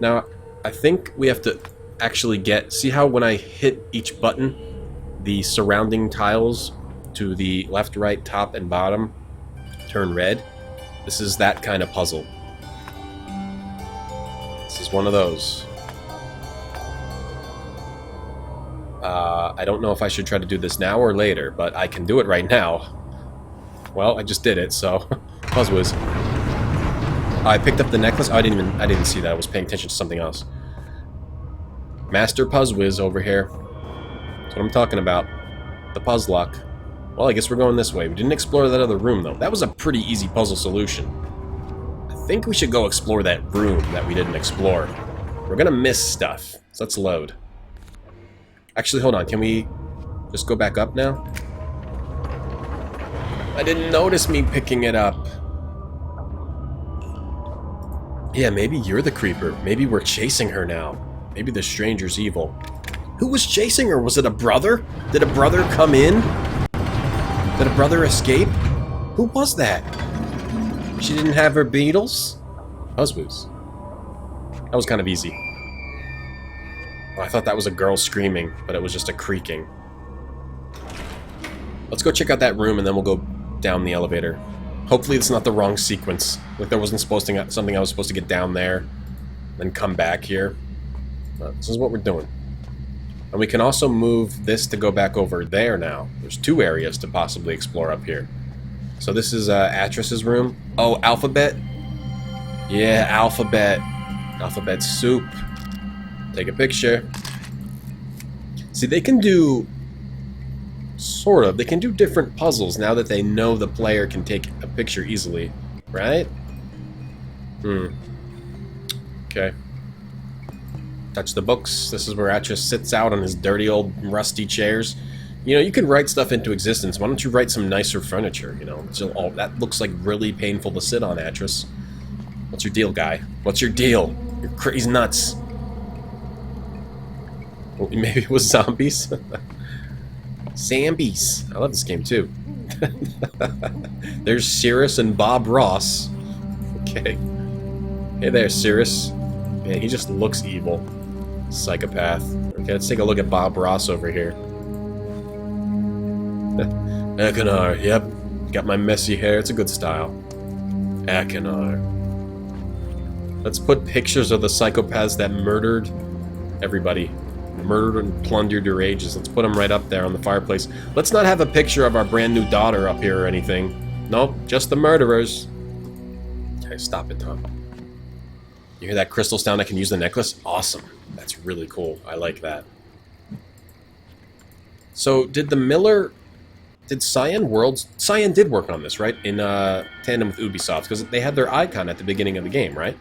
Now, I think we have to actually see how when I hit each button, the surrounding tiles to the left, right, top, and bottom turn red? This is that kind of puzzle. This is one of those. I don't know if I should try to do this now or later, but I can do it right now. Well, I just did it, so PuzzWizz. I picked up the necklace. Oh, I didn't see that. I was paying attention to something else. Master PuzzWizz over here. That's what I'm talking about. The Puzzlock. Well, I guess we're going this way. We didn't explore that other room, though. That was a pretty easy puzzle solution. I think we should go explore that room that we didn't explore. We're gonna miss stuff. So let's load. Actually, hold on. Can we just go back up now? I didn't notice me picking it up. Yeah, maybe you're the creeper. Maybe we're chasing her now. Maybe the stranger's evil. Who was chasing her? Was it a brother? Did a brother come in? Did a brother escape? Who was that? She didn't have her beetles? PuzzWizz. That was kind of easy. Oh, I thought that was a girl screaming, but it was just a creaking. Let's go check out that room and then we'll go down the elevator. Hopefully it's not the wrong sequence. Like there wasn't something I was supposed to get down there, then come back here. This is what we're doing. And we can also move this to go back over there now. There's 2 areas to possibly explore up here. So this is Atris's room. Oh, Alphabet? Yeah, Alphabet. Alphabet soup. Take a picture. See, they can do... Sort of. They can do different puzzles now that they know the player can take a picture easily. Right? Okay. Touch the books. This is where Atris sits out on his dirty old rusty chairs. You know, you can write stuff into existence. Why don't you write some nicer furniture, you know? So, that looks like really painful to sit on, Atris. What's your deal, guy? What's your deal? You're crazy nuts. Well, maybe it was zombies? Zambies. I love this game, too. There's Cirrus and Bob Ross. Okay. Hey there, Cirrus. Man, he just looks evil. Psychopath. Okay, let's take a look at Bob Ross over here. Akinar, yep. Got my messy hair. It's a good style. Akinar. Let's put pictures of the psychopaths that murdered everybody. Murdered and plundered your ages. Let's put them right up there on the fireplace. Let's not have a picture of our brand new daughter up here or anything. Nope, just the murderers. Okay, stop it, Tom. You hear that crystal sound? I can use the necklace? Awesome. That's really cool. I like that. So, did Cyan Worlds... Cyan did work on this, right? In tandem with Ubisoft, because they had their icon at the beginning of the game, right?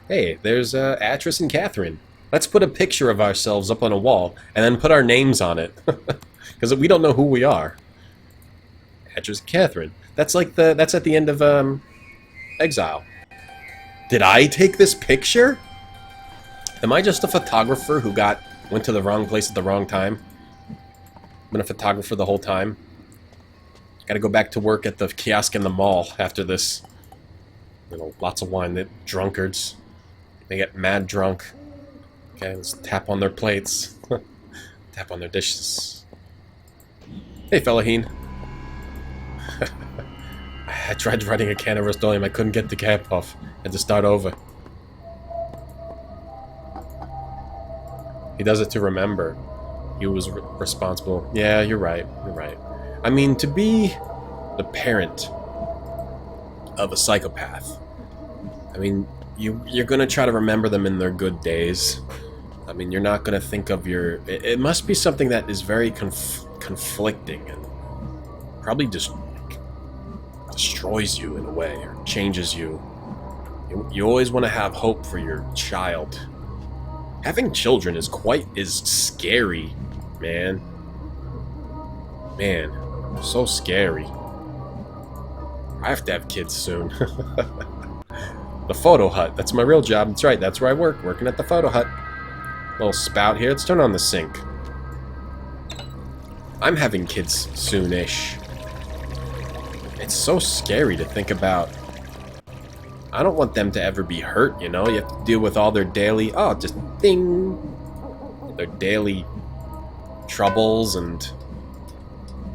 Hey, there's Atris and Catherine. Let's put a picture of ourselves up on a wall, and then put our names on it. Because we don't know who we are. Atris and Catherine. That's like that's at the end of Exile. Did I take this picture? Am I just a photographer who went to the wrong place at the wrong time? I've been a photographer the whole time. Gotta go back to work at the kiosk in the mall after this. You know, lots of wine. They're drunkards. They get mad drunk. Okay, let's tap on their plates. Tap on their dishes. Hey, Fellaheen. I tried writing a can of Rust-Oleum. I couldn't get the cap off. Had to start over. He does it to remember. He was responsible. Yeah, you're right. You're right. I mean, to be the parent of a psychopath, I mean, you're going to try to remember them in their good days. I mean, you're not going to think of your... It must be something that is very conflicting and probably just destroys you in a way, or changes you. You always want to have hope for your child. Having children is scary, man. Man, so scary. I have to have kids soon. The photo hut. That's my real job. That's right. That's where I work. Working at the photo hut. Little spout here. Let's turn on the sink. I'm having kids soon-ish. It's so scary to think about. I don't want them to ever be hurt, you know? You have to deal with all their daily... Oh, just ding! Their daily troubles, and...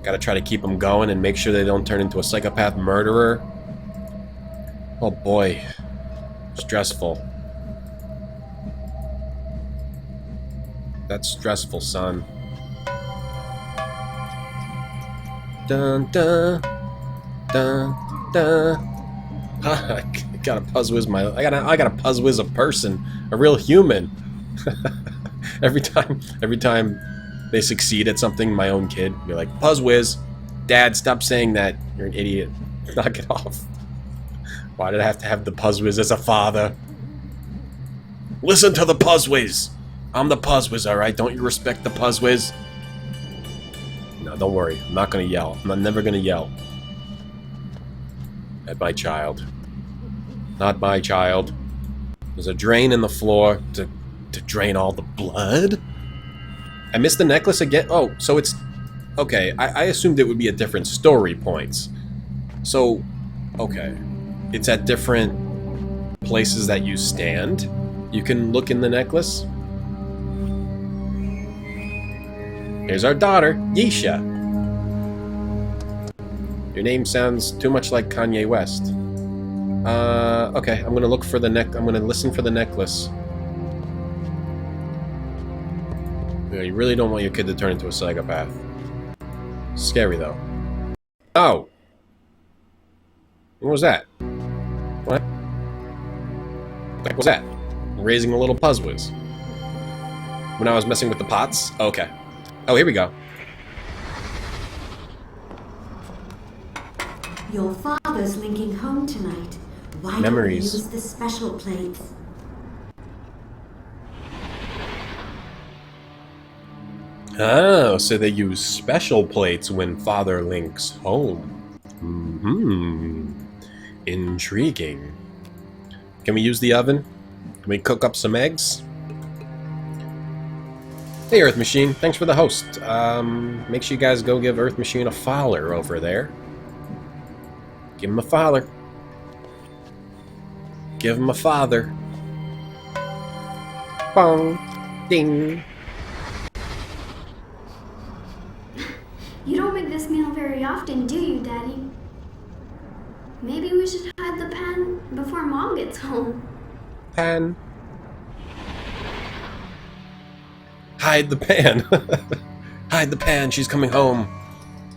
Gotta try to keep them going and make sure they don't turn into a psychopath murderer. Oh boy. Stressful. That's stressful, son. Dun dun dun dun. I gotta PuzzWizz I gotta PuzzWizz a person, a real human. every time they succeed at something, my own kid be like, PuzzWizz, Dad, stop saying that. You're an idiot. Knock it off. Why did I have to have the PuzzWizz as a father? Listen to the PuzzWizz. I'm the PuzzWizz, alright? Don't you respect the PuzzWizz? No, don't worry. I'm not gonna yell. I'm never gonna yell at my child. Not my child. There's a drain in the floor to drain all the blood. I missed the necklace again. Oh, so it's... Okay, I assumed it would be at different story points. So, okay. It's at different places that you stand. You can look in the necklace. Here's our daughter, Yisha. Your name sounds too much like Kanye West. Okay, I'm gonna look for the I'm gonna listen for the necklace. Yeah, you really don't want your kid to turn into a psychopath. Scary, though. Oh! What was that? What? What was that? Raising a little PuzzWizz. When I was messing with the pots? Okay. Oh, here we go. Your father's linking home tonight. Why Memories. don't we use the special plates? Oh, so they use special plates when father links home. Intriguing. Can we use the oven? Can we cook up some eggs? Hey, Earth Machine. Thanks for the host. Make sure you guys go give Earth Machine a follower over there. Give him a follower. Give him a father. Bong. Ding. You don't make this meal very often, do you, Daddy? Maybe we should hide the pan before Mom gets home. Pan. Hide the pan. Hide the pan, she's coming home.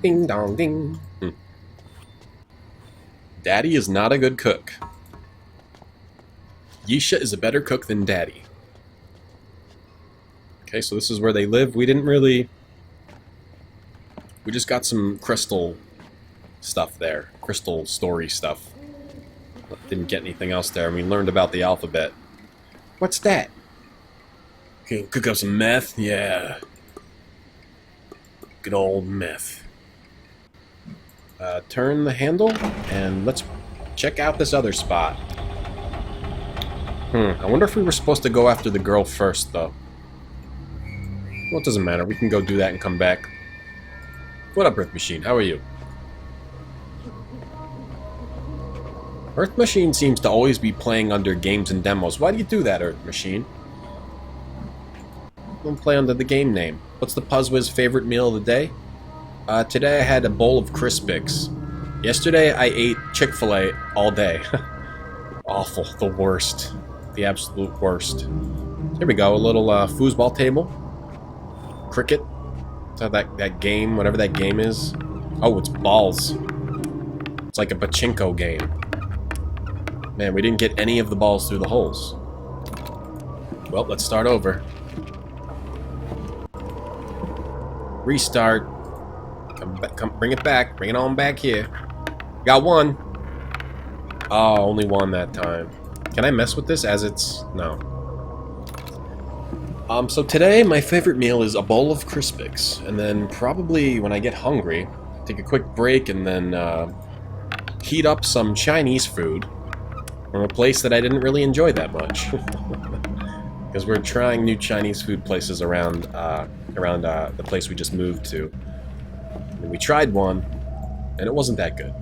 Ding dong ding. Daddy is not a good cook. Yisha is a better cook than Daddy. Okay, so this is where they live. We didn't really... We just got some crystal stuff there. Crystal story stuff. Didn't get anything else there. We learned about the alphabet. What's that? Okay, cook up some meth? Yeah. Good old meth. Turn the handle, and let's check out this other spot. I wonder if we were supposed to go after the girl first, though. Well, it doesn't matter. We can go do that and come back. What up, Earth Machine? How are you? Earth Machine seems to always be playing under games and demos. Why do you do that, Earth Machine? Don't play under the game name. What's the PuzzWizz favorite meal of the day? Today I had a bowl of Crispix. Yesterday I ate Chick-fil-A all day. Awful. The worst. The absolute worst. Here we go. A little foosball table. Cricket. So that game, whatever that game is. Oh, it's balls. It's like a pachinko game. Man, we didn't get any of the balls through the holes. Well, let's start over. Restart. Come, bring it back. Bring it on back here. Got one. Oh, only one that time. Can I mess with this as it's... No. So today my favorite meal is a bowl of Crispix. And then probably when I get hungry, take a quick break and then heat up some Chinese food from a place that I didn't really enjoy that much. Because we're trying new Chinese food places around the place we just moved to. And we tried one, and it wasn't that good.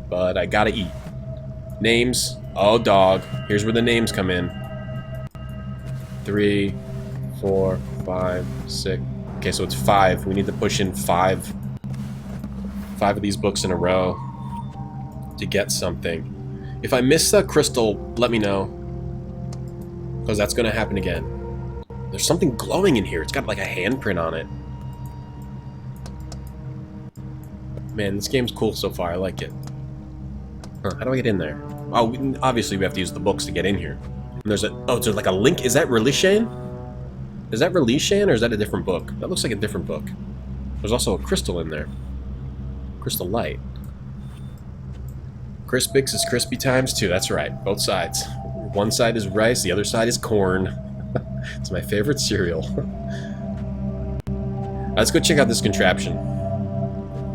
But I gotta eat. Names. Oh, dog. Here's where the names come in. 3, 4, 5, 6. Okay, so it's 5. We need to push in 5 of these books in a row to get something. If I miss a crystal, let me know. Because that's going to happen again. There's something glowing in here. It's got like a handprint on it. Man, this game's cool so far. I like it. Huh, how do I get in there? Oh, obviously we have to use the books to get in here. And there's a... Oh, there's like a link. Is that Relishan? Is that Relishan or is that a different book? That looks like a different book. There's also a crystal in there. Crystal light. Crispix is crispy times 2. That's right. Both sides. One side is rice, the other side is corn. It's my favorite cereal. Let's go check out this contraption.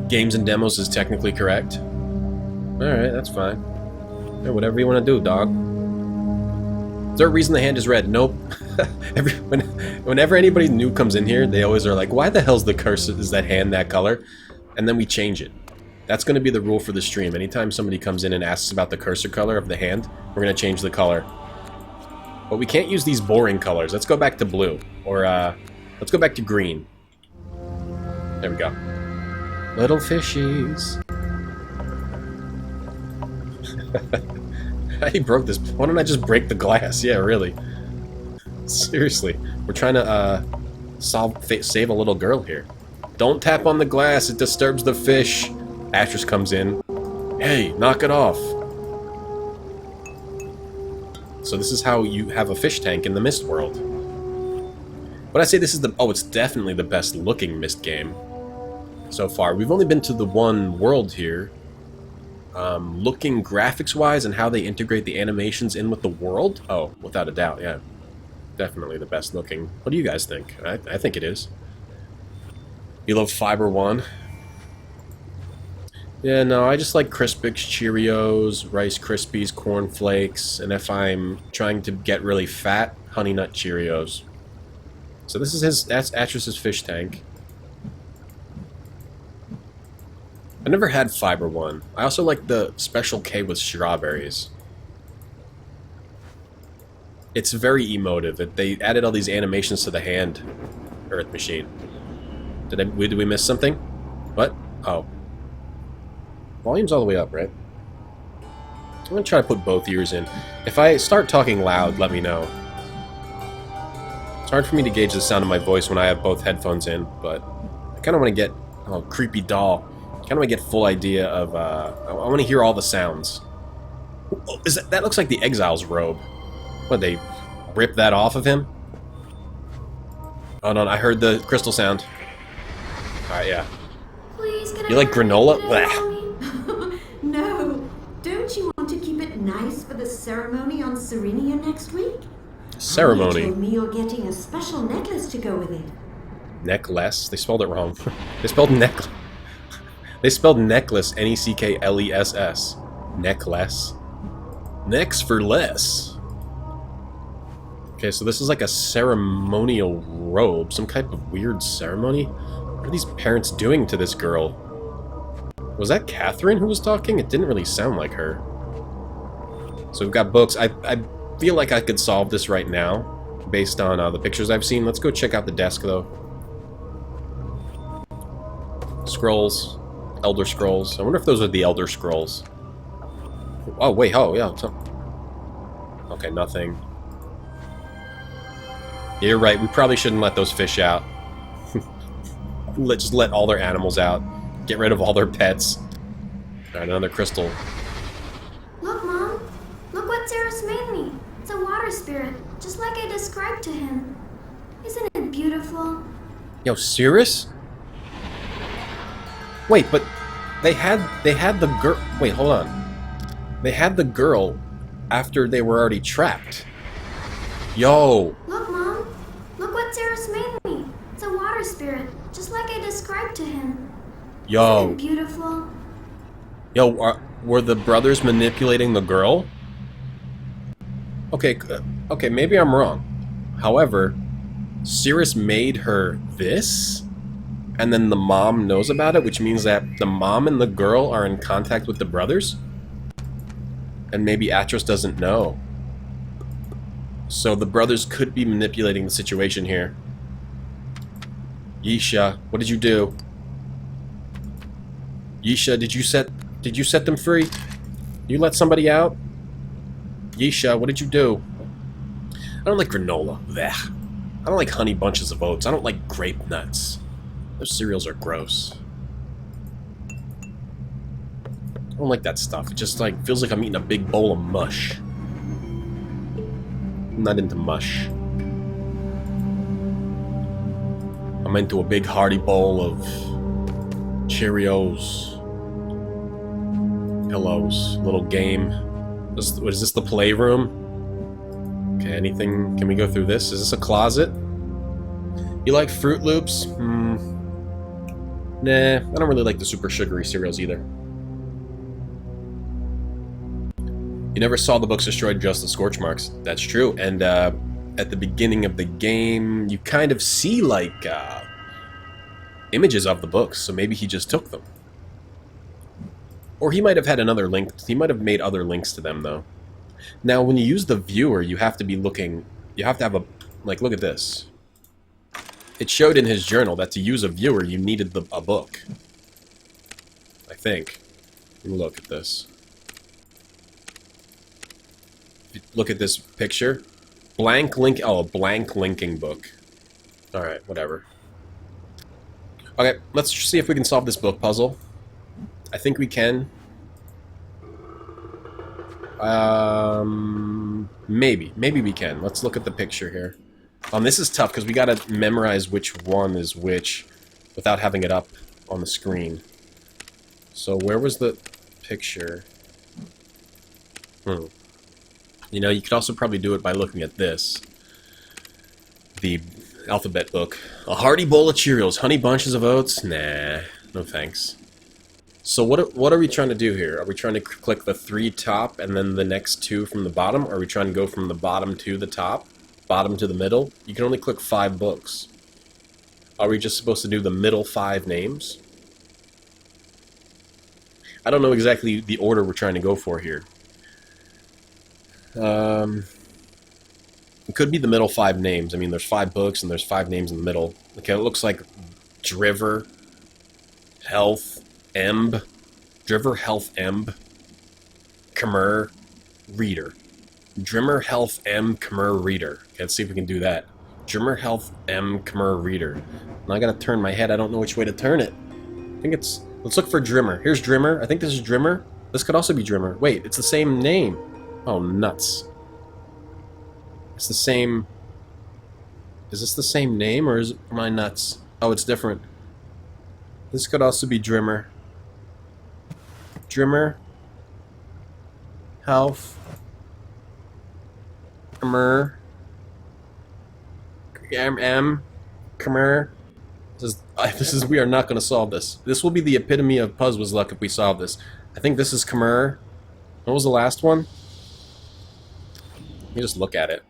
Games and demos is technically correct. Alright, that's fine. Yeah, whatever you want to do, dog. Is there a reason the hand is red? Nope. Whenever anybody new comes in here, they always are like, why the hell's the cursor, is that hand that color? And then we change it. That's going to be the rule for the stream. Anytime somebody comes in and asks about the cursor color of the hand, we're going to change the color. But we can't use these boring colors. Let's go back to blue. Or, let's go back to green. There we go. Little fishies. He broke this. Why don't I just break the glass? Yeah, really. Seriously. We're trying to, save a little girl here. Don't tap on the glass, it disturbs the fish. Actress comes in. Hey, knock it off. So this is how you have a fish tank in the Myst world. But I say this is the... Oh, it's definitely the best looking Myst game so far. We've only been to the one world here. Looking graphics-wise and how they integrate the animations in with the world? Oh, without a doubt, yeah. Definitely the best looking. What do you guys think? I think it is. You love Fiber One? Yeah, no, I just like Crispix, Cheerios, Rice Krispies, Corn Flakes, and if I'm trying to get really fat, Honey Nut Cheerios. So this is that's Atris's fish tank. I never had Fiber One. I also like the Special K with strawberries. It's very emotive. They added all these animations to the hand Earth machine. Did we miss something? What? Oh. Volume's all the way up, right? I'm gonna try to put both ears in. If I start talking loud, let me know. It's hard for me to gauge the sound of my voice when I have both headphones in, but I kind of want to get... Oh, creepy doll. Kind of want to get full idea of... I want to hear all the sounds. Oh, that looks like the Exile's robe. What, they rip that off of him? Oh no, I heard the crystal sound. Alright, yeah. Please, can You like granola? Blah. No. Don't you want to keep it nice for the ceremony on Serenia next week? Ceremony? You told me you're getting a special necklace to go with it. Necklace? They spelled it wrong. They spelled necklace. They spelled necklace Neckles. Necklace. Necks for less. Okay, so this is like a ceremonial robe. Some type of weird ceremony? What are these parents doing to this girl? Was that Catherine who was talking? It didn't really sound like her. So we've got books. I feel like I could solve this right now, based on the pictures I've seen. Let's go check out the desk, though. Scrolls. Elder Scrolls. I wonder if those are the Elder Scrolls. Oh, wait. Oh, yeah. Okay, nothing. Yeah, you're right. We probably shouldn't let those fish out. Just let all their animals out. Get rid of all their pets. Alright, another crystal. Look, Mom. Look what Ceres made me. It's a water spirit, just like I described to him. Isn't it beautiful? Yo, Cirrus? Wait, but they had the girl. Wait, hold on. They had the girl after they were already trapped. Yo. Look, Mom. Look what Ceres made me. It's a water spirit, just like I described to him. Yo. Isn't it beautiful? Yo, were the brothers manipulating the girl? Okay, okay, maybe I'm wrong. However, Cirrus made her this? And then the mom knows about it, which means that the mom and the girl are in contact with the brothers? And maybe Atros doesn't know. So the brothers could be manipulating the situation here. Yisha, what did you do? Yisha, did you set them free? You let somebody out? Yisha, what did you do? I don't like granola. Blech. I don't like honey bunches of oats. I don't like grape nuts. Those cereals are gross. I don't like that stuff. It just like feels like I'm eating a big bowl of mush. I'm not into mush. I'm into a big hearty bowl of Cheerios. Pillows. Little game. What is this, the playroom? Okay, anything? Can we go through this? Is this a closet? You like Fruit Loops? Nah, I don't really like the super sugary cereals either. You never saw the books destroyed, just the scorch marks. That's true. And at the beginning of the game, you kind of see like images of the books, so maybe he just took them. Or he might have had another link. He might have made other links to them, though. Now, when you use the viewer, you have to be looking... You have to have a... Like, look at this. It showed in his journal that to use a viewer, you needed a book. I think. Look at this. Look at this picture. Blank link... Oh, a blank linking book. Alright, whatever. Okay, let's see if we can solve this book puzzle. I think we can. Maybe. Maybe we can. Let's look at the picture here. This is tough because we gotta memorize which one is which without having it up on the screen. So where was the picture? You know, you could also probably do it by looking at this. The alphabet book. A hearty bowl of Cheerios, honey bunches of oats? Nah, no thanks. So what are we trying to do here? Are we trying to click the 3 top and then the next 2 from the bottom? Or are we trying to go from the bottom to the top? Bottom to the middle? You can only click 5 books. Are we just supposed to do the middle 5 names? I don't know exactly the order we're trying to go for here. It could be the middle 5 names. I mean, there's 5 books and there's 5 names in the middle. Okay, it looks like Driver, Health, Emb, Driver, Health, Emb, Khmer, Reader. Drimmer, Health, M, Khmer, Reader. Okay, let's see if we can do that. Drimmer, Health, M, Khmer, Reader. Now I gotta turn my head. I don't know which way to turn it. I think it's... Let's look for Drimmer. Here's Drimmer. I think this is Drimmer. This could also be Drimmer. Wait, it's the same name. Oh, nuts. It's the same... Is this the same name, or am I nuts? Oh, it's different. This could also be Drimmer. Drimmer. Health. Khmer. M. Khmer. This is. We are not going to solve this. This will be the epitome of PuzzWizz luck if we solve this. I think this is Khmer. What was the last one? Let me just look at it.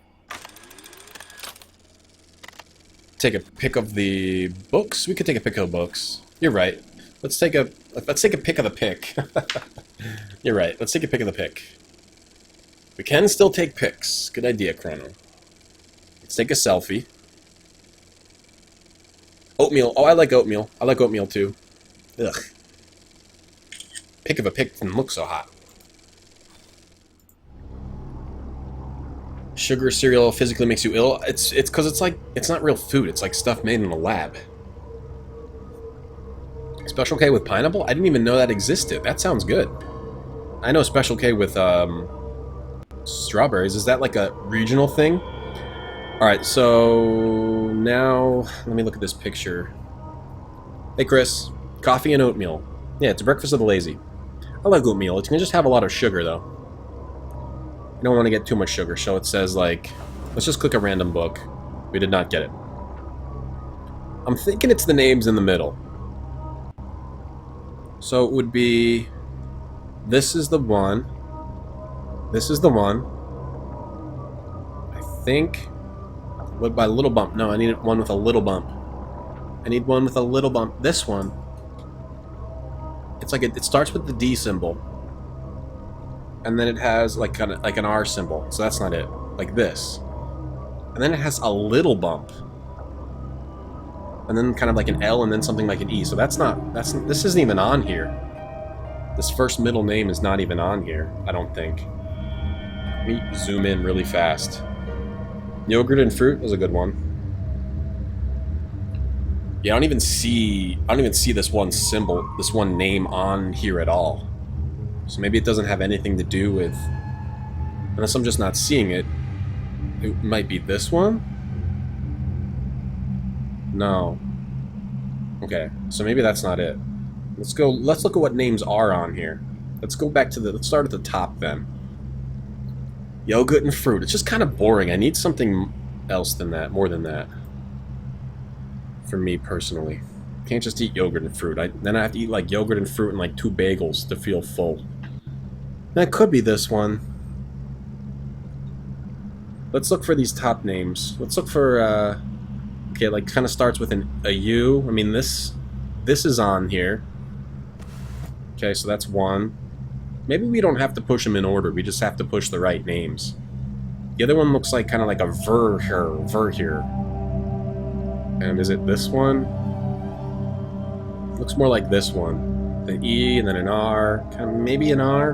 Take a pick of the books. We could take a pick of the books. You're right. Let's take a pick of the pick. You're right. Let's take a pick of the pick. We can still take pics. Good idea, Chrono. Let's take a selfie. Oatmeal. Oh, I like oatmeal. I like oatmeal too. Ugh. Pick of a pick doesn't look so hot. Sugar cereal physically makes you ill. It's because it's not real food. It's like stuff made in a lab. Special K with pineapple? I didn't even know that existed. That sounds good. I know Special K with strawberries. Is that like a regional thing? Alright, so now let me look at this picture. Hey Chris, coffee and oatmeal. Yeah, it's a breakfast of the lazy. I like oatmeal. It's gonna just have a lot of sugar though. You don't want to get too much sugar, so it says like, let's just click a random book. We did not get it. I'm thinking it's the names in the middle. So it would be, this is the one. This is the one. I think, what by little bump? No, I need one with a little bump. I need one with a little bump. This one. It's like it starts with the D symbol. And then it has like an R symbol. So that's not it. Like this. And then it has a little bump. And then kind of like an L and then something like an E. So this isn't even on here. This first middle name is not even on here, I don't think. Let me zoom in really fast. Yogurt and fruit was a good one. Yeah, I don't even see this one symbol, this one name on here at all. So maybe it doesn't have anything to do with, unless I'm just not seeing it. It might be this one? No. Okay, so maybe that's not it. Let's look at what names are on here. Let's start at the top then. Yogurt and fruit. It's just kind of boring. I need something else than that, more than that. For me personally. Can't just eat yogurt and fruit. Then I have to eat like yogurt and fruit and like 2 bagels to feel full. That could be this one. Let's look for these top names. Let's look for, okay, like kind of starts with a U. I mean, this is on here. Okay, so that's one. Maybe we don't have to push them in order. We just have to push the right names. The other one looks like kind of like a ver here. And is it this one? Looks more like this one. The E and then an R. Kind of maybe an R.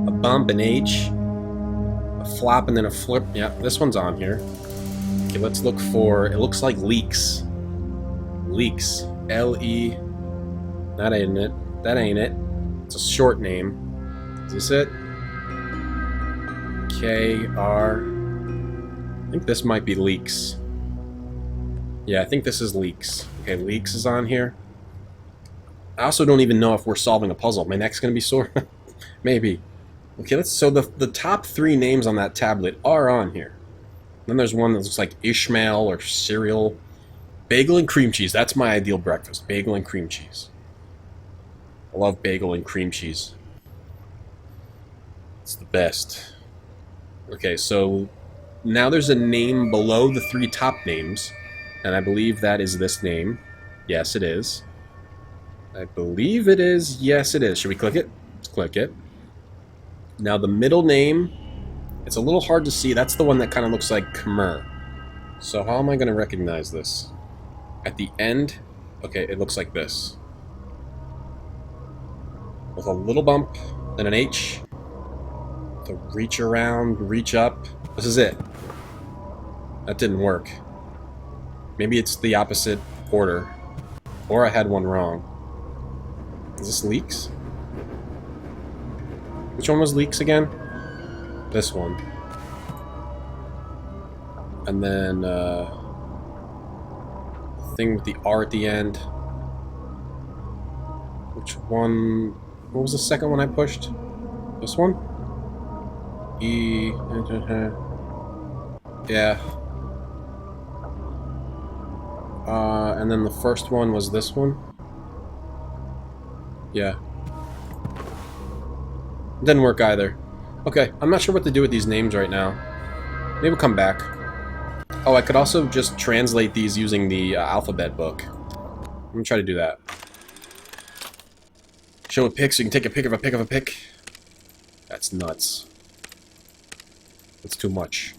A bump, an H. A flop and then a flip. Yeah, this one's on here. Okay, let's look for... It looks like leeks. Leaks. L-E... That ain't it. That ain't it. It's a short name. Is this it? K-R... I think this might be Leaks. Yeah, I think this is Leaks. Okay, Leaks is on here. I also don't even know if we're solving a puzzle. My neck's gonna be sore. Maybe. Okay, so the top 3 names on that tablet are on here. Then there's one that looks like Ishmael or cereal. Bagel and cream cheese. That's my ideal breakfast. Bagel and cream cheese. I love bagel and cream cheese. It's the best. Okay, so now there's a name below the 3 top names, and I believe that is this name. Yes, it is. I believe it is. Yes, it is. Should we click it? Let's click it. Now the middle name, it's a little hard to see. That's the one that kind of looks like Khmer. So how am I going to recognize this? At the end, okay, it looks like this. With a little bump, then an H. The reach around, reach up. This is it. That didn't work. Maybe it's the opposite order. Or I had one wrong. Is this Leaks? Which one was Leaks again? This one. And then, thing with the R at the end. Which one? What was the second one I pushed? This one? E. Yeah. And then the first one was this one? Yeah. Didn't work either. Okay, I'm not sure what to do with these names right now. Maybe we'll come back. Oh, I could also just translate these using the alphabet book. I'm gonna try to do that. Show a pic so you can take a pic of a pic of a pic. That's nuts. That's too much.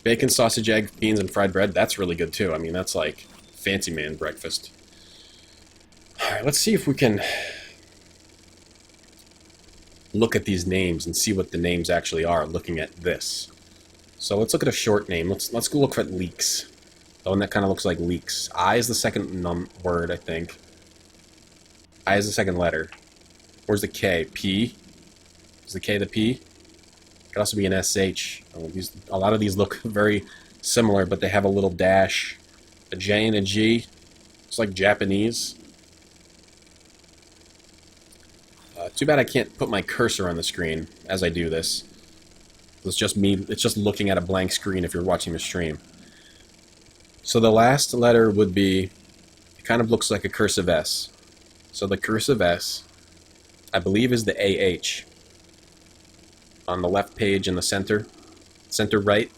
Bacon, sausage, egg, beans, and fried bread. That's really good too. I mean, that's like fancy man breakfast. Alright, let's see if we can look at these names and see what the names actually are looking at this. So let's look at a short name. Let's go look at Leaks. The one that kind of looks like Leaks. I is the second word, I think. I is the second letter. Where's the K? P? Is the K the P? Could also be an SH. A lot of these look very similar, but they have a little dash. A J and a G. It's like Japanese. Too bad I can't put my cursor on the screen as I do this. It's just me, it's just looking at a blank screen if you're watching the stream. So the last letter would be, it kind of looks like a cursive S. So the cursive S, I believe, is the AH. On the left page in the center right.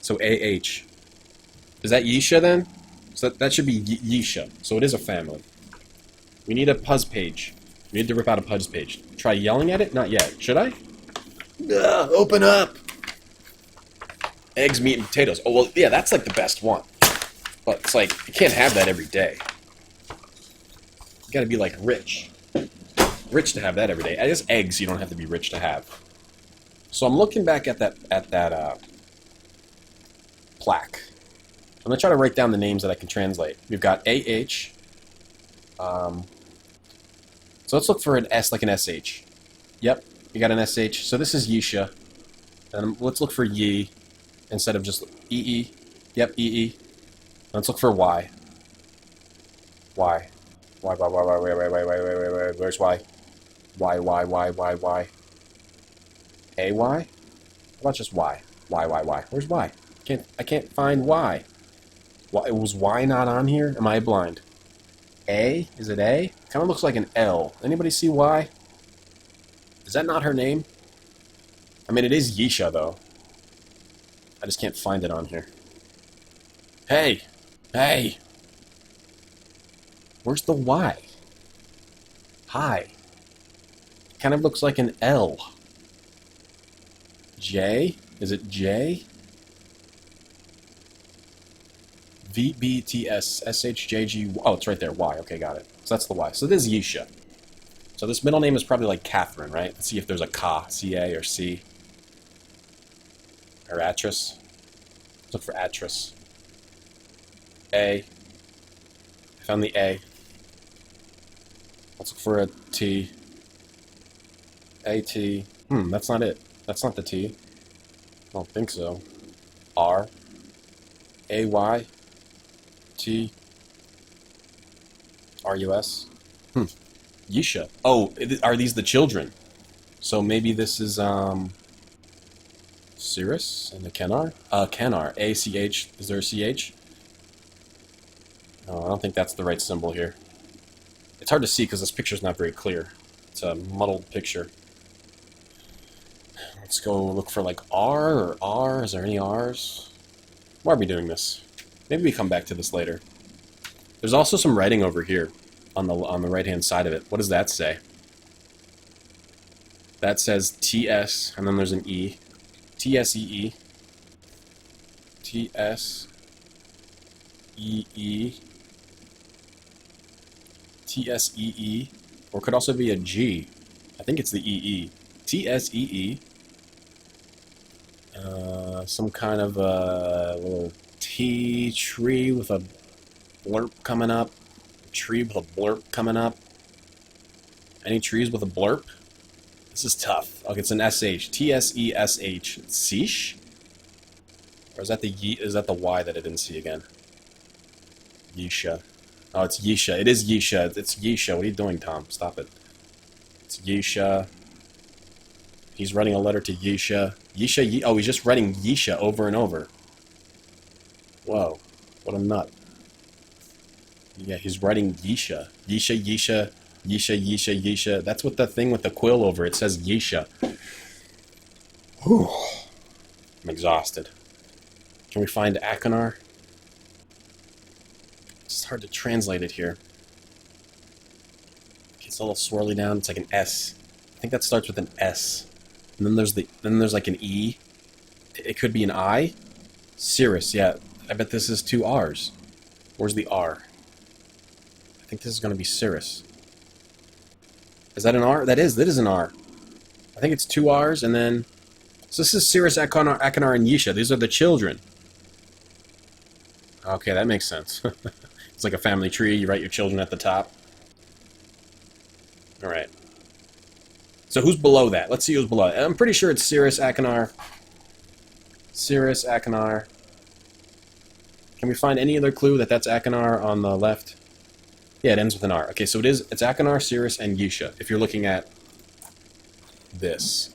So AH. Is that Yisha then? So that should be Yisha. So it is a family. We need a Puzz page. We need to rip out a Puzz page. Try yelling at it? Not yet. Should I? Ugh, open up! Eggs, meat, and potatoes. Oh, well, yeah, that's like the best one. But it's like, you can't have that every day. You gotta be like rich. Rich to have that every day. I guess eggs you don't have to be rich to have. So I'm looking back at that plaque. I'm gonna try to write down the names that I can translate. We've got AH. So let's look for an S like an SH. Yep, you got an SH. So this is Yisha. And let's look for Yi instead of just EE. Yep, EE. Let's look for Y. Y. Y. Where's Y? Y. AY? How about just Y? Y. Where's Y? I can't find Y. Was Y not on here? Am I blind? A? Is it A? Kind of looks like an L. Anybody see Y? Is that not her name? I mean, it is Yisha, though. I just can't find it on here. Hey! Hey! Where's the Y? Hi. Kind of looks like an L. J? Is it J? VBTS SHJG. Oh, it's right there. Y. Okay, got it. So that's the Y. So this is Yisha. So this middle name is probably like Catherine, right? Let's see if there's a Ka, C-A or C. Or Atris. Let's look for Atris. A. Found the A. Let's look for a T. A-T. That's not it. That's not the T. I don't think so. R. A-Y. T. R-U-S. Yisha. Oh, are these the children? So maybe this is, Cirrus and a Kenar? Kenar. A-C-H. Is there a C-H? No, I don't think that's the right symbol here. It's hard to see because this picture's not very clear. It's a muddled picture. Let's go look for like R or R. Is there any R's? Why are we doing this? Maybe we come back to this later. There's also some writing over here on the right-hand side of it. What does that say? That says TS, and then there's an E. TSEE. TSEE. TSEE. Or it could also be a G. I think it's the EE. TSEE. Some kind of a little T tree with a blurb coming up. A tree with a blurb coming up. Any trees with a blurb? This is tough. Okay, it's an SH. T-S-E-S-H. Seesh? Or is that the Y that I didn't see again? Yisha. Oh, it's Yisha. It is Yisha. It's Yisha. What are you doing, Tom? Stop it. It's Yisha. He's writing a letter to Yisha. Yisha, oh, he's just writing Yisha over and over. Whoa. What a nut. Yeah, he's writing Yisha. Yisha, Yisha, Yisha, Yisha, Yisha. That's what the thing with the quill over it says, Yisha. Whew. I'm exhausted. Can we find Akinar? It's hard to translate it here. It's a little swirly down. It's like an S. I think that starts with an S. And then there's like an E. It could be an I. Cirrus, yeah. I bet this is two R's. Where's the R? I think this is going to be Cirrus. Is that an R? That is an R. I think it's two R's, and then... So this is Cirrus, Akinar, and Yisha. These are the children. Okay, that makes sense. It's like a family tree. You write your children at the top. Alright. So who's below that? Let's see who's below it. I'm pretty sure it's Cirrus, Akinar. Cirrus, Akinar. Can we find any other clue that that's Akinar on the left? Yeah, it ends with an R. Okay, so it's Akinar, Cirrus, and Yisha, if you're looking at this.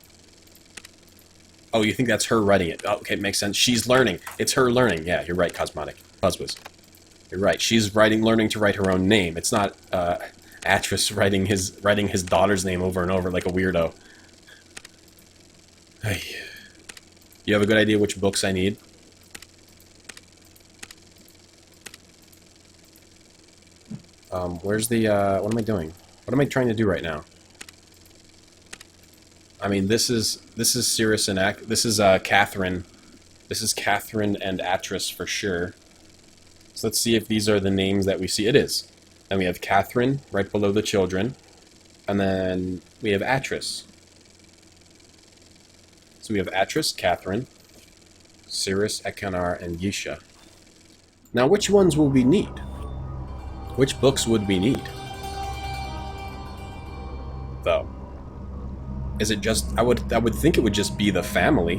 Oh, you think that's her writing it. Oh, okay, it makes sense. She's learning. It's her learning. Yeah, you're right, Cosmotic. PuzzWizz. You're right. She's learning to write her own name. It's not Atris writing his daughter's name over and over like a weirdo. Hey. You have a good idea which books I need? Where's the, what am I doing? What am I trying to do right now? I mean, this is Cirrus and this is Catherine. This is Catherine and Atris for sure. So let's see if these are the names that we see. It is. Then we have Catherine right below the children, and then we have Atris. So we have Atris, Catherine, Cirrus, Akinar, and Yisha. Now, which ones will we need? Which books would we need? Though. Is it just... I would think it would just be the family.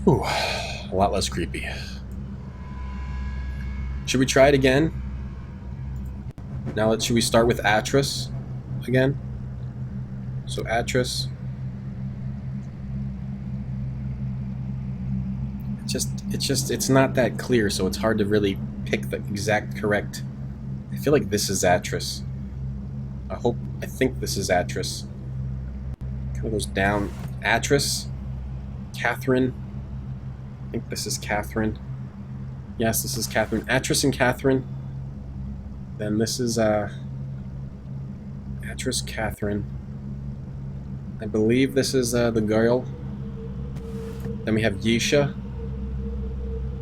Whew. A lot less creepy. Should we try it again? Now, should we start with Atris again? So Atris. It's not that clear, so it's hard to really pick the exact correct... I feel like this is Atris. I think this is Atris. Kind of goes down. Atris. Catherine. I think this is Catherine. Yes, this is Catherine. Atris and Catherine. Then this is, Atris, Catherine. I believe this is, the girl. Then we have Yisha.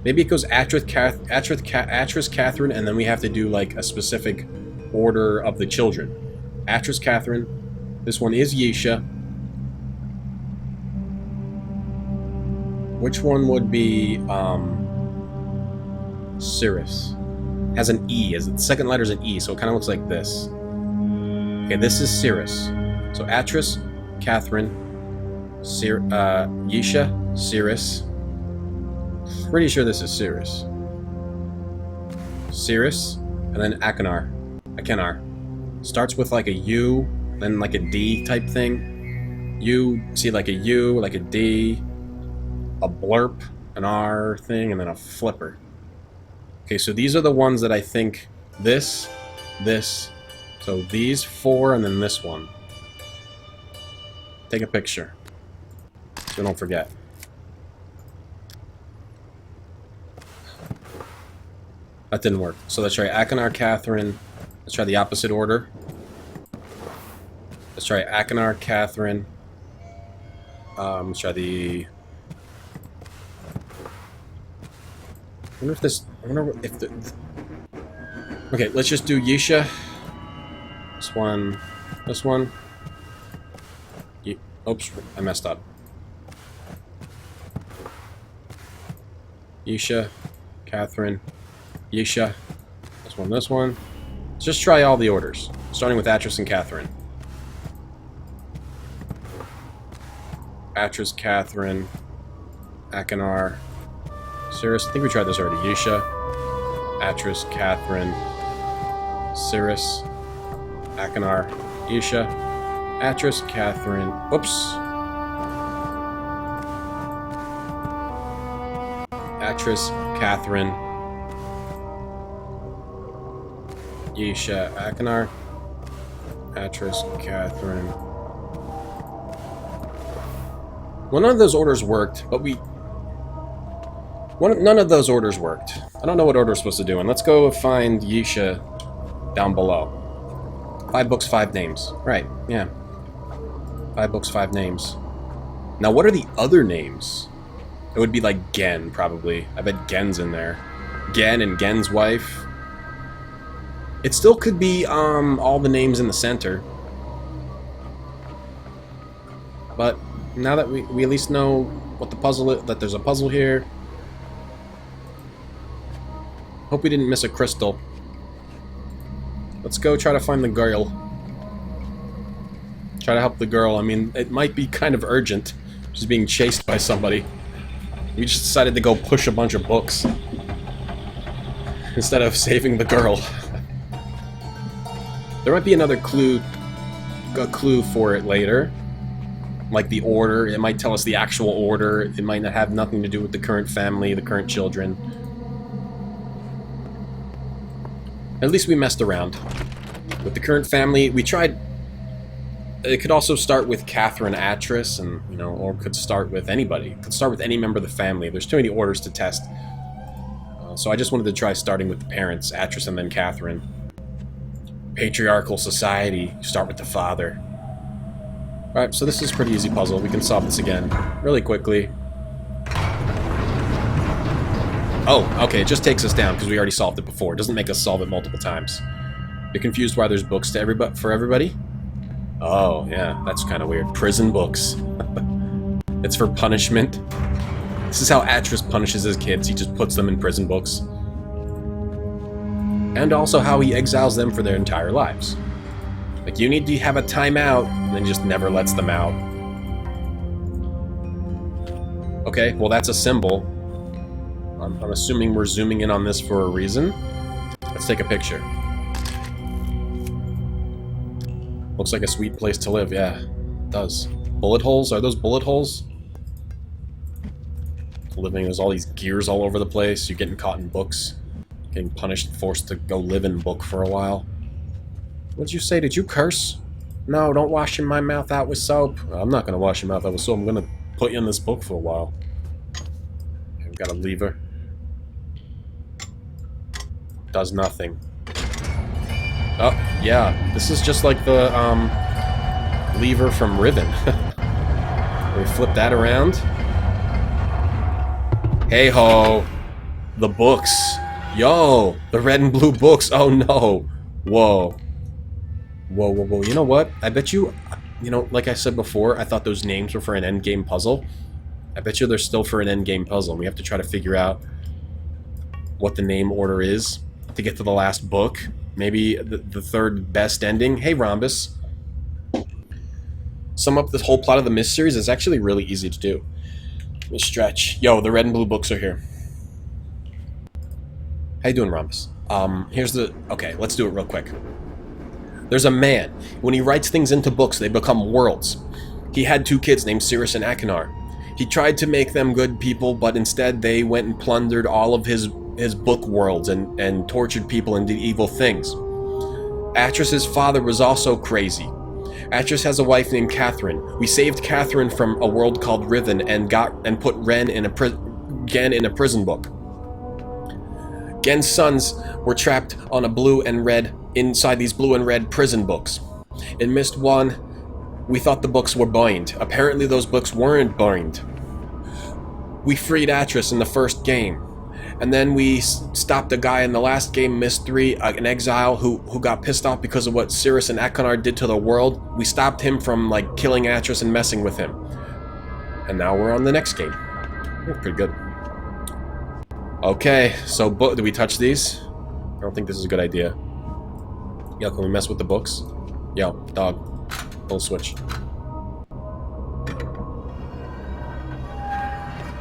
Maybe it goes Atris, Catherine, and then we have to do, like, a specific order of the children. Atris, Catherine. This one is Yisha. Which one would be, Cirrus? has an E. As the second letter is an E, so it kind of looks like this. Okay, this is Cirrus. So Atris, Catherine, Yisha, Cirrus. Pretty sure this is Cirrus. Cirrus, and then Achenar. Starts with like a U, then like a D type thing. U, see like a U, like a D, a blurp, an R thing, and then a flipper. Okay, so these are the ones that I think this, so these 4, and then this one. Take a picture, so don't forget. That didn't work. So let's try Achenar, Catherine. Let's try the opposite order. Let's try Achenar, Catherine. Let's try the... I wonder if this... I wonder if the... Okay, let's just do Yisha. This one. This one. Oops, I messed up. Yisha, Catherine, Yisha. This one, this one. Let's just try all the orders, starting with Atris and Catherine. Atris, Catherine, Achenar, Cirrus. I think we tried this already. Yisha, Atris, Catherine, Cirrus, Achenar, Yisha, Atris, Catherine. Oops. Atris, Catherine, Yisha, Achenar, Atris, Catherine. Well, none of those orders worked, but none of those orders worked. I don't know what order we're supposed to do, and let's go find Yisha down below. 5 books, 5 names. Right, yeah. 5 books, 5 names. Now, what are the other names? It would be like Gen, probably. I bet Gen's in there. Gen and Gen's wife. It still could be all the names in the center. But now that we at least know what the puzzle is, that there's a puzzle here. Hope we didn't miss a crystal. Let's go try to find the girl. Try to help the girl. I mean, it might be kind of urgent. She's being chased by somebody. We just decided to go push a bunch of books instead of saving the girl. There might be another clue, a clue for it later. Like the order. It might tell us the actual order. It might not have nothing to do with the current family, the current children. At least we messed around. With the current family, we tried... It could also start with Catherine Atris, and, you know, or could start with anybody. It could start with any member of the family. There's too many orders to test. So I just wanted to try starting with the parents, Atris and then Catherine. Patriarchal society, you start with the father. Alright, so this is a pretty easy puzzle. We can solve this again really quickly. Oh, okay, it just takes us down because we already solved it before. It doesn't make us solve it multiple times. You're confused why there's books to for everybody? Oh, yeah, that's kind of weird. Prison books. It's for punishment. This is how Atris punishes his kids. He just puts them in prison books. And also how he exiles them for their entire lives. Like, you need to have a timeout, and then just never lets them out. Okay, well that's a symbol. I'm assuming we're zooming in on this for a reason. Let's take a picture. Looks like a sweet place to live, yeah. It does. Bullet holes? Are those bullet holes? Living, there's all these gears all over the place. You're getting caught in books. Getting punished, forced to go live in a book for a while. What'd you say? Did you curse? No, don't wash my mouth out with soap. I'm not going to wash your mouth out with soap. I'm going to put you in this book for a while. I've got a lever. Does nothing. Oh, yeah. This is just like the lever from Riven. We flip that around. Hey-ho. The books. Yo, the red and blue books. Oh, no. Whoa. Whoa, whoa, whoa. You know what? I bet you, like I said before, I thought those names were for an endgame puzzle. I bet you they're still for an endgame puzzle. And we have to try to figure out what the name order is. to get to the last book. Maybe the third best ending. Hey, Rhombus. Sum up this whole plot of the Myst series is actually really easy to do. Let me stretch. Yo, the red and blue books are here. How you doing, Rhombus? Here's the... Okay, let's do it real quick. There's a man. When he writes things into books, they become worlds. He had 2 kids named Cirrus and Achenar. He tried to make them good people, but instead they went and plundered all of his book worlds and tortured people and did evil things. Atris's father was also crazy. Atris has a wife named Catherine. We saved Catherine from a world called Riven and put Gen in a prison book. Gen's sons were trapped on a blue and red inside these blue and red prison books. In Myst 1, we thought the books were bound. Apparently those books weren't bound. We freed Atris in the first game. And then we stopped a guy in the last game, Myst 3, an exile who got pissed off because of what Cirrus and Achenar did to the world. We stopped him from, like, killing Atris and messing with him. And now we're on the next game. That's pretty good. Okay, so do we touch these? I don't think this is a good idea. Yo, can we mess with the books? Yo, dog. Pull switch.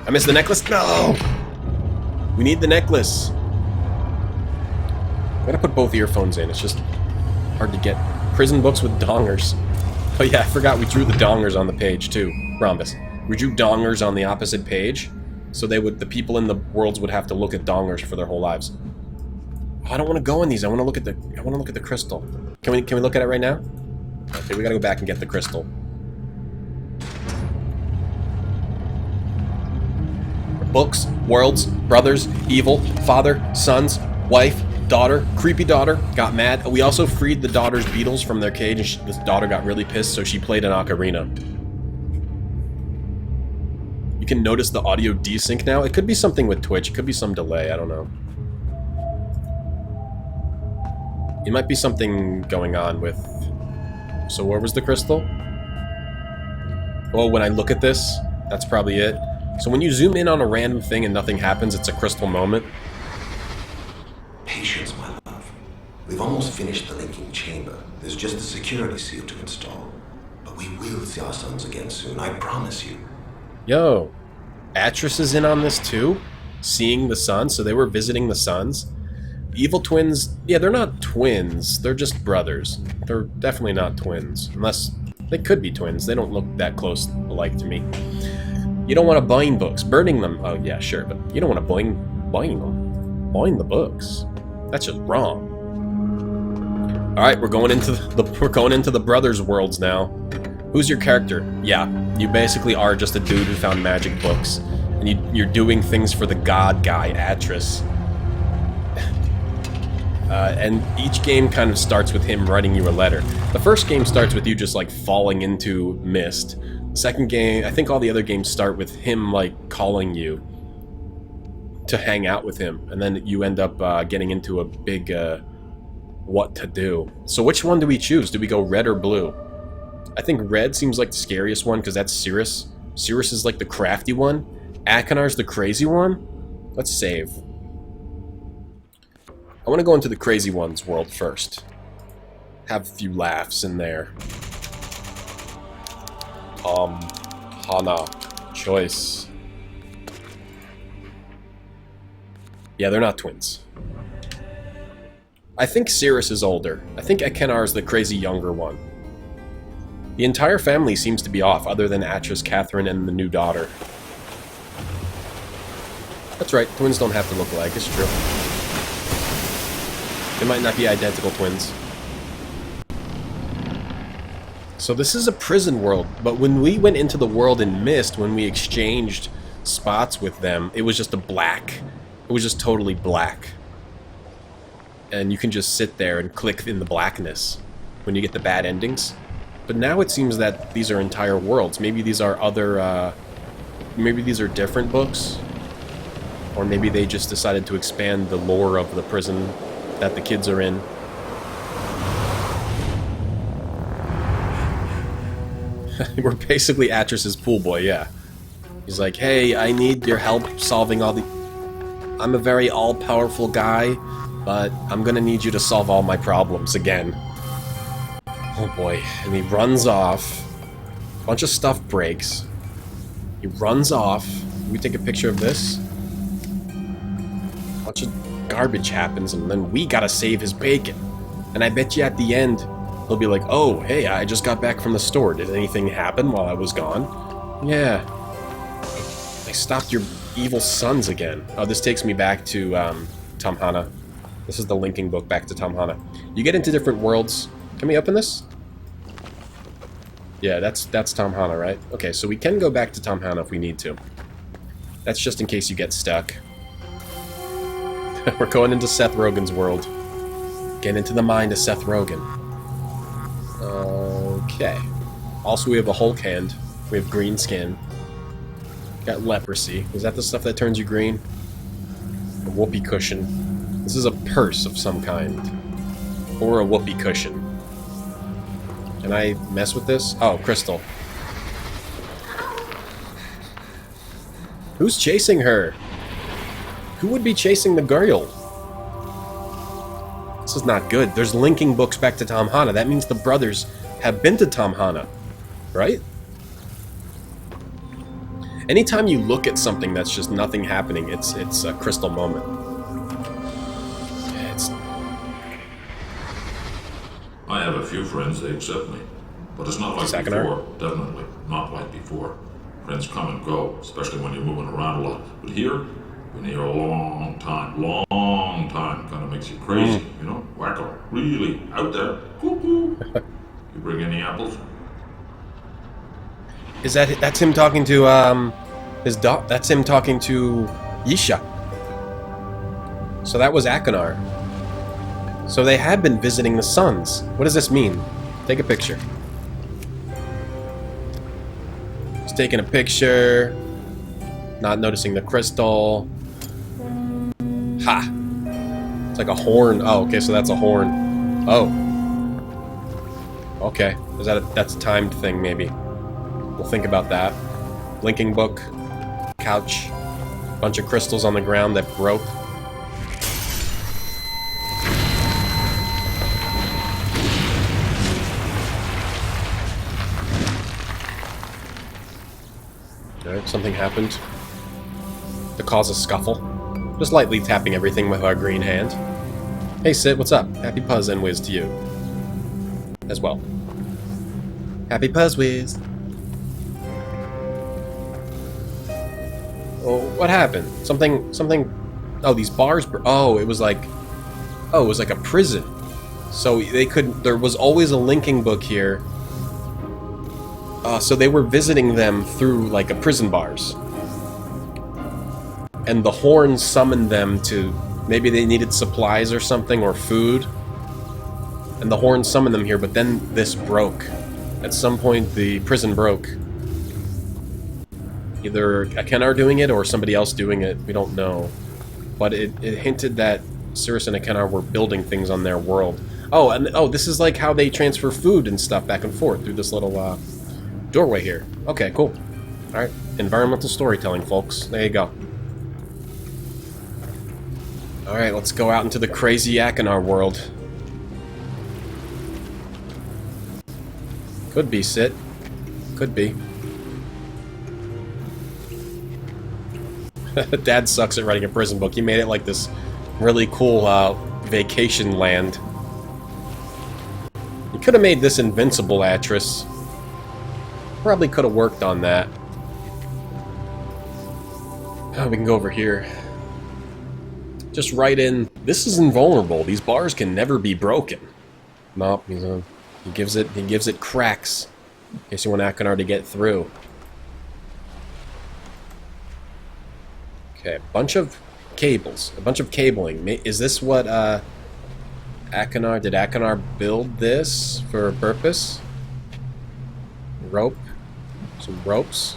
I missed the necklace? No! We need the necklace. I'm gonna put both earphones in. It's just hard to get. Prison books with dongers. Oh yeah, I forgot we drew the dongers on the page too. Rhombus. We drew dongers on the opposite page, so the people in the worlds would have to look at dongers for their whole lives. Oh, I don't want to go in these. I want to look at the crystal. Can we look at it right now? Okay, we gotta go back and get the crystal. Books, worlds, brothers, evil, father, sons, wife, daughter, creepy daughter, got mad. We also freed the daughter's beetles from their cage, and this daughter got really pissed, so she played an ocarina. You can notice the audio desync now. It could be something with Twitch. It could be some delay. I don't know. It might be something going on with... So where was the crystal? Well, when I look at this, that's probably it. So when you zoom in on a random thing and nothing happens, it's a crystal moment. Patience, my love. We've almost finished the linking chamber. There's just the security seal to install. But we will see our sons again soon, I promise you. Yo, Atris is in on this too? Seeing the sun, so they were visiting the sons. Evil twins, yeah, they're not twins. They're just brothers. They're definitely not twins. Unless, they could be twins. They don't look that close alike to me. You don't want to bind books. Burning them, oh yeah, sure, but you don't want to bind them. Bind the books. That's just wrong. Alright, we're going into the brothers' worlds now. Who's your character? Yeah, you basically are just a dude who found magic books. And you're doing things for the god guy, Atris. And each game kind of starts with him writing you a letter. The first game starts with you just like falling into Myst. Second game, I think all the other games start with him like calling you to hang out with him, and then you end up getting into a big what to do. So which one do we choose? Do we go red or blue? I think red seems like the scariest one because that's Cirrus. Cirrus is like the crafty one. Achenar's the crazy one. Let's save. I want to go into the crazy one's world first. Have a few laughs in there. Hana. Choice. Yeah, they're not twins. I think Cirrus is older. I think Achenar is the crazy younger one. The entire family seems to be off, other than Atris, Catherine, and the new daughter. That's right, twins don't have to look alike, it's true. They might not be identical twins. So this is a prison world, but when we went into the world in Myst, when we exchanged spots with them, it was just a black. It was just totally black. And you can just sit there and click in the blackness when you get the bad endings. But now it seems that these are entire worlds. Maybe these are other, maybe these are different books. Or maybe they just decided to expand the lore of the prison that the kids are in. We're basically Atris's pool boy, yeah. He's like, hey, I need your help solving all the... I'm a very all-powerful guy, but I'm gonna need you to solve all my problems again. Oh boy, and he runs off. A bunch of stuff breaks. He runs off. Can we take a picture of this? A bunch of garbage happens, and then we gotta save his bacon. And I bet you at the end, he'll be like, oh, hey, I just got back from the store. Did anything happen while I was gone? Yeah. I stopped your evil sons again. Oh, this takes me back to Tamhana. This is the linking book back to Tamhana. You get into different worlds. Can we open this? Yeah, that's Tamhana, right? Okay, so we can go back to Tamhana if we need to. That's just in case you get stuck. We're going into Seth Rogen's world. Get into the mind of Seth Rogen. Okay. Also, we have a Hulk hand. We have green skin. Got leprosy. Is that the stuff that turns you green? A whoopee cushion. This is a purse of some kind. Or a whoopee cushion. Can I mess with this? Oh, crystal. Who's chasing her? Who would be chasing the girl? This is not good. There's linking books back to Tamhana. That means the brothers have been to Tamhana, right? Anytime you look at something that's just nothing happening, it's a crystal moment. I have a few friends, they accept me. But it's not like before, definitely. Not like before. Friends come and go, especially when you're moving around a lot. But here, been here a long time. Kind of makes you crazy, you know? Wacko. Really, out there. Cuckoo. You bring any apples? Is that's him talking to his dog? That's him talking to Yisha. So that was Akanar. So they had been visiting the sons. What does this mean? Take a picture. He's taking a picture. Not noticing the crystal. Ha! It's like a horn. Oh, okay, so that's a horn. Oh. Okay. That's a timed thing, maybe. We'll think about that. Linking book. Couch. Bunch of crystals on the ground that broke. Alright, something happened to cause a scuffle. Just lightly tapping everything with our green hand. Hey Sid, what's up? Happy PuzzWizz to you. As well. Happy PuzzWizz! Oh, what happened? Something... Oh, these bars... Oh, it was like a prison. So they could... There was always a linking book here. So they were visiting them through, like, a prison bars. And the horn summoned them to... Maybe they needed supplies or something, or food. And the horn summoned them here, but then this broke. At some point, the prison broke. Either Akenar doing it, or somebody else doing it. We don't know. But it hinted that Cirrus and Akenar were building things on their world. Oh, and this is like how they transfer food and stuff back and forth through this little, doorway here. Okay, cool. Alright, environmental storytelling, folks. There you go. Alright, let's go out into the crazy Akenar world. Could be, Sit. Could be. Dad sucks at writing a prison book. He made it like this really cool, vacation land. He could have made this invincible, Atris. Probably could have worked on that. Oh, we can go over here. Just write in, this is invulnerable. These bars can never be broken. Nope, he gives it cracks. In case you want Akenar to get through. Okay, a bunch of cables. A bunch of cabling. Is this what, Akenar... Did Akenar build this for a purpose? Rope. Some ropes.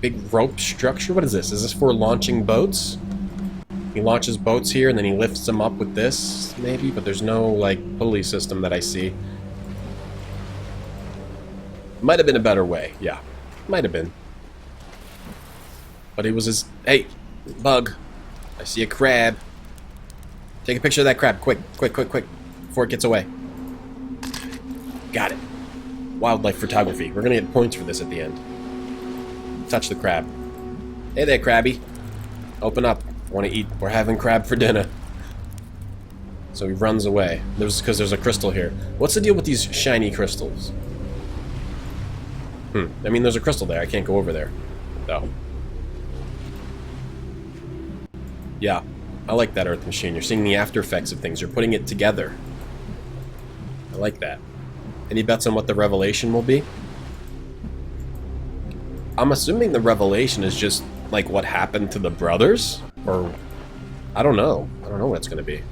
Big rope structure. What is this? Is this for launching boats? He launches boats here and then he lifts them up with this, maybe? But there's no, like, pulley system that I see. Might have been a better way. Yeah. Might have been. But it was his... Hey! Bug. I see a crab. Take a picture of that crab. Quick, quick, quick, quick. Before it gets away. Got it. Wildlife photography. We're gonna get points for this at the end. Touch the crab. Hey there, crabby. Open up. I want to eat. We're having crab for dinner. So he runs away. Because there's a crystal here. What's the deal with these shiny crystals? I mean, there's a crystal there. I can't go over there. Though. Yeah. I like that Earth machine. You're seeing the after effects of things. You're putting it together. I like that. Any bets on what the revelation will be? I'm assuming the revelation is just, like, what happened to the brothers? Or... I don't know. I don't know what it's going to be.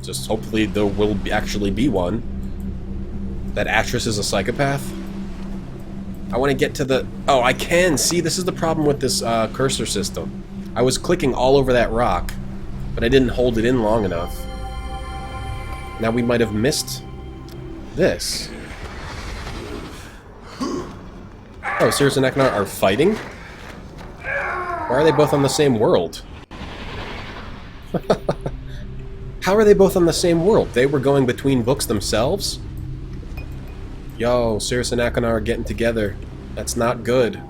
Just hopefully there will actually be one. That Atris is a psychopath. I want to get to the... Oh, I can! See, this is the problem with this cursor system. I was clicking all over that rock, but I didn't hold it in long enough. Now we might have missed this. Oh, Sirius and Eknar are fighting? Why are they both on the same world? How are they both on the same world? They were going between books themselves? Yo, Sirius and Eknar are getting together. That's not good.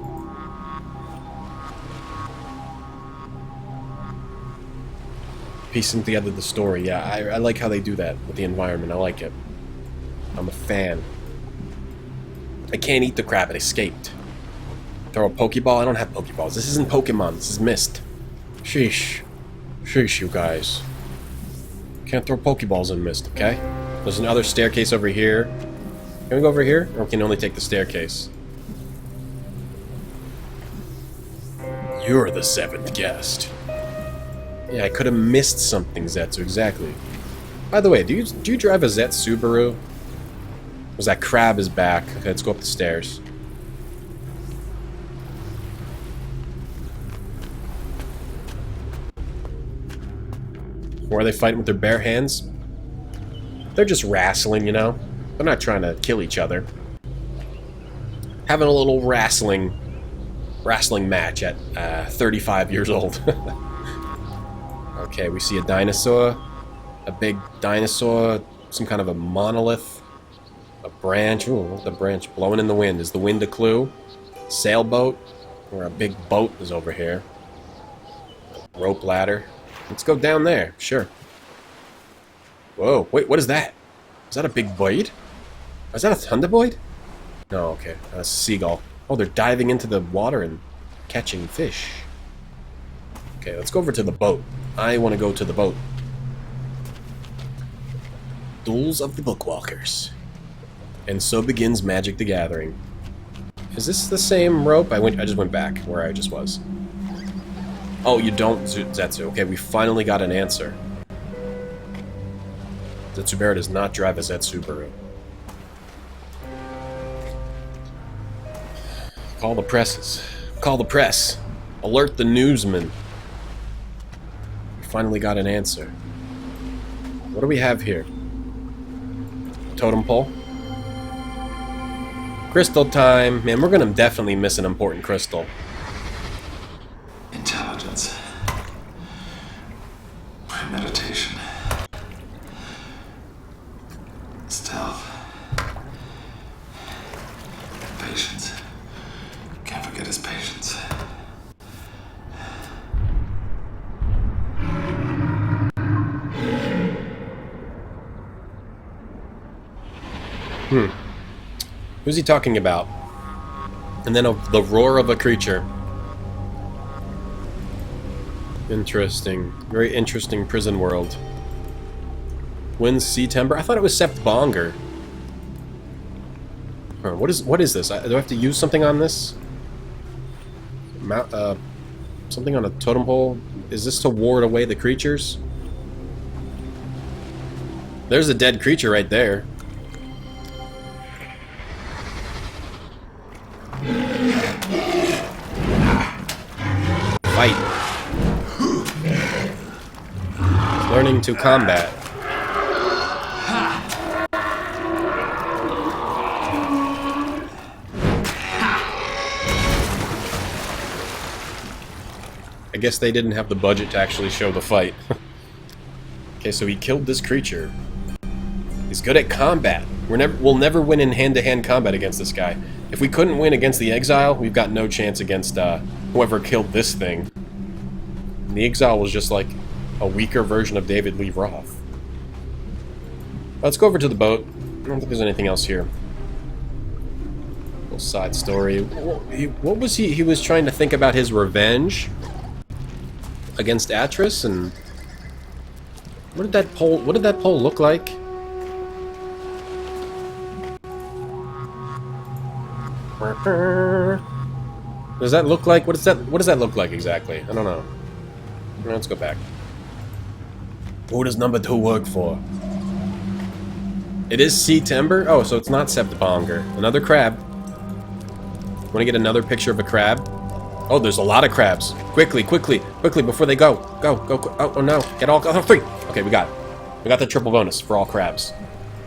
Piecing together the story. Yeah, I like how they do that with the environment. I like it. I'm a fan. I can't eat the crab. It escaped. Throw a Pokeball? I don't have Pokeballs. This isn't Pokemon. This is Myst. Sheesh. Sheesh, you guys. Can't throw Pokeballs in Myst, okay? There's another staircase over here. Can we go over here? Or can we only take the staircase? You're the seventh guest. Yeah, I could have missed something, Zetsu, exactly. By the way, do you drive a Zet Subaru? Was that crab is back? Okay, let's go up the stairs. Or are they fighting with their bare hands? They're just wrestling, you know? They're not trying to kill each other. Having a little wrestling match at 35 years old. Okay, we see a dinosaur. A big dinosaur. Some kind of a monolith. A branch. Ooh, what's the branch blowing in the wind? Is the wind a clue? Sailboat? Or a big boat is over here. A rope ladder. Let's go down there. Sure. Whoa, wait, what is that? Is that a big bird? Is that a thunderbolt? No, okay. That's a seagull. Oh, they're diving into the water and catching fish. Okay, let's go over to the boat. I want to go to the boat. Duels of the Bookwalkers. And so begins Magic the Gathering. Is this the same rope? I just went back where I just was. Oh, you don't, Zetsu. Okay, we finally got an answer. Zetsubara does not drive a Zetsubaru. Call the presses. Call the press. Alert the newsman. We finally got an answer. What do we have here? Totem pole? Crystal time. Man, we're gonna definitely miss an important crystal. Intelligence. Premeditation. Stealth. Patience. Can't forget his patience. Who's he talking about? And then the roar of a creature. Interesting. Very interesting prison world. Wins Sea Timber? I thought it was Sept Bonger. Huh, what is this? Do I have to use something on this? Something on a totem pole? Is this to ward away the creatures? There's a dead creature right there. Fight. Learning to combat. I guess they didn't have the budget to actually show the fight. Okay, so he killed this creature. He's good at combat. We'll never win in hand-to-hand combat against this guy. If we couldn't win against the Exile, we've got no chance against whoever killed this thing. And the Exile was just like a weaker version of David Lee Roth. Let's go over to the boat. I don't think there's anything else here. Little side story. What was he? He was trying to think about his revenge against Atris, and what did that pole look like? Does that look like? What does that look like exactly? I don't know. Let's go back. Who does number 2 work for? It is Sea Timber? Oh, so it's not Septiponger. Another crab. Want to get another picture of a crab? Oh, there's a lot of crabs. Quickly, quickly, quickly, before they go. Go, go, oh no. Get all, oh, 3. Okay, we got the triple bonus for all crabs.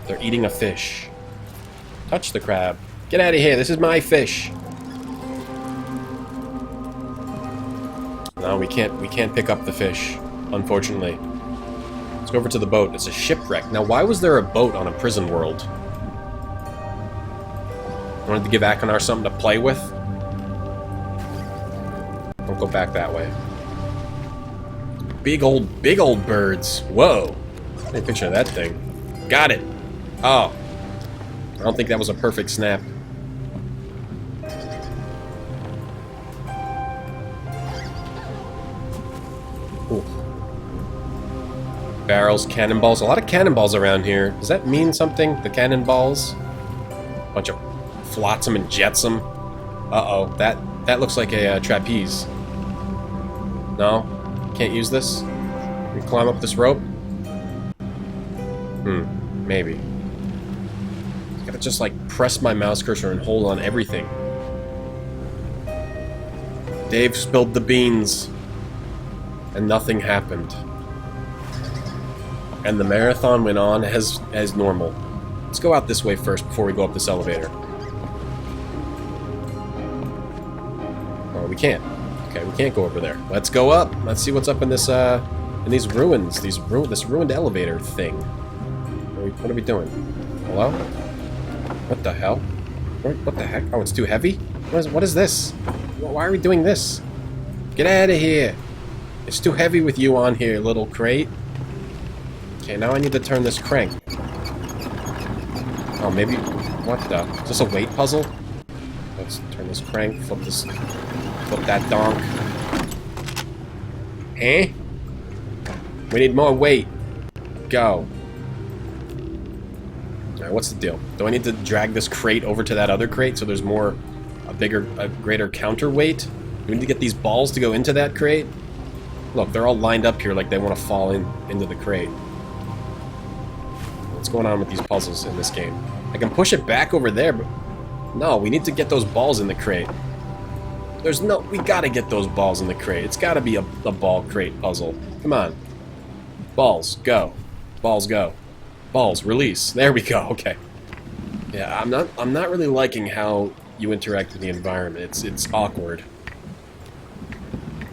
They're eating a fish. Touch the crab. Get out of here, this is my fish. No, we can't pick up the fish, unfortunately. Let's go over to the boat. It's a shipwreck. Now, why was there a boat on a prison world? Wanted to give Akanar something to play with? Don't go back that way. Big old birds. Whoa. Take a picture of that thing. Got it. Oh. I don't think that was a perfect snap. Ooh. Barrels, cannonballs. A lot of cannonballs around here. Does that mean something? The cannonballs? Bunch of flotsam and jetsam. Uh-oh. That looks like a trapeze. No? Can't use this? Can we climb up this rope? Maybe. Gotta just like press my mouse cursor and hold on everything. Dave spilled the beans. And nothing happened. And the marathon went on as normal. Let's go out this way first before we go up this elevator. Oh, we can't. Okay, we can't go over there. Let's go up. Let's see what's up in this in these ruins. This ruined elevator thing. What are we doing? Hello? What the hell? What the heck? Oh, it's too heavy? What is this? Why are we doing this? Get out of here! It's too heavy with you on here, little crate. Okay, now I need to turn this crank. Oh, maybe... What the... Is this a weight puzzle? Let's turn this crank, flip that donk. Eh? We need more weight. Go. Alright, what's the deal? Do I need to drag this crate over to that other crate so there's a greater counterweight? Do we need to get these balls to go into that crate? Look, they're all lined up here like they want to fall into the crate. What's going on with these puzzles in this game? I can push it back over there, but... No, we need to get those balls in the crate. We gotta get those balls in the crate. It's gotta be a ball crate puzzle. Come on. Balls, go. Balls, go. Balls, release. There we go, okay. Yeah, I'm not really liking how you interact with the environment. It's awkward.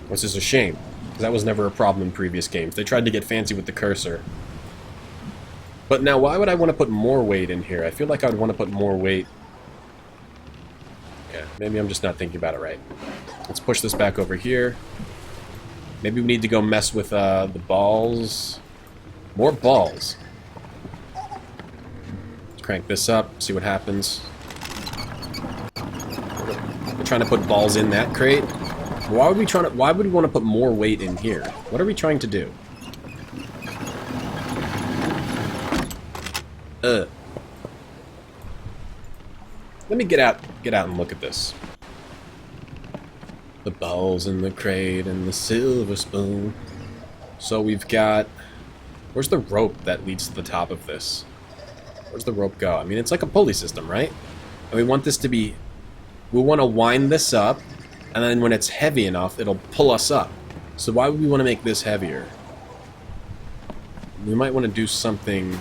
Which is a shame. That was never a problem in previous games. They tried to get fancy with the cursor. But now, why would I want to put more weight in here? I feel like I would want to put more weight. Okay, maybe I'm just not thinking about it right. Let's push this back over here. Maybe we need to go mess with the balls. More balls. Let's crank this up, see what happens. We're trying to put balls in that crate. Why would we want to put more weight in here? What are we trying to do? Let me get out and look at this. The balls in the crate and the silver spoon. So we've got... Where's the rope that leads to the top of this? Where's the rope go? I mean, it's like a pulley system, right? And we want this to be... We want to wind this up, and then when it's heavy enough, it'll pull us up. So why would we want to make this heavier? We might want to do something...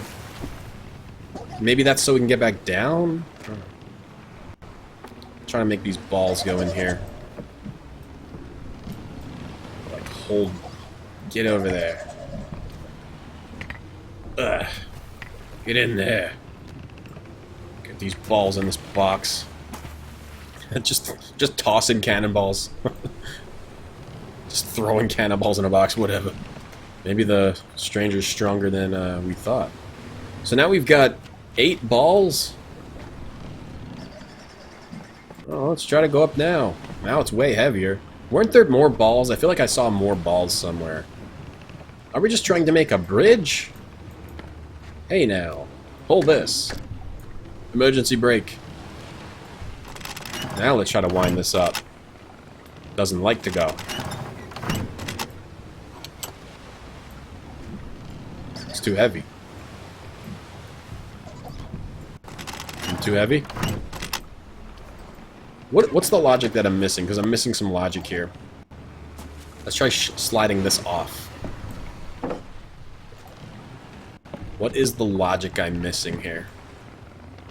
Maybe that's so we can get back down? Trying to make these balls go in here. Like hold. Get over there. Ugh. Get in there. Get these balls in this box. just tossing cannonballs. Just throwing cannonballs in a box, whatever. Maybe the stranger's stronger than we thought. So now we've got 8 balls. Oh, let's try to go up now. Now it's way heavier. Weren't there more balls? I feel like I saw more balls somewhere. Are we just trying to make a bridge? Hey now. Hold this. Emergency brake. Now let's try to wind this up. Doesn't like to go. It's too heavy. Too heavy? What's the logic that I'm missing? Because I'm missing some logic here. Let's try sliding this off. What is the logic I'm missing here?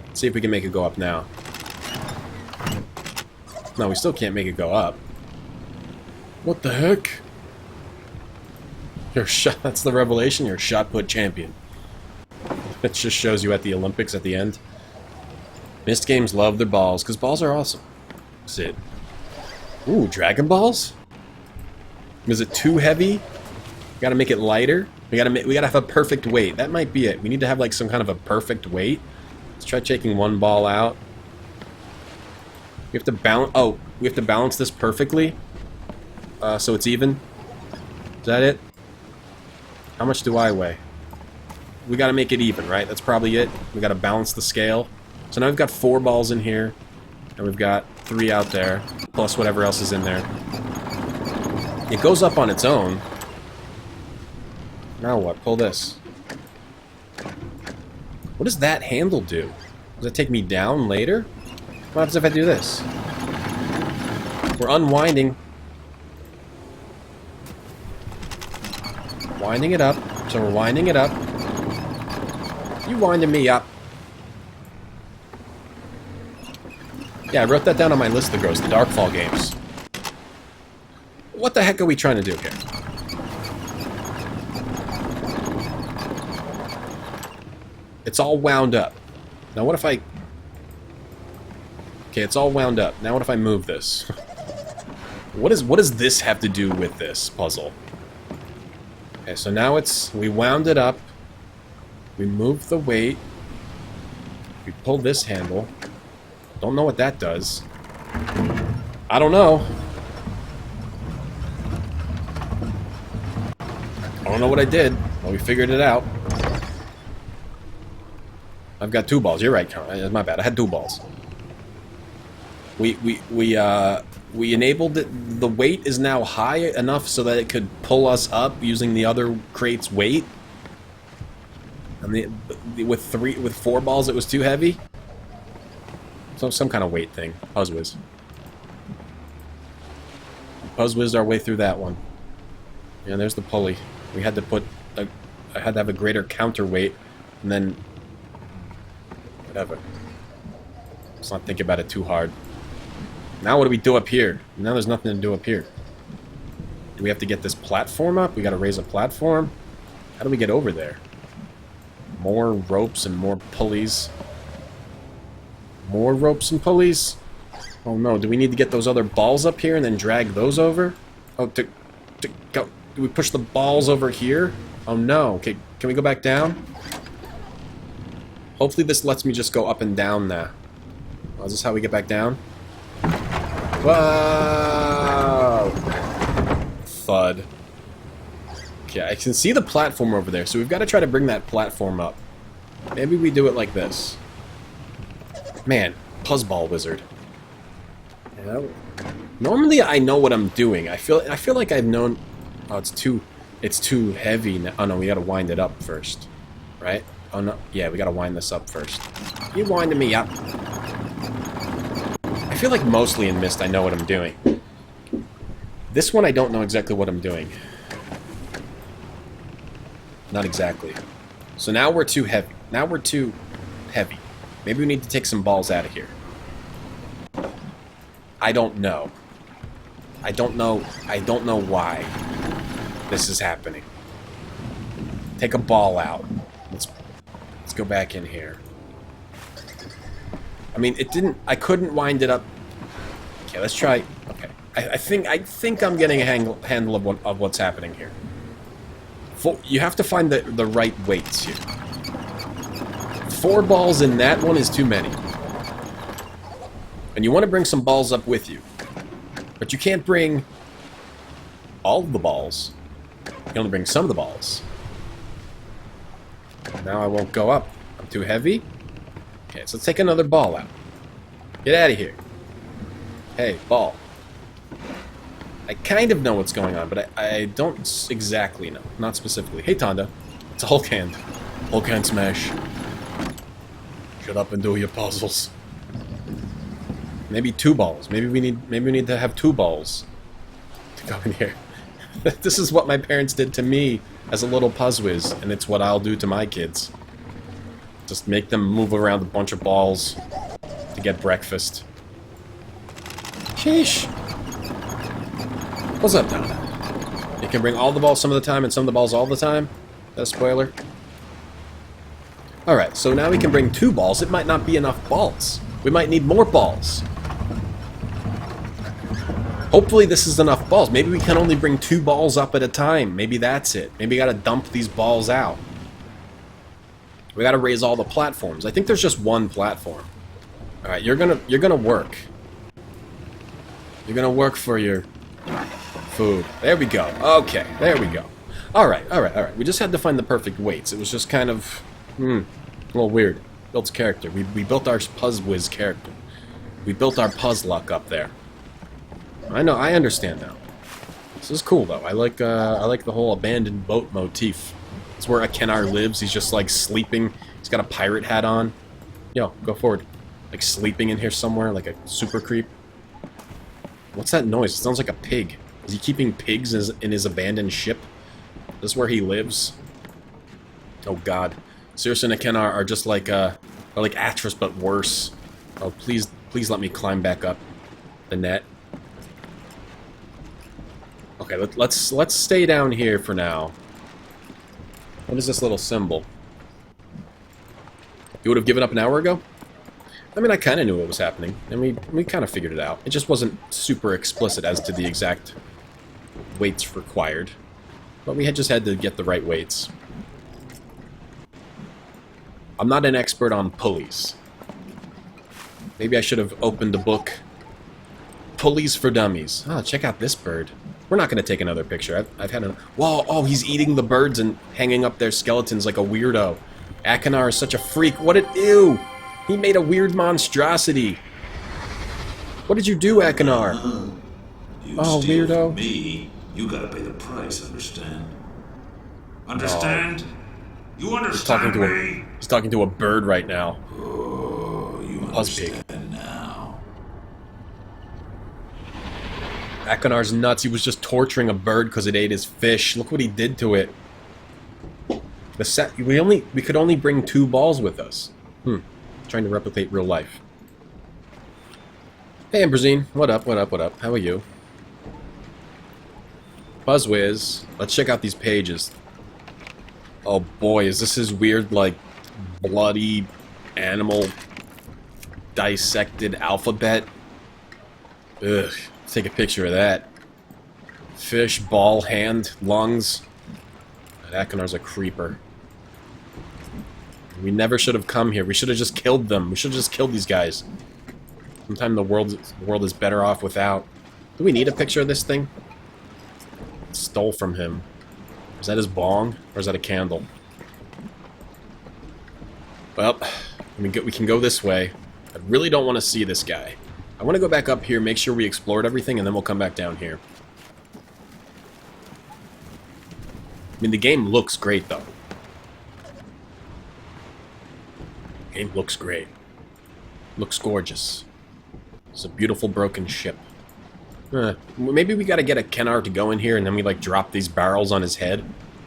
Let's see if we can make it go up now. No, we still can't make it go up. What the heck? You're shot. That's the revelation. You're a shot put champion. It just shows you at the Olympics at the end. Myst games love their balls because balls are awesome. That's it. Ooh, Dragon Balls? Is it too heavy? We gotta make it lighter. We gotta have a perfect weight. That might be it. We need to have like some kind of a perfect weight. Let's try taking one ball out. We have to balance. Oh, we have to balance this perfectly, so it's even. Is that it? How much do I weigh? We gotta make it even, right? That's probably it. We gotta balance the scale. So now we've got 4 balls in here, and we've got 3 out there, plus whatever else is in there. It goes up on its own. Now what? Pull this. What does that handle do? Does it take me down later? What happens if I do this? We're unwinding. Winding it up. So we're winding it up. You winding me up. Yeah, I wrote that down on my list of goes, the Darkfall games. What the heck are we trying to do here? It's all wound up. Now what if I... Okay, it's all wound up. Now what if I move this? What does this have to do with this puzzle? Okay, so now it's... We wound it up. We moved the weight. We pulled this handle. Don't know what that does. I don't know. I don't know what I did. Well, we figured it out. I've got 2 balls. You're right, Con. My bad. I had 2 balls. We enabled it. The weight is now high enough so that it could pull us up using the other crate's weight. And with 4 balls, it was too heavy. So some kind of weight thing. PuzzWizz. PuzzWizz our way through that one. Yeah, there's the pulley. We had to put... I had to have a greater counterweight, and then... Whatever. Let's not think about it too hard. Now what do we do up here? Now there's nothing to do up here. Do we have to get this platform up? We gotta raise a platform? How do we get over there? More ropes and more pulleys. More ropes and pulleys? Oh no, do we need to get those other balls up here and then drag those over? Oh, to go. Do we push the balls over here? Oh no. Okay, can we go back down? Hopefully this lets me just go up and down now. Oh, is this how we get back down? Whoa! Thud. Okay, I can see the platform over there, so we've got to try to bring that platform up. Maybe we do it like this. Man, Puzzball Wizard. Yeah, normally I know what I'm doing. I feel like I've known. Oh, it's too heavy now. Oh no, we gotta wind it up first, right? Oh no, yeah, we gotta wind this up first. You winding me up. I feel like mostly in Myst I know what I'm doing. This one I don't know exactly what I'm doing. Not exactly. So now we're too heavy. Now we're too heavy. Maybe we need to take some balls out of here. I don't know. I don't know why. this is happening. Take a ball out. Let's go back in here. I mean, it didn't... I couldn't wind it up. Okay, let's try... Okay. I think I'm getting a handle of what's happening here. You have to find the right weights here. 4 balls in that one is too many. And you want to bring some balls up with you. But you can't bring all of the balls. You can only bring some of the balls. Now I won't go up. I'm too heavy. Okay, so let's take another ball out. Get out of here. Hey, ball. I kind of know what's going on, but I don't exactly know. Not specifically. Hey, Tonda. It's a Hulk hand. Hulk hand smash. Shut up and do your puzzles. Maybe 2 balls. Maybe we need to have 2 balls to go in here. This is what my parents did to me as a little PuzzWizz, and it's what I'll do to my kids. Just make them move around a bunch of balls to get breakfast. Sheesh. What's up, Donna? You can bring all the balls some of the time and some of the balls all the time? That's a spoiler. Alright, so now we can bring 2 balls. It might not be enough balls. We might need more balls. Hopefully this is enough balls. Maybe we can only bring 2 balls up at a time. Maybe that's it. Maybe we gotta dump these balls out. We gotta raise all the platforms. I think there's just 1 platform. Alright, you're gonna work. You're gonna work for your food. There we go. Okay, there we go. Alright. We just had to find the perfect weights. It was just kind of... a little weird. Built character. We built our PuzzWizz character. We built our Puzzluck up there. I know, I understand now. This is cool though. I like the whole abandoned boat motif. It's where Akenar lives. He's just like sleeping. He's got a pirate hat on. Yo, go forward. Like sleeping in here somewhere, like a super creep. What's that noise? It sounds like a pig. Is he keeping pigs in his abandoned ship? Is this where he lives? Oh god. Circe and Akenar are just like Atris but worse. Oh please let me climb back up the net. Okay, let's stay down here for now. What is this little symbol? You would have given up an hour ago? I mean, I kind of knew what was happening, and we kind of figured it out. It just wasn't super explicit as to the exact weights required. But we just had to get the right weights. I'm not an expert on pulleys. Maybe I should have opened a book. Pulleys for Dummies. Oh, check out this bird. We're not going to take another picture. I've had a... Whoa, oh, he's eating the birds and hanging up their skeletons like a weirdo. Akenar is such a freak. What did... Ew! He made a weird monstrosity. What did you do, Akenar? You oh, steal weirdo. From me, you gotta pay the price, understand? Understand? You understand me? He's talking to a bird right now. Oh, you understand now. Akenar's nuts. He was just torturing a bird because it ate his fish. Look what he did to it. We could only bring 2 balls with us. Trying to replicate real life. Hey, Amberzine. What up? How are you? PuzzWizz. Let's check out these pages. Oh boy, is this his weird, like, bloody animal dissected alphabet? Ugh. Let's take a picture of that. Fish, ball, hand, lungs. Akenar's a creeper. We never should have come here. We should have just killed them. We should have just killed these guys. Sometimes the world is better off without. Do we need a picture of this thing? Stole from him. Is that his bong? Or is that a candle? Well, we can go this way. I really don't want to see this guy. I want to go back up here, make sure we explored everything, and then we'll come back down here. I mean, the game looks great, though. The game looks great. Looks gorgeous. It's a beautiful broken ship. Maybe we gotta get Akenar to go in here, and then we, like, drop these barrels on his head.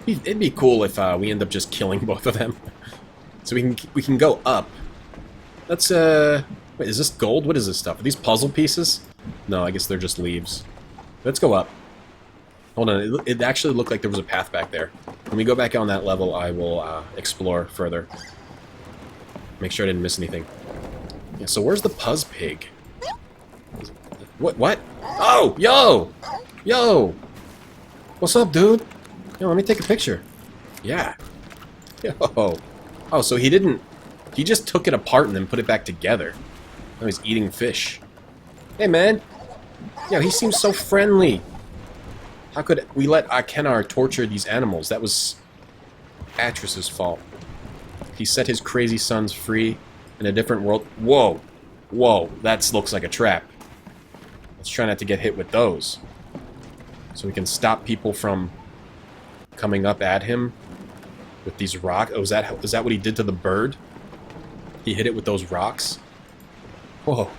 It'd be cool if we end up just killing both of them. So we can go up. Let's, wait, is this gold? What is this stuff? Are these puzzle pieces? No, I guess they're just leaves. Let's go up. Hold on, it actually looked like there was a path back there. When we go back on that level, I will explore further. Make sure I didn't miss anything. Yeah, so where's the Puzz Pig? What? Oh, yo! Yo! What's up, dude? Yo, let me take a picture. Yeah. Yo. Oh, so he didn't... He just took it apart and then put it back together. Now he's eating fish. Hey, man. Yo, he seems so friendly. How could we let Akenar torture these animals? That was Atris's fault. He set his crazy sons free in a different world. Whoa. Whoa, that looks like a trap. Let's try not to get hit with those. So we can stop people from coming up at him with these rocks. Oh, is that what he did to the bird? He hit it with those rocks? Whoa.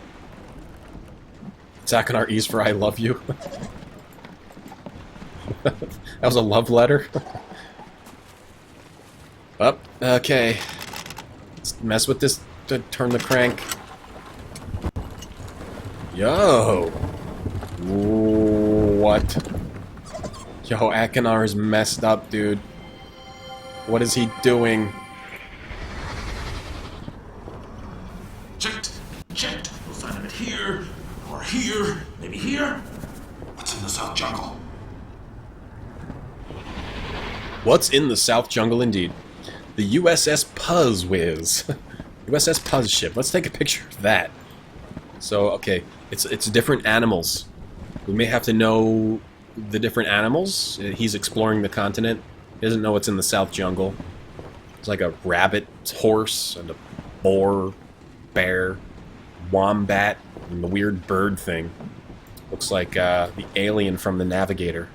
It's Akenar E's for I love you. That was a love letter. Up. Okay. Let's mess with this to turn the crank. Yo. What? Yo, Akenar is messed up, dude. What is he doing? Checked. We'll find it here, or here, maybe here. What's in the South Jungle? What's in the South Jungle, indeed? The USS PuzzWizz. USS Puzz ship. Let's take a picture of that. So, okay, it's different animals. We may have to know the different animals. He's exploring the continent. He doesn't know what's in the South Jungle. It's like a rabbit, horse, and a boar, bear, wombat, and the weird bird thing. Looks like the alien from the Navigator.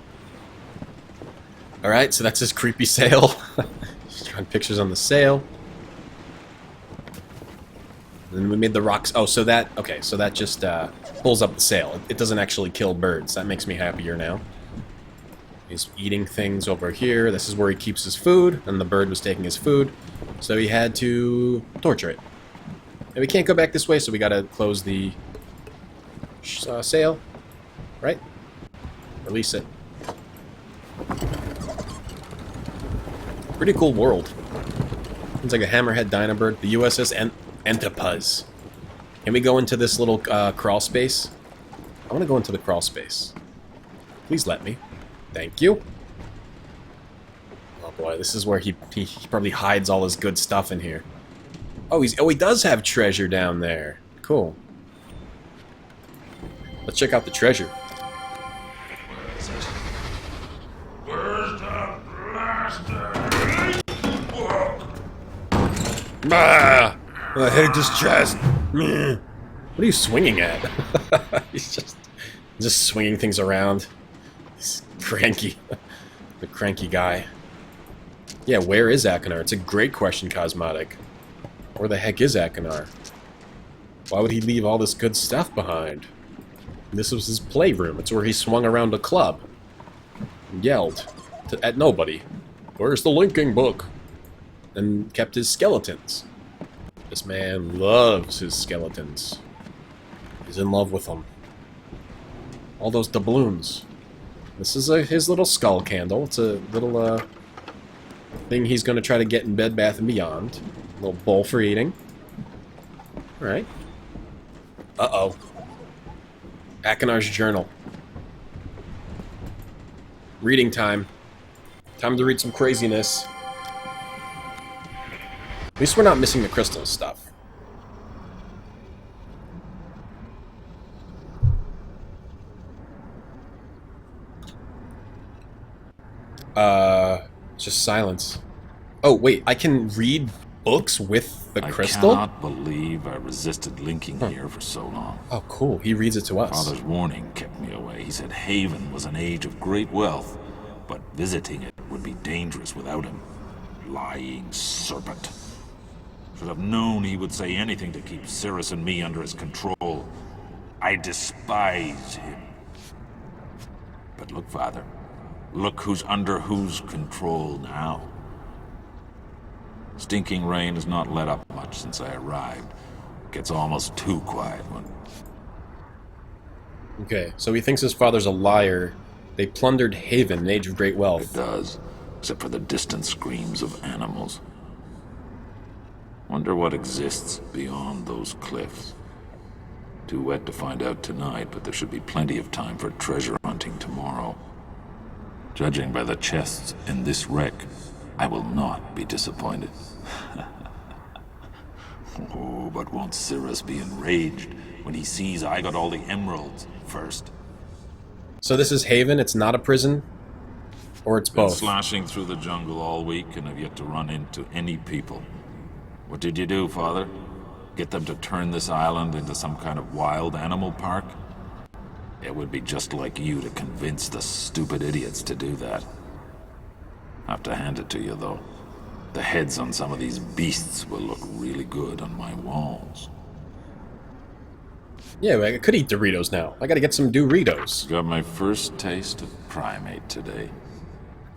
Alright, so that's his creepy sail. Just drawing pictures on the sail. And then we made the rocks. Oh, so that... Okay, so that just pulls up the sail. It doesn't actually kill birds. That makes me happier now. He's eating things over here. This is where he keeps his food. And the bird was taking his food. So he had to torture it. And we can't go back this way, so we gotta close the sail. Right? Release it. Pretty cool world. It's like a hammerhead dynabird. The USS Entapuzz. Can we go into this little crawl space? I want to go into the crawl space. Please let me. Thank you. Oh boy, this is where he probably hides all his good stuff in here. Oh, he does have treasure down there. Cool. Let's check out the treasure. Where is it? Where's the blaster? Ah! I hate this chest. What are you swinging at? He's just swinging things around. He's cranky. The cranky guy. Yeah, where is Akenar? It's a great question, Cosmotic. Where the heck is Akenar? Why would he leave all this good stuff behind? This was his playroom. It's where he swung around a club. And yelled at nobody. Where's the linking book? And kept his skeletons. This man loves his skeletons. He's in love with them. All those doubloons. This is his little skull candle. It's a little thing he's going to try to get in Bed Bath & Beyond. A little bowl for eating. Alright. Uh-oh. Akenar's journal. Reading time. Time to read some craziness. At least we're not missing the crystal stuff. Just silence. Oh, wait, I can read books with the crystal? I cannot believe I resisted linking here for so long. Oh, cool. He reads it to us. Father's warning kept me away. He said Haven was an age of great wealth, but visiting it would be dangerous without him. Lying serpent. Should have known he would say anything to keep Cirrus and me under his control. I despise him. But look, Father. Look who's under whose control now. Stinking Rain has not let up much since I arrived. Gets almost too quiet when... Okay, so he thinks his father's a liar, They plundered Haven, an age of great It wealth. does, except for the distant screams of animals. Wonder what exists beyond those cliffs. Too wet to find out tonight, but there should be plenty of time for treasure hunting tomorrow. Judging by the chests in this wreck, I will not be disappointed. Oh, but won't Cirrus be enraged when he sees I got all the emeralds first? So this is Haven, it's not a prison? Or it's Been both? slashing through the jungle all week and have yet to run into any people. What did you do, Father? Get them to turn this island into some kind of wild animal park? It would be just like you to convince the stupid idiots to do that. Have to hand it to you, though. The heads on some of these beasts will look really good on my walls. Yeah, I could eat Doritos now. I gotta get some Doritos. Got my first taste of primate today.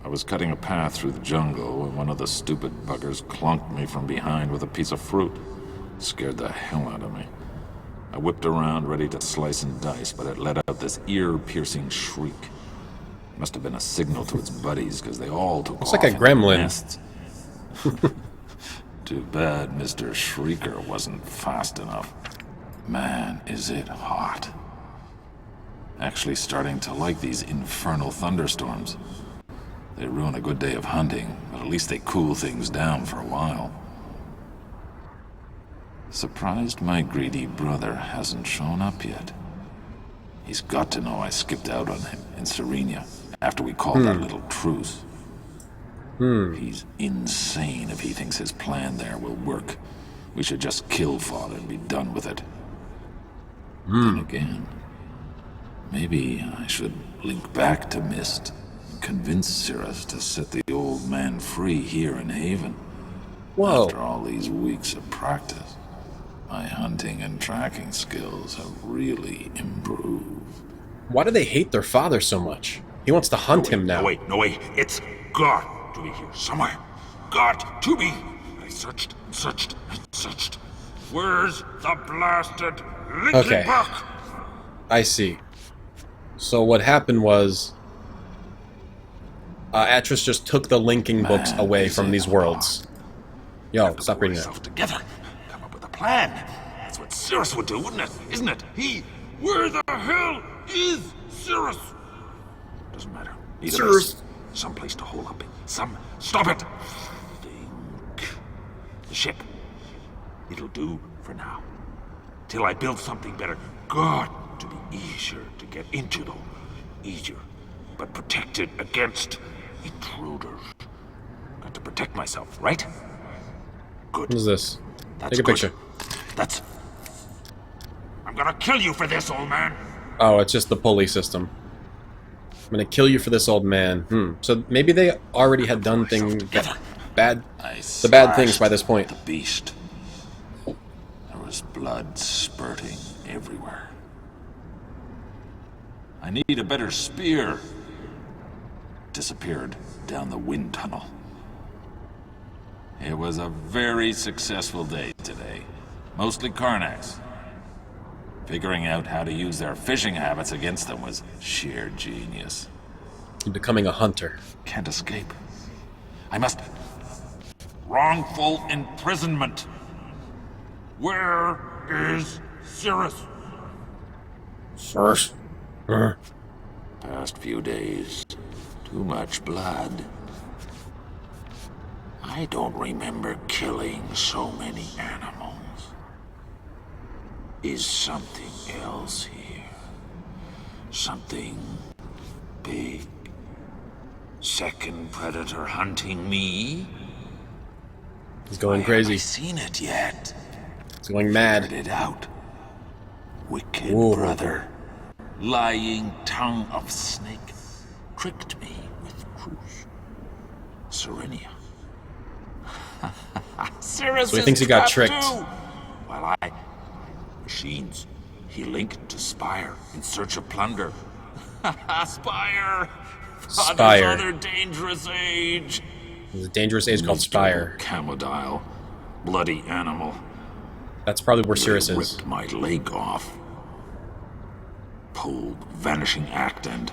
I was cutting a path through the jungle when one of the stupid buggers clunked me from behind with a piece of fruit. Scared the hell out of me. I whipped around, ready to slice and dice, but it let out this ear-piercing shriek. Must have been a signal to its buddies, because they all took Looks off like a in gremlin. nests. Too bad Mr. Shrieker wasn't fast enough. Man, is it hot. Actually starting to like these infernal thunderstorms. They ruin a good day of hunting, but at least they cool things down for a while. Surprised my greedy brother hasn't shown up yet. He's got to know I skipped out on him in Serenia after we called that little truce. He's insane if he thinks his plan there will work. We should just kill Father and be done with it. Then again, maybe I should link back to Myst and convince Cirrus to set the old man free here in Haven. Whoa. After all these weeks of practice, my hunting and tracking skills have really improved. Why do they hate their father so much? He wants to hunt him now. No way. It's got to be here somewhere. Got to be. I searched and searched and searched. Where's the blasted linking Okay. book? I see. So what happened was... Atris just took the linking books Man, away is from it these worlds. Yo, stop Pull reading that. yourself together. Come up with a plan. That's what Cirrus would do, wouldn't it? Isn't it? Where the hell is Cirrus? Doesn't matter. Either Cirrus. us. Some place to hole up in. Stop it! Think. The ship. It'll do for now. Till I build something better. Got to be easier to get into, though. Easier. But protected against intruders. Got to protect myself, right? Good. What is this? That's Take a good. picture. I'm gonna kill you for this, old man. Oh, it's just the pulley system. I'm gonna kill you for this, old man. So maybe they already had done things bad, the bad things by this point. The beast. There was blood spurting everywhere. I need a better spear. Disappeared down the wind tunnel. It was a very successful day today. Mostly Karnaks. Figuring out how to use their fishing habits against them was sheer genius. You're becoming a hunter. Can't escape. I must... Wrongful imprisonment. Where is Cirrus? First. Past few days. Too much blood. I don't remember killing so many animals. Is something else here? Something big? Second predator hunting me? He's going Why crazy. haven't I seen it yet? He's going mad. Figured it out. Wicked Whoa. brother. Lying tongue of snake. Tricked me with truth. Serenia. Cirrus So he thinks he got tricked. Too. While machines. He linked to Spire in search of plunder. Spire! Father's Spire. other dangerous age. There's a dangerous age called Spire. Camodile. Bloody animal. That's probably where Cirrus They is. ripped my leg off. Pulled vanishing act and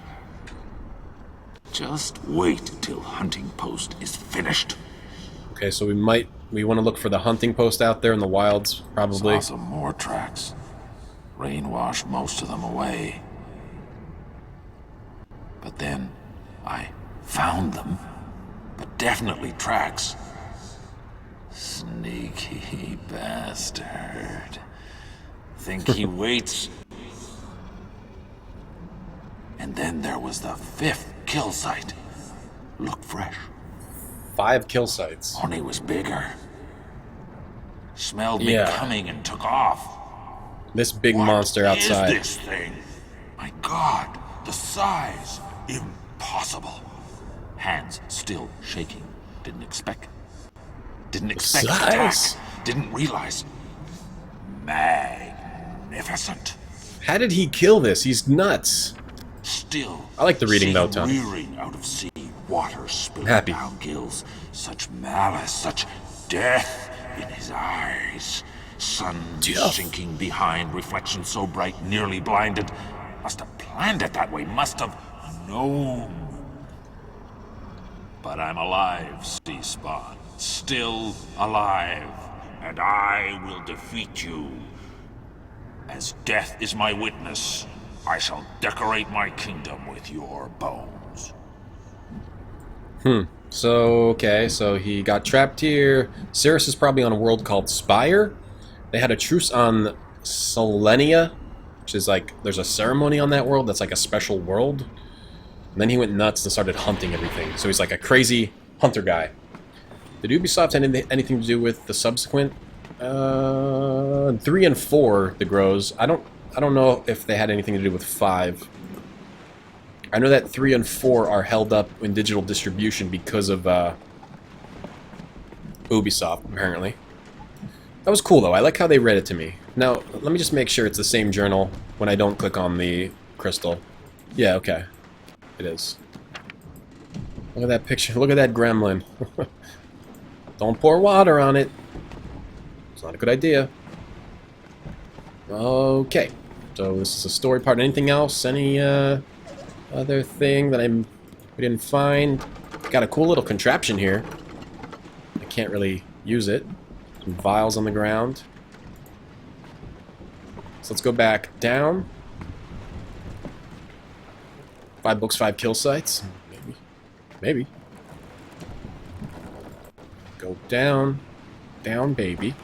Just wait till hunting post is finished. Okay, so we want to look for the hunting post out there in the wilds, probably. Saw some more tracks. Rain washed most of them away. But then I found them. But definitely tracks. Sneaky bastard. Think he waits? And then there was the 5th kill site. Looked fresh. 5 kill sites. Only was bigger. Smelled me coming and took off. This big monster outside. What is this thing? My God, the size. Impossible. Hands still shaking. Didn't expect attack. Didn't realize. Magnificent. How did he kill this? He's nuts. Still. I like the reading though, Tom. Rearing out of sea, water spilling Happy. down gills. Such malice, such death in his eyes. Sun sinking behind, reflection so bright, nearly blinded. Must have planned it that way. Must have known. But I'm alive, Sea Spawn. Still alive. And I will defeat you. As death is my witness, I shall decorate my kingdom with your bones. So, okay, so he got trapped here. Cirrus is probably on a world called Spire. They had a truce on Selenia, which is like, there's a ceremony on that world that's like a special world. And then he went nuts and started hunting everything. So he's like a crazy hunter guy. Did Ubisoft have anything to do with the subsequent 3 and 4, the Grows? I don't know if they had anything to do with 5. I know that 3 and 4 are held up in digital distribution because of Ubisoft, apparently. That was cool, though. I like how they read it to me. Now, let me just make sure it's the same journal when I don't click on the crystal. Yeah, okay. It is. Look at that picture. Look at that gremlin. Don't pour water on it. It's not a good idea. Okay. So this is a story part. Anything else? Any other thing that we didn't find? Got a cool little contraption here. I can't really use it. Some vials on the ground. So let's go back down. 5 books, 5 kill sites. Maybe. Maybe. Go down. Down, baby.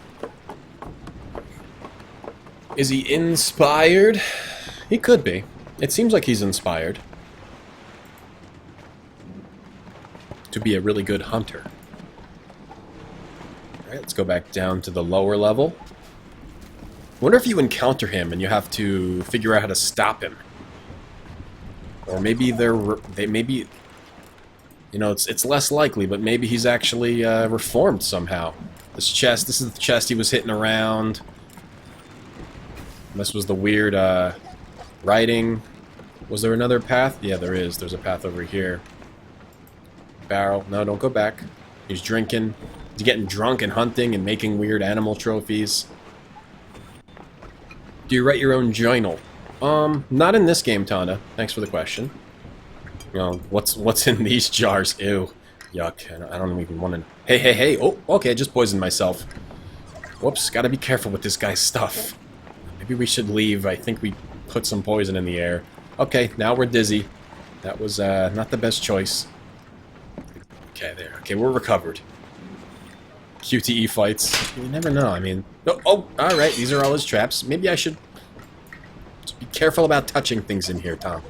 Is he inspired? He could be. It seems like he's inspired to be a really good hunter. Alright, let's go back down to the lower level. Wonder if you encounter him and you have to figure out how to stop him. Or maybe maybe, you know, it's less likely, but maybe he's actually reformed somehow. This is the chest he was hitting around. And this was the weird writing. Was there another path? Yeah, there is. There's a path over here. Barrel. No, don't go back. He's drinking. He's getting drunk and hunting and making weird animal trophies. Do you write your own journal? Not in this game, Tonda. Thanks for the question. Well, what's in these jars? Ew. Yuck. I don't even want to... Hey. Oh, okay, I just poisoned myself. Whoops, gotta be careful with this guy's stuff. Maybe we should leave. I think we put some poison in the air. Okay, now we're dizzy. That was not the best choice. Okay, there. Okay, we're recovered. QTE fights. You never know, I mean... Oh, alright, these are all his traps. Maybe I should... just be careful about touching things in here, Tom.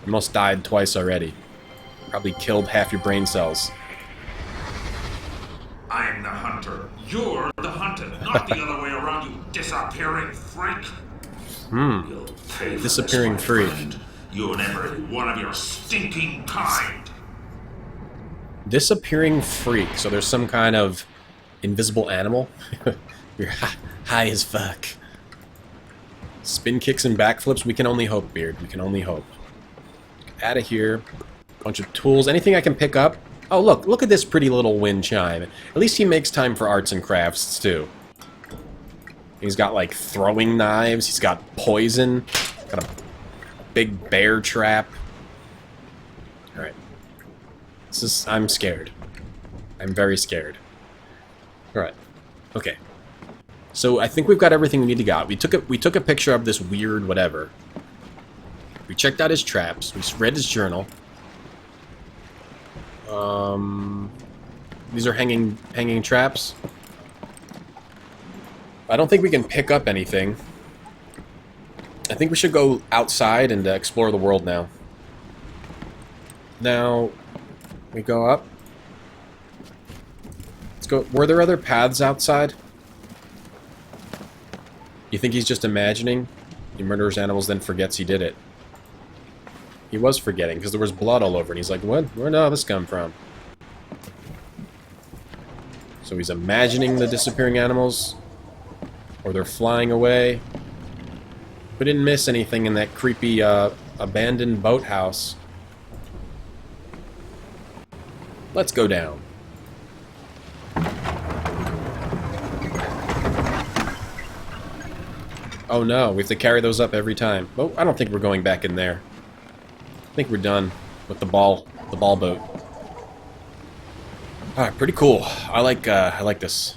Almost died twice already. Probably killed half your brain cells. I'm the hunter. You're the hunted, not the other way around, you disappearing freak. You'll pay for Disappearing this, my freak. friend. You and every one of your stinking kind. Disappearing freak. So there's some kind of invisible animal? You're high as fuck. Spin kicks and backflips. We can only hope, Beard. We can only hope. Out of here. Bunch of tools. Anything I can pick up? Oh, look at this pretty little wind chime. At least he makes time for arts and crafts, too. He's got, like, throwing knives. He's got poison. Got a big bear trap. Alright. I'm scared. I'm very scared. Alright. Okay. So I think we've got everything we need to got. We took a picture of this weird whatever. We checked out his traps. We read his journal. These are hanging traps. I don't think we can pick up anything. I think we should go outside and explore the world now. Now, we go up. Let's go. Were there other paths outside? You think he's just imagining? He murders animals, then forgets he did it. He was forgetting, because there was blood all over, and he's like, what? Where did all this come from? So he's imagining the disappearing animals, or they're flying away. We didn't miss anything in that creepy, abandoned boathouse. Let's go down. Oh no, we have to carry those up every time. Oh, I don't think we're going back in there. I think we're done with the ball boat. Alright, pretty cool. I like this.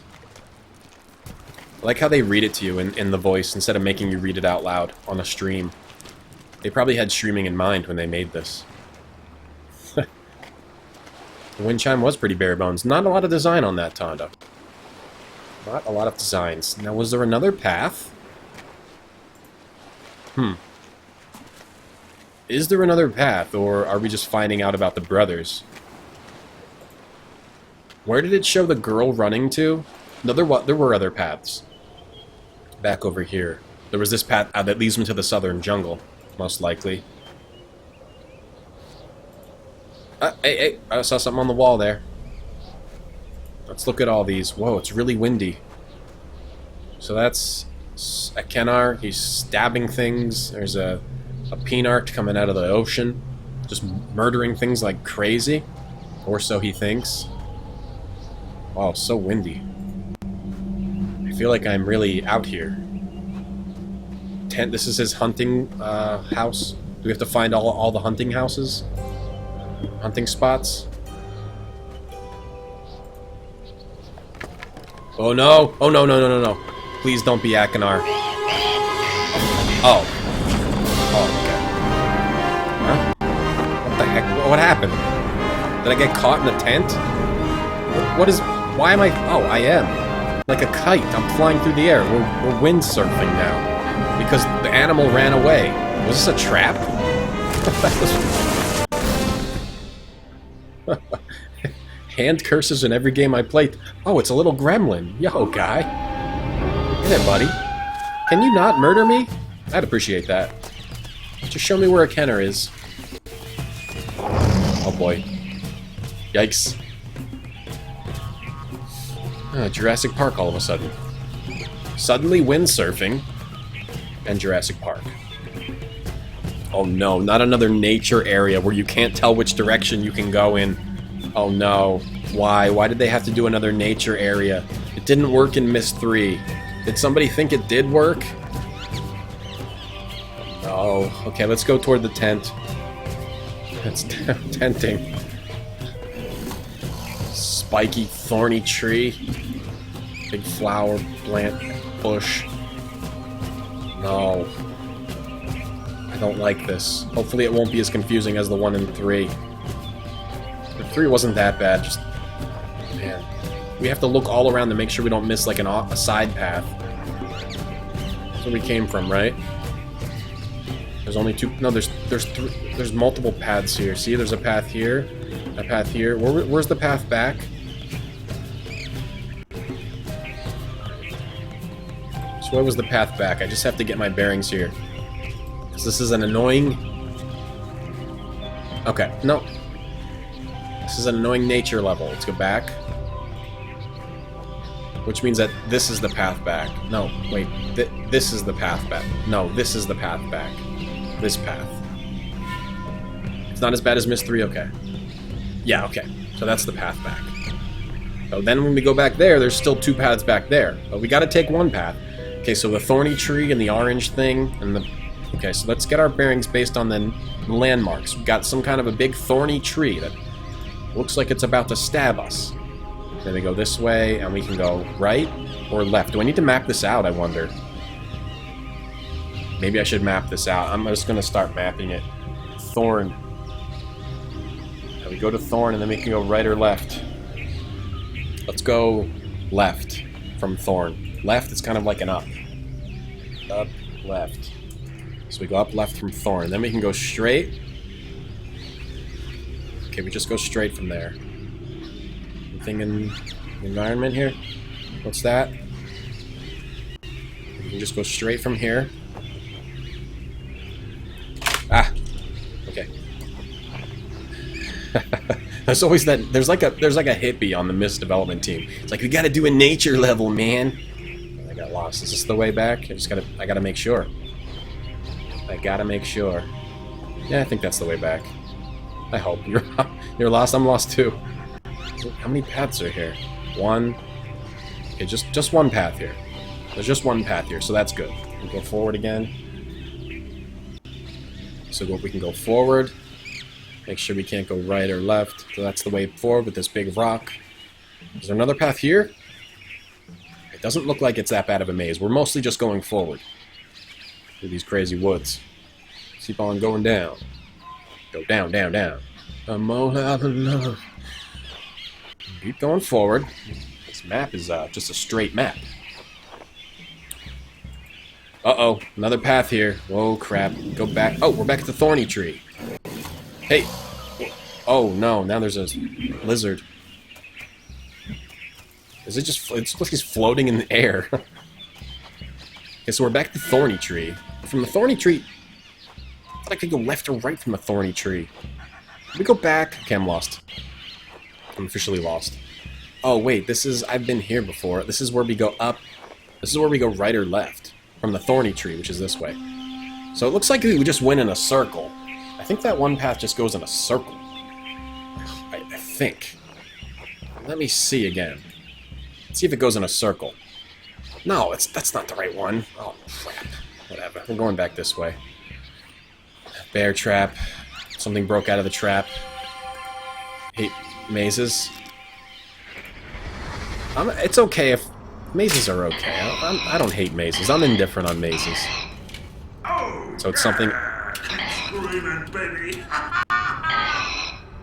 I like how they read it to you in the voice instead of making you read it out loud on a stream. They probably had streaming in mind when they made this. The wind chime was pretty bare bones. Not a lot of design on that, Tonda. Not a lot of designs. Now, was there another path? Is there another path, or are we just finding out about the brothers? Where did it show the girl running to? No, there were other paths. Back over here. There was this path that leads me to the southern jungle, most likely. Hey, I saw something on the wall there. Let's look at all these. Whoa, it's really windy. So that's a Kenar. He's stabbing things. There's a Peanart coming out of the ocean. Just murdering things like crazy. Or so he thinks. Wow, so windy. I feel like I'm really out here. This is his hunting house. Do we have to find all the hunting houses? Hunting spots? Oh no! Oh no, no, no, no, no. Please don't be Akinar. Oh. Oh, okay. Huh? What the heck? What happened? Did I get caught in a tent? What is... Why am I... Oh, I am. Like a kite. I'm flying through the air. We're windsurfing now. Because the animal ran away. Was this a trap? Hand curses in every game I played. Oh, it's a little gremlin. Yo, guy. Hey there, buddy. Can you not murder me? I'd appreciate that. Just show me where a Kenner is. Oh boy. Yikes. Jurassic Park all of a sudden. Suddenly windsurfing. And Jurassic Park. Oh no, not another nature area where you can't tell which direction you can go in. Oh no. Why? Why did they have to do another nature area? It didn't work in Myst 3. Did somebody think it did work? Oh, okay, let's go toward the tent. It's tenting. Spiky, thorny tree. Big flower, plant, bush. No. I don't like this. Hopefully it won't be as confusing as the one in 3. The 3 wasn't that bad, just... Man. We have to look all around to make sure we don't miss, like, a side path. That's where we came from, right? There's only 2... No, there's multiple paths here. See, there's a path here, a path here. Where's the path back? So where was the path back? I just have to get my bearings here. Because this is an annoying... Okay, no. This is an annoying nature level. Let's go back. Which means that this is the path back. No, wait. This is the path back. No, this is the path back. This path. It's not as bad as Myst 3, okay. Yeah, okay. So that's the path back. So then when we go back there, there's still 2 paths back there. But we gotta take one path. Okay, so the thorny tree and the orange thing, and the... Okay, so let's get our bearings based on the landmarks. We've got some kind of a big thorny tree that Looks like it's about to stab us. Then we go this way, and we can go right or left. Do I need to map this out, I wonder? Maybe I should map this out. I'm just going to start mapping it. Thorn. And we go to Thorn, and then we can go right or left. Let's go left from Thorn. Left is kind of like an up. Up, left. So we go up left from Thorn. Then we can go straight. Okay, we just go straight from there. Anything in the environment here? What's that? We can just go straight from here. Ah! Okay. There's always that. There's like a hippie on the Myst development team. It's like, we gotta do a nature level, man. I got lost. Is this the way back? I gotta make sure. I gotta make sure. Yeah, I think that's the way back. I hope. You're lost. I'm lost too. How many paths are here? One. Okay, just one path here. There's just one path here, so that's good. We go forward again. So we can go forward. Make sure we can't go right or left. So that's the way forward with this big rock. Is there another path here? It doesn't look like it's that bad of a maze. We're mostly just going forward through these crazy woods. Keep on going down. Go down, down, down. I'm all out of love. Keep going forward. This map is just a straight map. Uh-oh, another path here. Whoa, crap. Go back. Oh, we're back at the thorny tree. Hey. Oh, no, now there's a lizard. Is it just... It's like he's floating in the air. Okay, so we're back at the thorny tree. From the thorny tree... I thought I could go left or right from the thorny tree. Can we go back? Okay, I'm lost. I'm officially lost. Oh, wait, this is... I've been here before. This is where we go up. This is where we go right or left. From the thorny tree, which is this way. So it looks like we just went in a circle. I think that one path just goes in a circle. I think. Let me see again. Let's see if it goes in a circle. No, that's not the right one. Oh, crap. Whatever. We're going back this way. Bear trap. Something broke out of the trap. Hate mazes. It's okay if... Mazes are okay. I don't hate mazes. I'm indifferent on mazes. So it's something... Screaming, baby.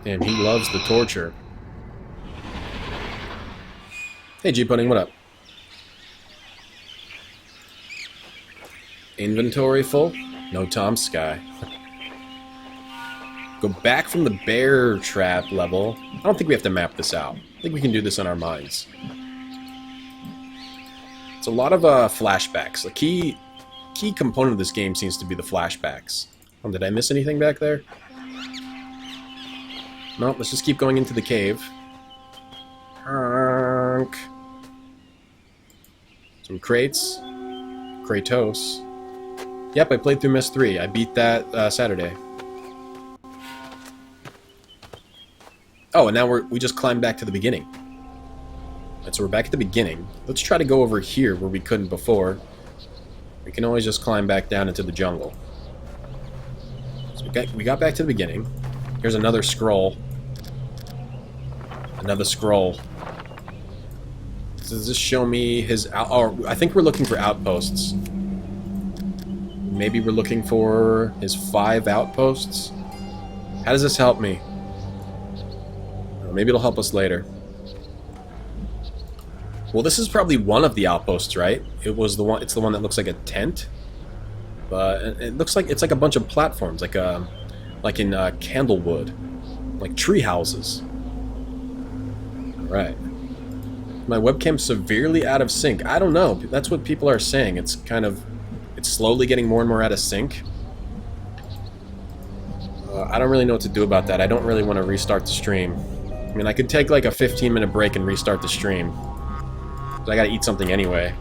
Damn, he loves the torture. Hey, G-Pudding, what up? Inventory full? No Tom Sky. Go back from the bear trap level. I don't think we have to map this out. I think we can do this in our minds. It's a lot of flashbacks. The key component of this game seems to be the flashbacks. Oh, did I miss anything back there? No, let's just keep going into the cave. Some crates. Kratos. Yep, I played through Myst 3. I beat that Saturday. Oh, and now we just climbed back to the beginning. Right, so we're back at the beginning. Let's try to go over here where we couldn't before. We can always just climb back down into the jungle. So we got back to the beginning. Here's another scroll. Another scroll. Does this show me his... Oh, I think we're looking for outposts. Maybe we're looking for his 5 outposts? How does this help me? Maybe it'll help us later. Well, this is probably one of the outposts, right? It's the one that looks like a tent. But it looks like it's like a bunch of platforms, like in Candlewood. Like tree houses. Alright. My webcam's severely out of sync. I don't know. That's what people are saying. It's slowly getting more and more out of sync. I don't really know what to do about that. I don't really want to restart the stream. I mean, I could take like a 15-minute break and restart the stream. But I gotta eat something anyway.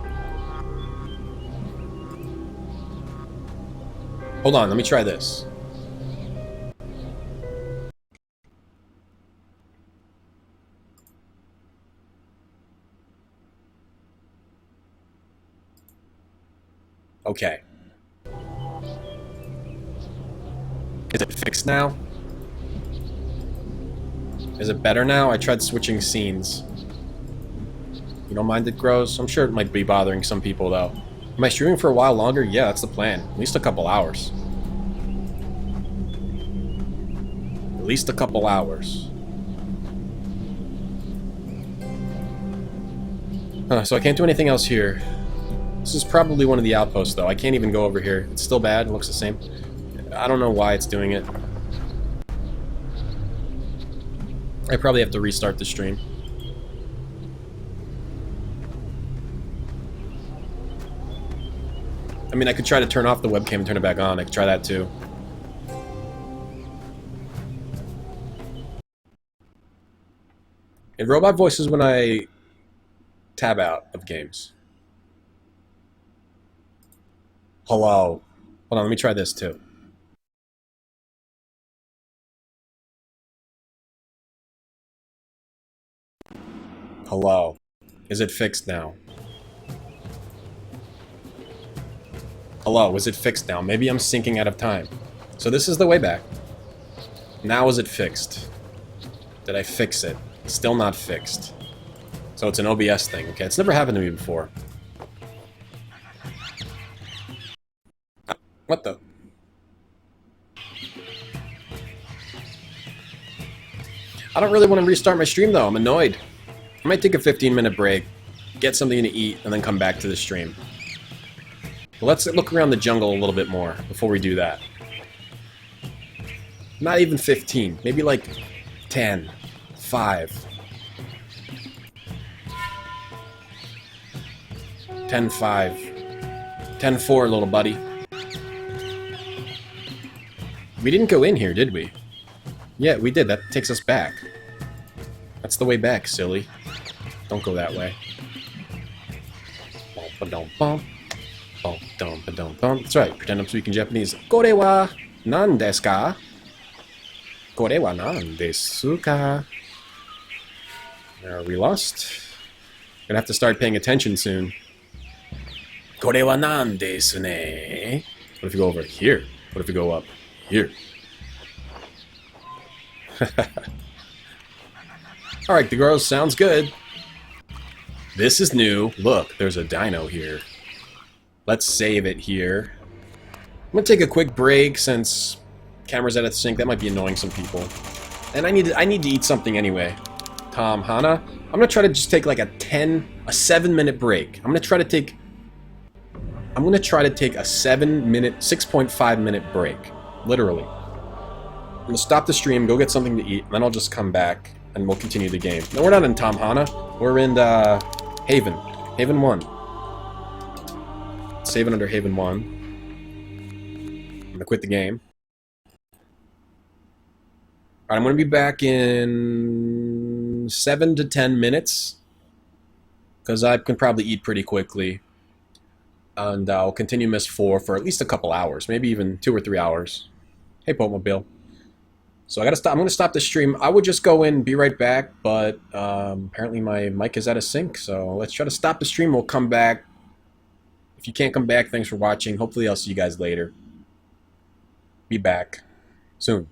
Hold on, let me try this. Okay. Is it fixed now? Is it better now? I tried switching scenes. You don't mind it grows? I'm sure it might be bothering some people, though. Am I streaming for a while longer? Yeah, that's the plan. At least a couple hours. At least a couple hours. So I can't do anything else here. This is probably one of the outposts, though. I can't even go over here. It's still bad. It looks the same. I don't know why it's doing it. I probably have to restart the stream. I mean, I could try to turn off the webcam and turn it back on. I could try that too. It robot voices when I tab out of games. Hello. Hold on, let me try this too. Hello. Is it fixed now? Hello, is it fixed now? Maybe I'm syncing out of time. So this is the way back. Now is it fixed? Did I fix it? Still not fixed. So it's an OBS thing. Okay, it's never happened to me before. What the? I don't really want to restart my stream though. I'm annoyed. I might take a 15-minute break, get something to eat, and then come back to the stream. But let's look around the jungle a little bit more before we do that. Not even 15. Maybe like 10. 5. 10-5. 10-4, little buddy. We didn't go in here, did we? Yeah, we did. That takes us back. That's the way back, silly. Don't go that way. That's right. Pretend I'm speaking Japanese. Kore wa nan desu ka? Kore wa nan desu ka? Are we lost? Gonna have to start paying attention soon. Kore wa nan desu ne? What if we go over here? What if we go up here? Alright, the girls, sounds good. This is new. Look, there's a dino here. Let's save it here. I'm gonna take a quick break since camera's out of sync. That might be annoying some people. And I need to eat something anyway. Tom, Hana, I'm gonna try to just take like a 7-minute break. I'm gonna try to take a 7-minute, 6.5-minute break. Literally. I'm gonna stop the stream, go get something to eat, and then I'll just come back and we'll continue the game. No, we're not in Tom Hana. We're in Haven. Haven 1. Save it under Haven 1. I'm gonna quit the game. Alright, I'm gonna be back in 7 to 10 minutes. Because I can probably eat pretty quickly. And I'll continue Myst 4 for at least a couple hours. Maybe even 2 or 3 hours. Hey, Popemobile. So I gotta stop. I'm gonna stop the stream. I would just go in, be right back, but apparently my mic is out of sync. So let's try to stop the stream. We'll come back. If you can't come back, thanks for watching. Hopefully I'll see you guys later. Be back soon.